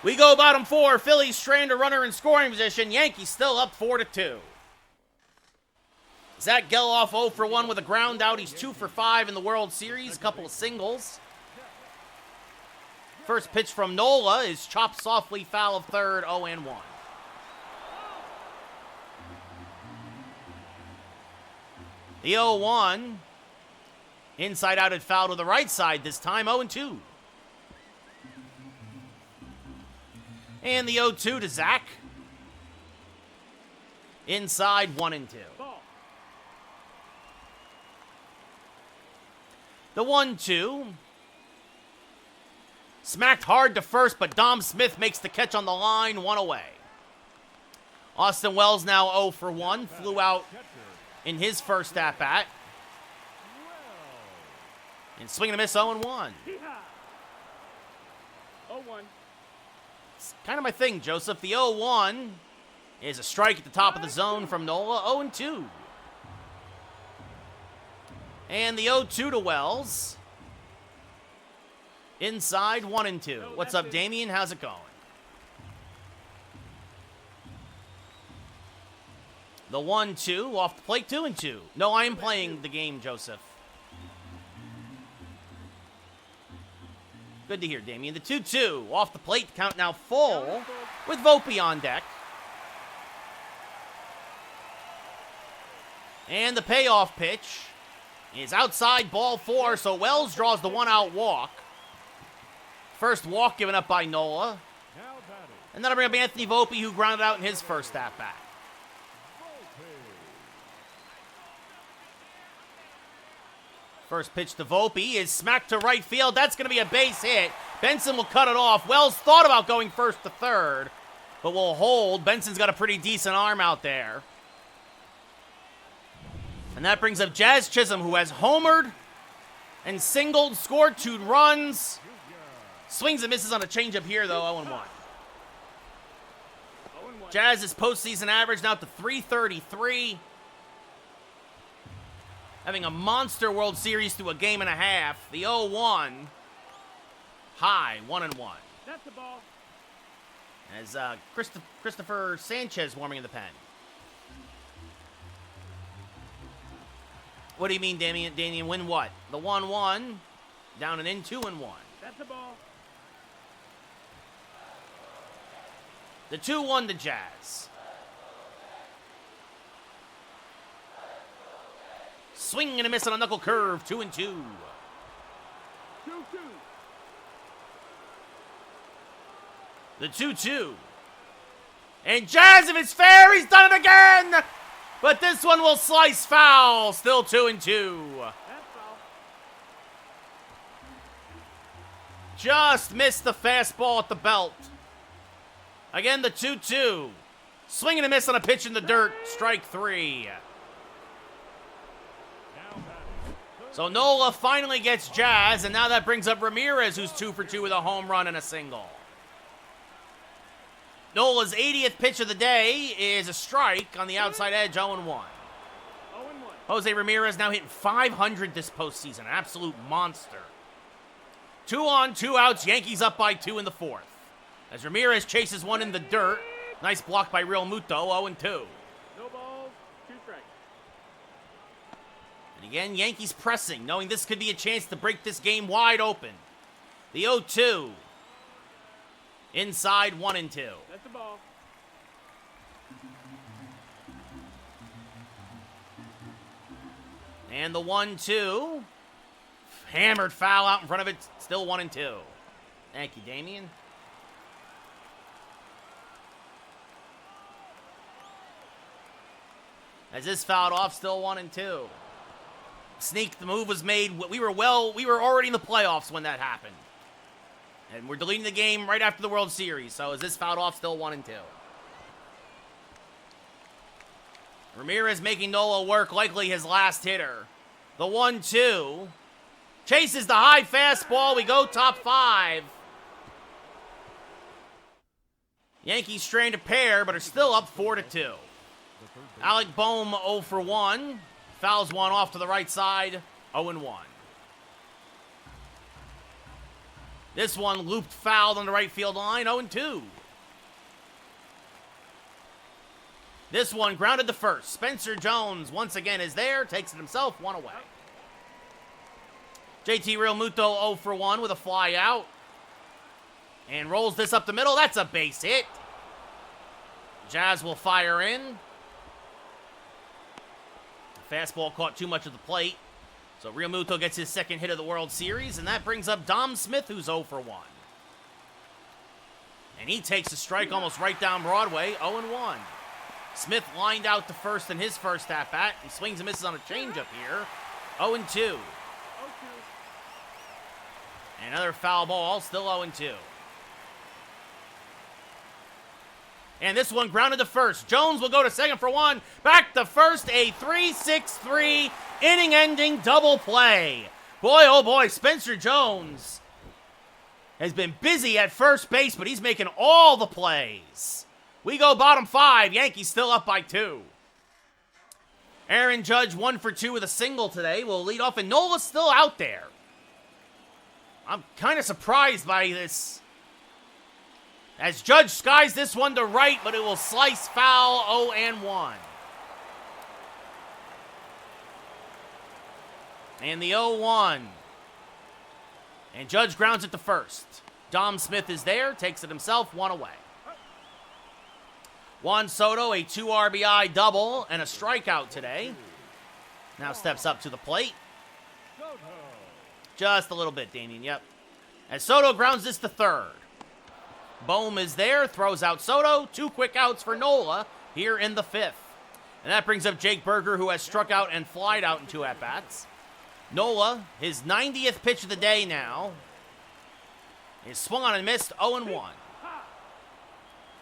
We go bottom 4, Phillies strand a runner in scoring position, Yankees still up 4-2. Zach Geloff 0 for 1 with a ground out. He's 2 for 5 in the World Series, a couple of singles. First pitch from Nola is chopped softly foul of third, 0-1. The 0-1, inside out at foul to the right side this time, 0-2. And the 0-2 to Zach. Inside, 1-2. Ball. The 1-2. Smacked hard to first, but Dom Smith makes the catch on the line, 1 away. Austin Wells now 0 for 1. Flew out in his first at-bat. And swing and a miss 0-1. Hee-haw. 0-1. It's kind of my thing, Joseph. The 0-1 is a strike at the top of the zone from Nola. 0-2. And the 0-2 to Wells. Inside 1-2. What's up, Damien? How's it going? The 1-2 off the plate, 2-2. No, I am playing the game, Joseph. Good to hear, Damien. The 2-2 off the plate, count now full with Volpe on deck. And the payoff pitch is outside ball 4, so Wells draws the 1-out walk. First walk given up by Nola. And then I bring up Anthony Volpe, who grounded out in his first at-bat. First pitch to Volpe is smacked to right field. That's going to be a base hit. Benson will cut it off. Wells thought about going first to third, but will hold. Benson's got a pretty decent arm out there. And that brings up Jazz Chisholm, who has homered and singled, scored 2 runs. Swings and misses on a changeup here, though, 0-1. 0-1. Jazz's postseason average now to .333. Having a monster World Series through a game and a half. The 0-1 high, 1-1. That's the ball. As Christopher Sanchez warming in the pen. What do you mean, Damien? Damien, win what? The 1-1, down and in, 2-1. That's the ball. The 2-1 to Jazz. Swing and a miss on a knuckle curve, 2-2. 2-2. The 2-2. And Jazz, if it's fair, he's done it again! But this one will slice foul, still 2-2. That's foul. Just missed the fastball at the belt. Again, the 2-2. Swing and a miss on a pitch in the dirt, strike 3. So Nola finally gets Jazz, and now that brings up Ramirez, who's 2 for 2 with a home run and a single. Nola's 80th pitch of the day is a strike on the outside edge, 0-1. 0-1. Jose Ramirez now hitting .500 this postseason, an absolute monster. 2 on, 2 outs, Yankees up by 2 in the 4th. As Ramirez chases one in the dirt, nice block by Real Muto, 0-2. No balls, 2 strikes. And again, Yankees pressing, knowing this could be a chance to break this game wide open. The 0-2. Inside 1-2. That's the ball. And the 1-2. Hammered foul out in front of it. Still 1-2. Thank you, Damien. As this fouled off, still 1-2. Sneak, the move was made. We were already in the playoffs when that happened. And we're deleting the game right after the World Series. So as this fouled off, still 1-2. Ramirez making Nola work, likely his last hitter. The 1-2. Chases the high fastball. We go top 5. Yankees strained a pair, but are still up 4-2. Alec Boehm 0 for 1. Fouls one off to the right side. 0-1. This one looped fouled on the right field line. 0-2. This one grounded to first. Spencer Jones once again is there. Takes it himself. 1 away. JT Realmuto 0 for 1 with a fly out. And rolls this up the middle. That's a base hit. Jazz will fire in. The fastball caught too much of the plate. So Realmuto gets his second hit of the World Series. And that brings up Dom Smith, who's 0 for 1. And he takes a strike almost right down Broadway. 0-1. Smith lined out to first in his first at-bat. He swings and misses on a changeup here. 0-2. 0-2. And another foul ball, still 0-2. And this one grounded to first. Jones will go to second for one. Back to first, a 3-6-3 inning-ending double play. Boy, oh boy, Spencer Jones has been busy at first base, but he's making all the plays. We go bottom 5. Yankees still up by 2. Aaron Judge 1 for 2 with a single today. Will lead off, and Nola's still out there. I'm kind of surprised by this. As Judge skies this one to right, but it will slice foul 0-1. And the 0-1. And Judge grounds it to first. Dom Smith is there, takes it himself, 1 away. Juan Soto, a 2 RBI double and a strikeout today. Now steps up to the plate. Just a little bit, Damian, yep. As Soto grounds this to third. Bohm is there, throws out Soto. 2 quick outs for Nola here in the 5th. And that brings up Jake Berger, who has struck out and flied out in 2 at-bats. Nola, his 90th pitch of the day now, is swung on and missed 0-1.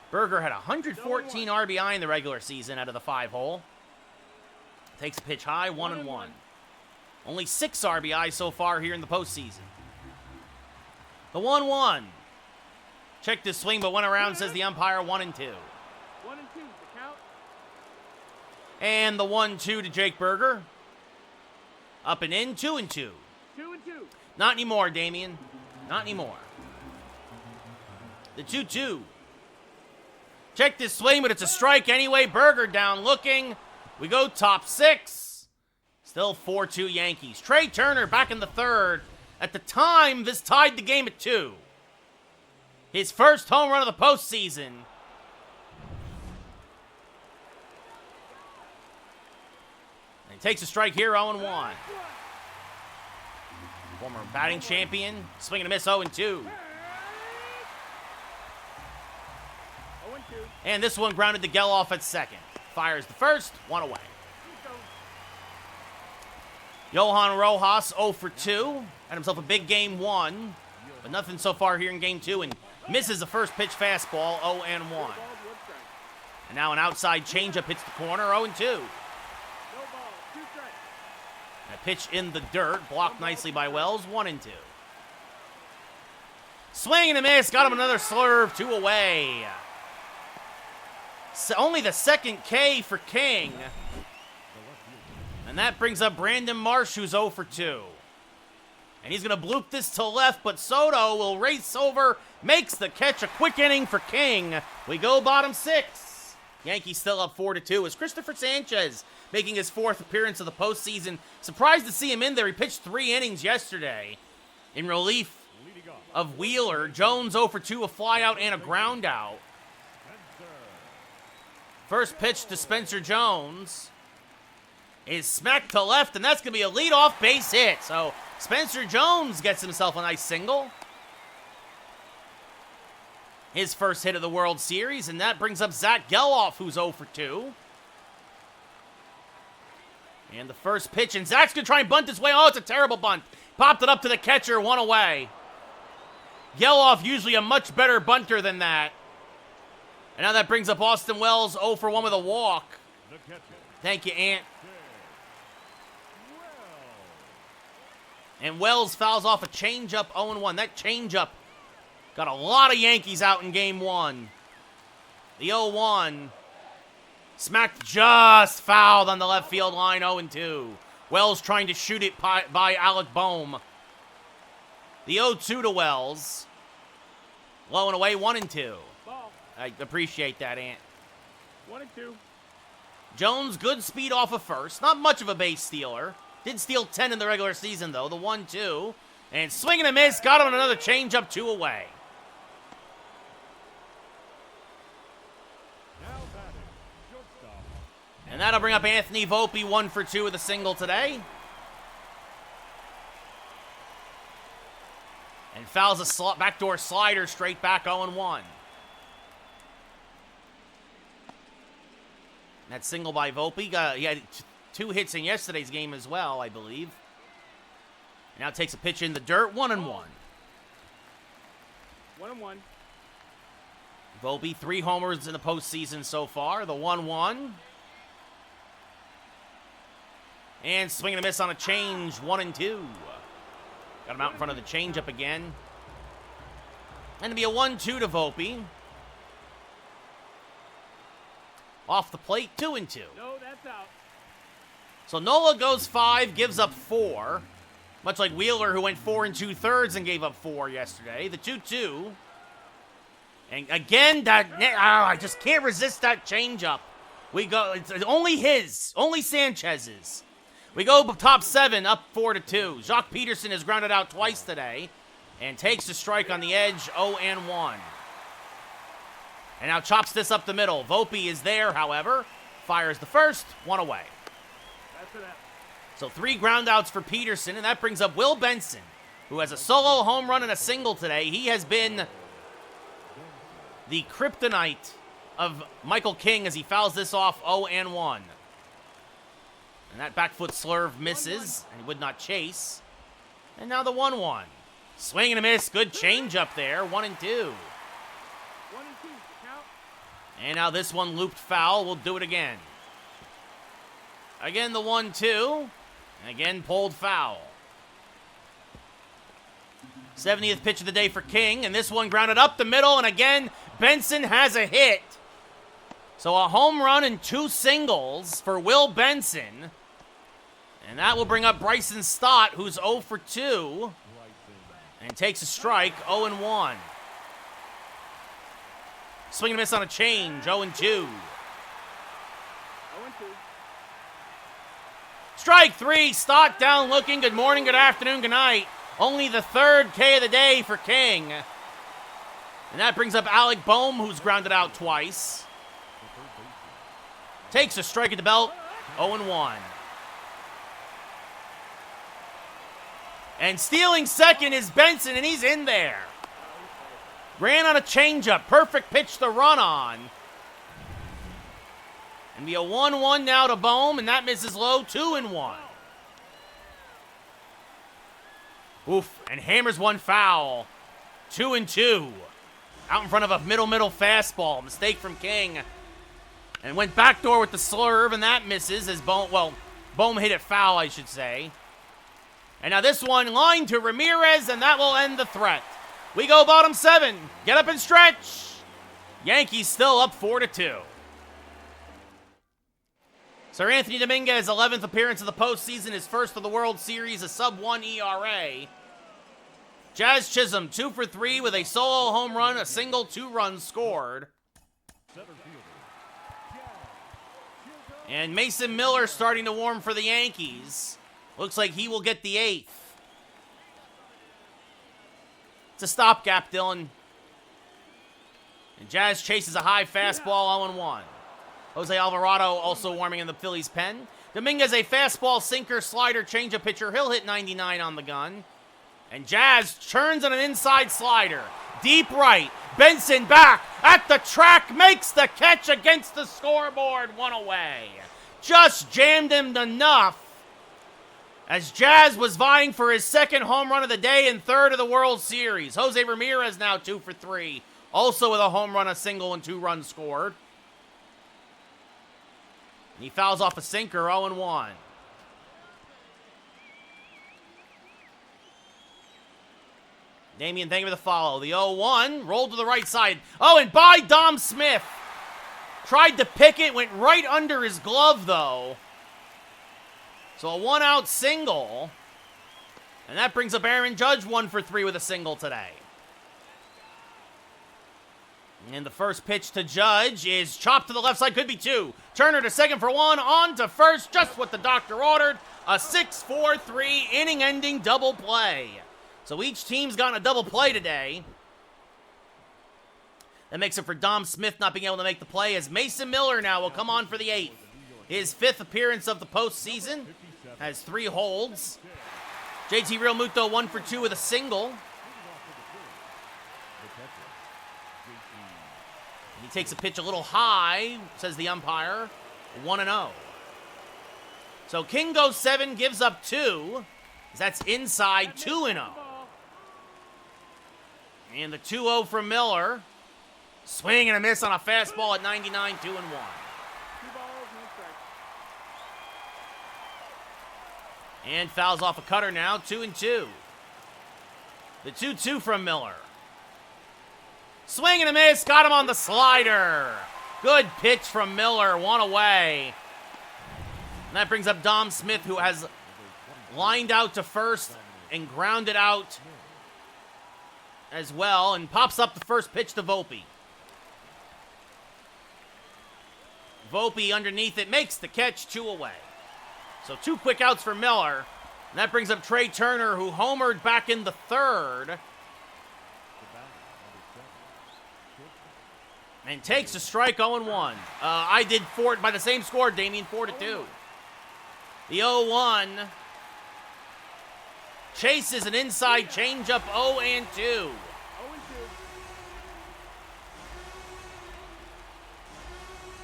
Berger had 114 RBI in the regular season out of the 5-hole. Takes a pitch high, 1-1. Only 6 RBI so far here in the postseason. The 1-1. Checked his swing, but went around, says the umpire, 1-2. 1-2, the count. And the 1-2 to Jake Berger. Up and in, 2-2. 2-2. Not anymore, Damian. Not anymore. The 2-2. Check this swing, but it's a strike anyway. Berger down looking. We go top 6. Still 4-2 Yankees. Trey Turner back in the 3rd. At the time, this tied the game at 2. His first home run of the postseason. And he takes a strike here, 0-1. Former batting champion, swing and a miss, 0-2. 0-2. And this one grounded to Geloff at second. Fires the first, 1 away. Johan Rojas, 0 for 2. Had himself a big game 1, but nothing so far here in game 2, and misses the first pitch fastball, 0-1. And now an outside changeup hits the corner, 0-2. No ball, 2 strikes. A pitch in the dirt, blocked nicely by Wells, 1-2. Swing and a miss, got him another slurve, 2 away. So only the second K for King. And that brings up Brandon Marsh, who's 0 for 2. And he's going to bloop this to left, but Soto will race over, makes the catch, a quick inning for King. We go bottom 6. Yankees still up 4-2 as Christopher Sanchez making his 4th appearance of the postseason. Surprised to see him in there. He pitched 3 innings yesterday in relief of Wheeler. Jones 0 for 2, a flyout and a ground out. First pitch to Spencer Jones is smacked to left, and that's going to be a leadoff base hit. So Spencer Jones gets himself a nice single. His first hit of the World Series, and that brings up Zach Geloff, who's 0 for 2. And the first pitch, and Zach's going to try and bunt his way. Oh, it's a terrible bunt. Popped it up to the catcher, 1 away. Geloff usually a much better bunter than that. And now that brings up Austin Wells, 0 for 1 with a walk. Thank you, Ant. And Wells fouls off a changeup, 0-1. That changeup got a lot of Yankees out in game 1. The 0-1 smacked just fouled on the left field line, 0-2. Wells trying to shoot it by Alec Bohm. The 0-2 to Wells. Low and away, 1-2. Ball. I appreciate that, Ant. 1-2. Jones, good speed off of first. Not much of a base stealer. Did steal 10 in the regular season, though. The 1-2. And swing and a miss. Got him on another changeup, 2 away. And that'll bring up Anthony Volpe, 1 for 2 with a single today. And fouls a backdoor slider straight back, 0-1. That single by Volpe. He had 2 hits in yesterday's game as well, I believe. Now takes a pitch in the dirt, 1-1. 1-1. Volpe, 3 homers in the postseason so far. The 1-1. And swing and a miss on a change, 1-2. Got him out in front of the changeup again. And it'll be a 1-2 to Volpe. Off the plate, 2-2. No, that's out. So Nola goes 5, gives up 4. Much like Wheeler, who went 4 2/3 and gave up 4 yesterday. The 2-2. And again, I just can't resist that changeup. We go, it's only his, only Sanchez's. We go top 7, up 4-2. Jacques Peterson has grounded out twice today and takes a strike on the edge, 0-1. And now chops this up the middle. Volpe is there, however. Fires the first, 1 away. That's it. So 3 groundouts for Peterson, and that brings up Will Benson, who has a solo home run and a single today. He has been the kryptonite of Michael King as he fouls this off 0-1. And that back foot slurve misses, and he would not chase. And now the 1-1. Swing and a miss, good change up there, 1-2. 1-2, the count. And now this one looped foul, we'll do it again. Again the 1-2, and again pulled foul. 70th pitch of the day for King, and this one grounded up the middle, and again, Benson has a hit. So a home run and 2 singles for Will Benson. And that will bring up Bryson Stott, who's 0 for 2, and takes a strike, 0-1. Swing and a miss on a change, 0-2. 0-2. Strike 3, Stott down looking. Good morning, good afternoon, good night. Only the 3rd K of the day for King. And that brings up Alec Boehm, who's grounded out twice. Takes a strike at the belt, 0-1. And stealing second is Benson, and he's in there. Ran on a changeup. Perfect pitch to run on. And be a 1-1 now to Boehm, and that misses low, 2-1. Oof, and hammers one foul. 2-2. Out in front of a middle fastball. Mistake from King. And went backdoor with the slurve, and that misses as Boehm hit it foul, I should say. And now this one line to Ramirez, and that will end the threat. We go bottom 7. Get up and stretch. Yankees still up 4-2. Sir Anthony Dominguez, 11th appearance of the postseason, his first of the World Series, a sub-1 ERA. Jazz Chisholm, 2 for 3 with a solo home run, a single, 2 runs scored. And Mason Miller starting to warm for the Yankees. Looks like he will get the 8th. It's a stopgap, Dylan. And Jazz chases a high fastball, 0-1. Jose Alvarado also warming in the Phillies pen. Dominguez, a fastball, sinker, slider, changeup pitcher. He'll hit 99 on the gun. And Jazz turns on an inside slider. Deep right. Benson back at the track. Makes the catch against the scoreboard. 1 away. Just jammed him enough as Jazz was vying for his 2nd home run of the day and 3rd of the World Series. Jose Ramirez now 2 for 3. Also with a home run, a single, and 2 runs scored. He fouls off a sinker, 0-1. Damian, thank you for the follow. The 0-1 rolled to the right side. Oh, and by Dom Smith. Tried to pick it, went right under his glove, though. So a 1-out single. And that brings up Aaron Judge, 1 for 3 with a single today. And the first pitch to Judge is chopped to the left side, could be 2. Turner to second for 1, on to first, just what the doctor ordered. A 6-4-3 inning-ending double play. So each team's gotten a double play today. That makes it for Dom Smith not being able to make the play, as Mason Miller now will come on for the 8th. His 5th appearance of the postseason. Has 3 holds. JT Realmuto 1 for 2 with a single. He takes a pitch a little high, says the umpire. 1-0. So King goes 7, gives up 2. That's inside, 2-0. And the 2-0 from Miller. Swing and a miss on a fastball at 99, 2-1. 2 balls, no strikes. And fouls off a cutter now, 2-2. The 2-2 from Miller. Swing and a miss, got him on the slider. Good pitch from Miller, 1 away. And that brings up Dom Smith, who has lined out to first and grounded out as well, and pops up the first pitch to Volpe. Volpe underneath it, makes the catch, 2 away. So 2 quick outs for Miller. And that brings up Trey Turner, who homered back in the 3rd. And takes a strike, 0-1. I did Ford by the same score, Damien, 4-2. The 0-1. Chases an inside changeup, 0-2. 0-2.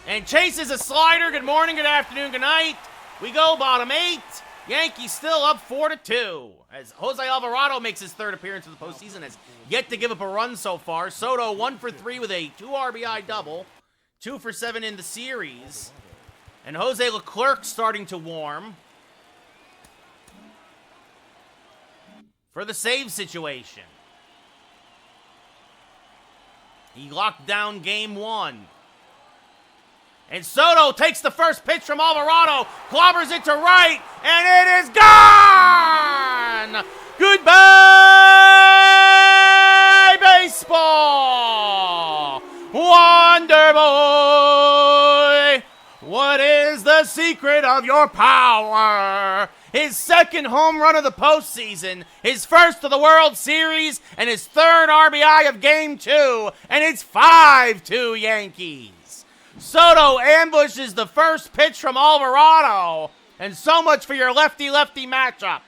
And chases a slider. Good morning, good afternoon, good night. We go bottom 8. Yankees still up 4-2. As Jose Alvarado makes his 3rd appearance of the postseason, has yet to give up a run so far. Soto 1 for 3 with a 2 RBI double, 2 for 7 in the series. And Jose Leclerc starting to warm for the save situation. He locked down game 1. And Soto takes the first pitch from Alvarado, clobbers it to right, and it is gone! Goodbye, baseball! Wonder Boy! What is the secret of your power? His 2nd home run of the postseason, his 1st of the World Series, and his 3rd RBI of Game 2, and it's 5-2 Yankees. Soto ambushes the first pitch from Alvarado, and so much for your lefty-lefty matchup.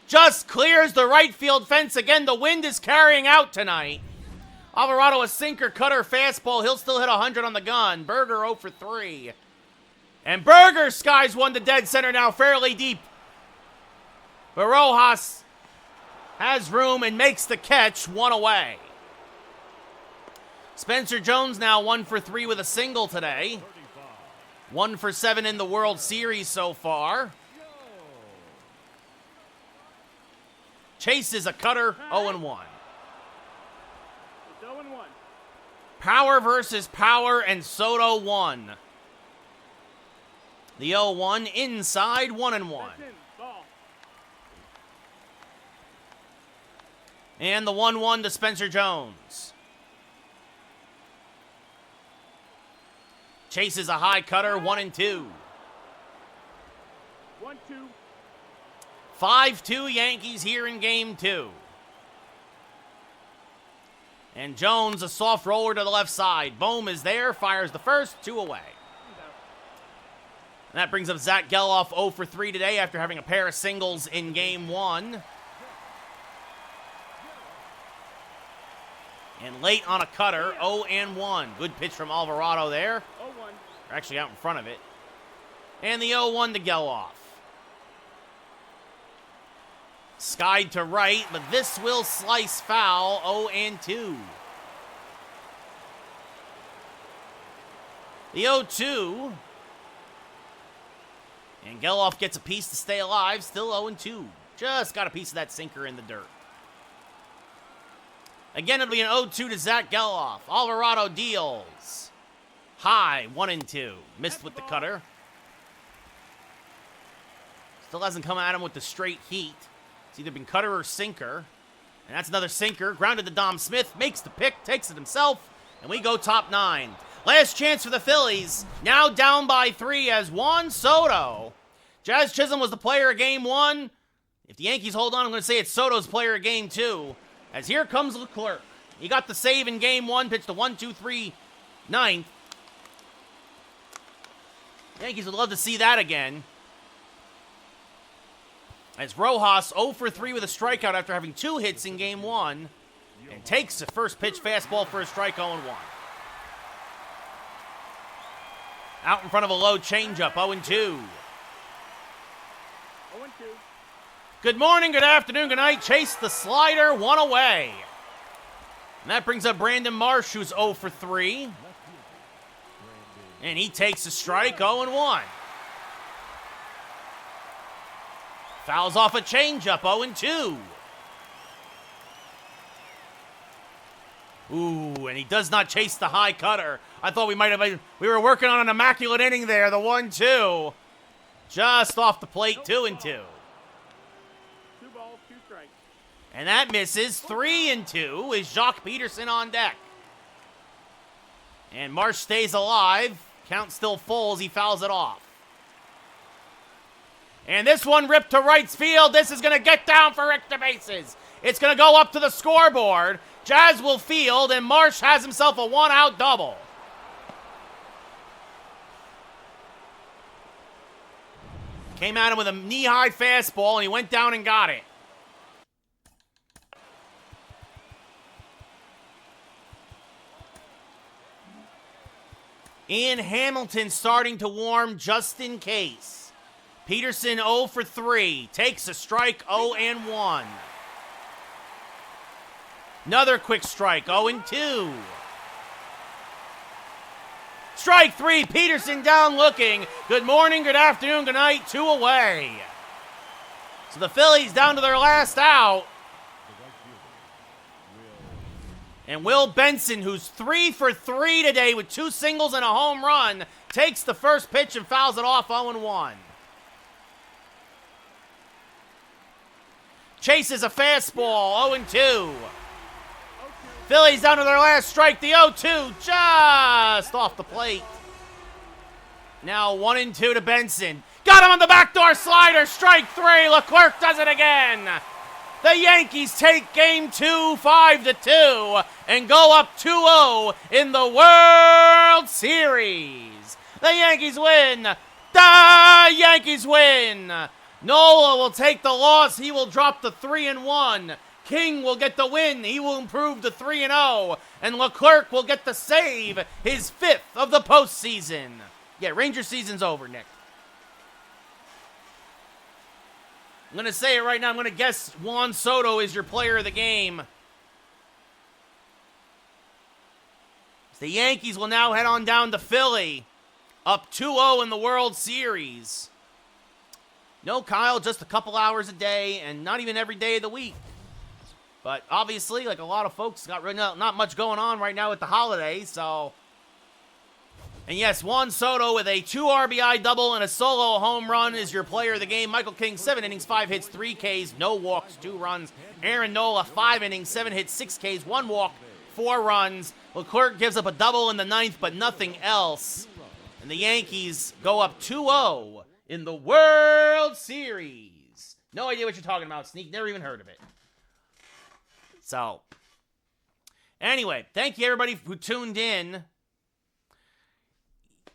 Just clears the right field fence again. The wind is carrying out tonight. Alvarado a sinker, cutter, fastball. He'll still hit 100 on the gun. Berger 0 for 3. And Berger skies one to dead center now, fairly deep. But Rojas has room and makes the catch, 1 away. Spencer Jones now 1 for 3 with a single today. 1 for 7 in the World Series so far. Chases a cutter, 0-1. It's 0-1. Power versus power, and Soto 1. The 0-1 inside, 1-1. That's in. Ball. And the 1-1 to Spencer Jones. Chases a high cutter, 1-2. 1-2. 5-2 Yankees here in game 2. And Jones, a soft roller to the left side. Bohm is there, fires the first, 2 away. And that brings up Zach Geloff 0 for 3 today after having a pair of singles in game 1. And late on a cutter, 0-1. Good pitch from Alvarado there. 0-1. They're actually out in front of it. And the 0-1 to Geloff. Skied to right, but this will slice foul, 0-2. The 0-2. And Geloff gets a piece to stay alive, still 0-2. Just got a piece of that sinker in the dirt. Again, it'll be an 0-2 to Zach Geloff. Alvarado deals. High, 1-2. Missed with the cutter. Still hasn't come at him with the straight heat. It's either been cutter or sinker. And that's another sinker. Grounded to Dom Smith. Makes the pick. Takes it himself. And we go top 9. Last chance for the Phillies. Now down by 3 as Juan Soto. Jazz Chisholm was the player of game 1. If the Yankees hold on, I'm going to say it's Soto's player of game 2. As here comes Leclerc. He got the save in game 1. Pitched a 1-2-3 ninth. Yankees would love to see that again. As Rojas 0 for 3 with a strikeout after having 2 hits in game 1. And takes the first pitch fastball for a strike, 0-1. Out in front of a low changeup, 0-2. 0-2. Good morning, good afternoon, good night. Chase the slider, 1 away. And that brings up Brandon Marsh, who's 0 for 3. And he takes a strike, 0-1. Fouls off a changeup, 0-2. Ooh, and he does not chase the high cutter. I thought we were working on an immaculate inning there, the 1-2. Just off the plate, 2-2. 2 balls, 2 strikes. And that misses, 3-2 is Jock Peterson on deck. And Marsh stays alive. Count still full as he fouls it off. And this one ripped to right field. This is going to get down for extra bases. It's going to go up to the scoreboard. Jazz will field, and Marsh has himself a 1-out double. Came at him with a knee-high fastball, and he went down and got it. Ian Hamilton starting to warm just in case. Peterson 0 for 3. Takes a strike, 0-1. Another quick strike, 0-2. Strike 3, Peterson down looking. Good morning, good afternoon, good night, 2 away. So the Phillies down to their last out. And Will Benson, who's 3 for 3 today with 2 singles and a home run, takes the first pitch and fouls it off 0-1. Chases a fastball, 0-2. Phillies down to their last strike, the 0-2, just off the plate. Now 1-2 to Benson. Got him on the backdoor slider, strike 3. Leclerc does it again. The Yankees take game 2, 5-2, and go up 2-0 in the World Series. The Yankees win. The Yankees win. Nola will take the loss. He will drop to 3-1. King will get the win. He will improve to 3-0. And Leclerc will get the save, his 5th of the postseason. Yeah, Ranger season's over, Nick. I'm going to say it right now. I'm going to guess Juan Soto is your player of the game. The Yankees will now head on down to Philly. Up 2-0 in the World Series. No, Kyle, just a couple hours a day and not even every day of the week. But obviously, like a lot of folks, got not much going on right now with the holidays, so... And yes, Juan Soto with a 2 RBI double and a solo home run is your player of the game. Michael King, 7 innings, 5 hits, 3 Ks, no walks, 2 runs. Aaron Nola, 5 innings, 7 hits, 6 Ks, 1 walk, 4 runs. Leclerc gives up a double in the 9th, but nothing else. And the Yankees go up 2-0 in the World Series. No idea what you're talking about, Sneak. Never even heard of it. So, anyway, thank you everybody who tuned in.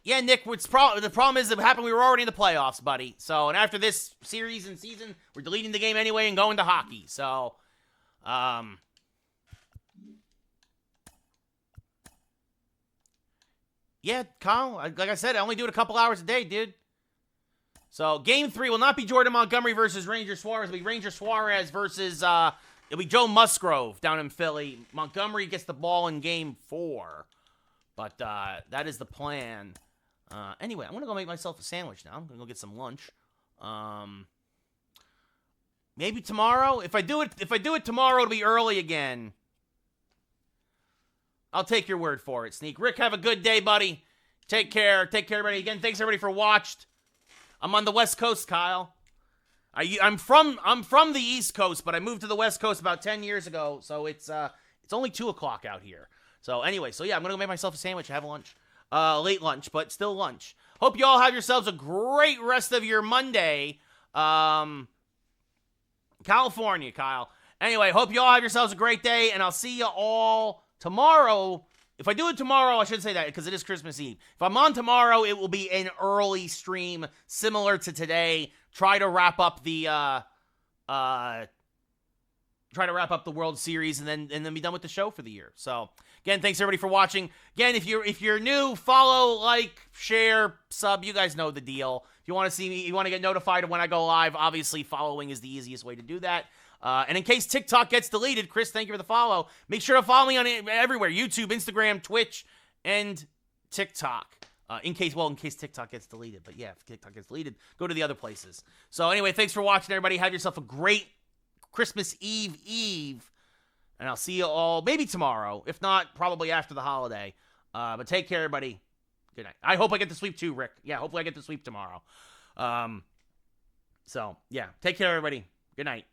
Yeah, Nick, the problem is that happened. We were already in the playoffs, buddy. So, and after this series and season, we're deleting the game anyway and going to hockey. So, yeah, Kyle, like I said, I only do it a couple hours a day, dude. So, game 3 will not be Jordan Montgomery versus Ranger Suarez. It'll be Ranger Suarez versus, it'll be Joe Musgrove down in Philly. Montgomery gets the ball in game 4. But, that is the plan. Anyway, I'm going to go make myself a sandwich now. I'm going to go get some lunch. Maybe tomorrow. If I do it tomorrow, it'll be early again. I'll take your word for it, Sneak. Rick, have a good day, buddy. Take care. Take care, everybody. Again, thanks everybody for watched. I'm on the West Coast, Kyle. I'm from the East Coast, but I moved to the West Coast about 10 years ago, so it's only 2 o'clock out here. So anyway, yeah, I'm gonna go make myself a sandwich, have lunch. Late lunch, but still lunch. Hope you all have yourselves a great rest of your Monday. California, Kyle. Anyway, hope you all have yourselves a great day, and I'll see you all tomorrow. If I do it tomorrow, I should say that because it is Christmas Eve. If I'm on tomorrow, it will be an early stream similar to today. Try to wrap up the World Series and then be done with the show for the year. So again, thanks everybody for watching. Again, if you're new, follow, like, share, sub. You guys know the deal. If you want to see me, you want to get notified when I go live, obviously following is the easiest way to do that. And in case TikTok gets deleted, Chris, thank you for the follow. Make sure to follow me on everywhere: YouTube, Instagram, Twitch, and TikTok. In case TikTok gets deleted. But yeah, if TikTok gets deleted, go to the other places. So anyway, thanks for watching, everybody. Have yourself a great Christmas Eve. And I'll see you all maybe tomorrow. If not, probably after the holiday. But take care, everybody. Good night. I hope I get the sweep too, Rick. Yeah, hopefully I get the sweep tomorrow. So, yeah. Take care, everybody. Good night.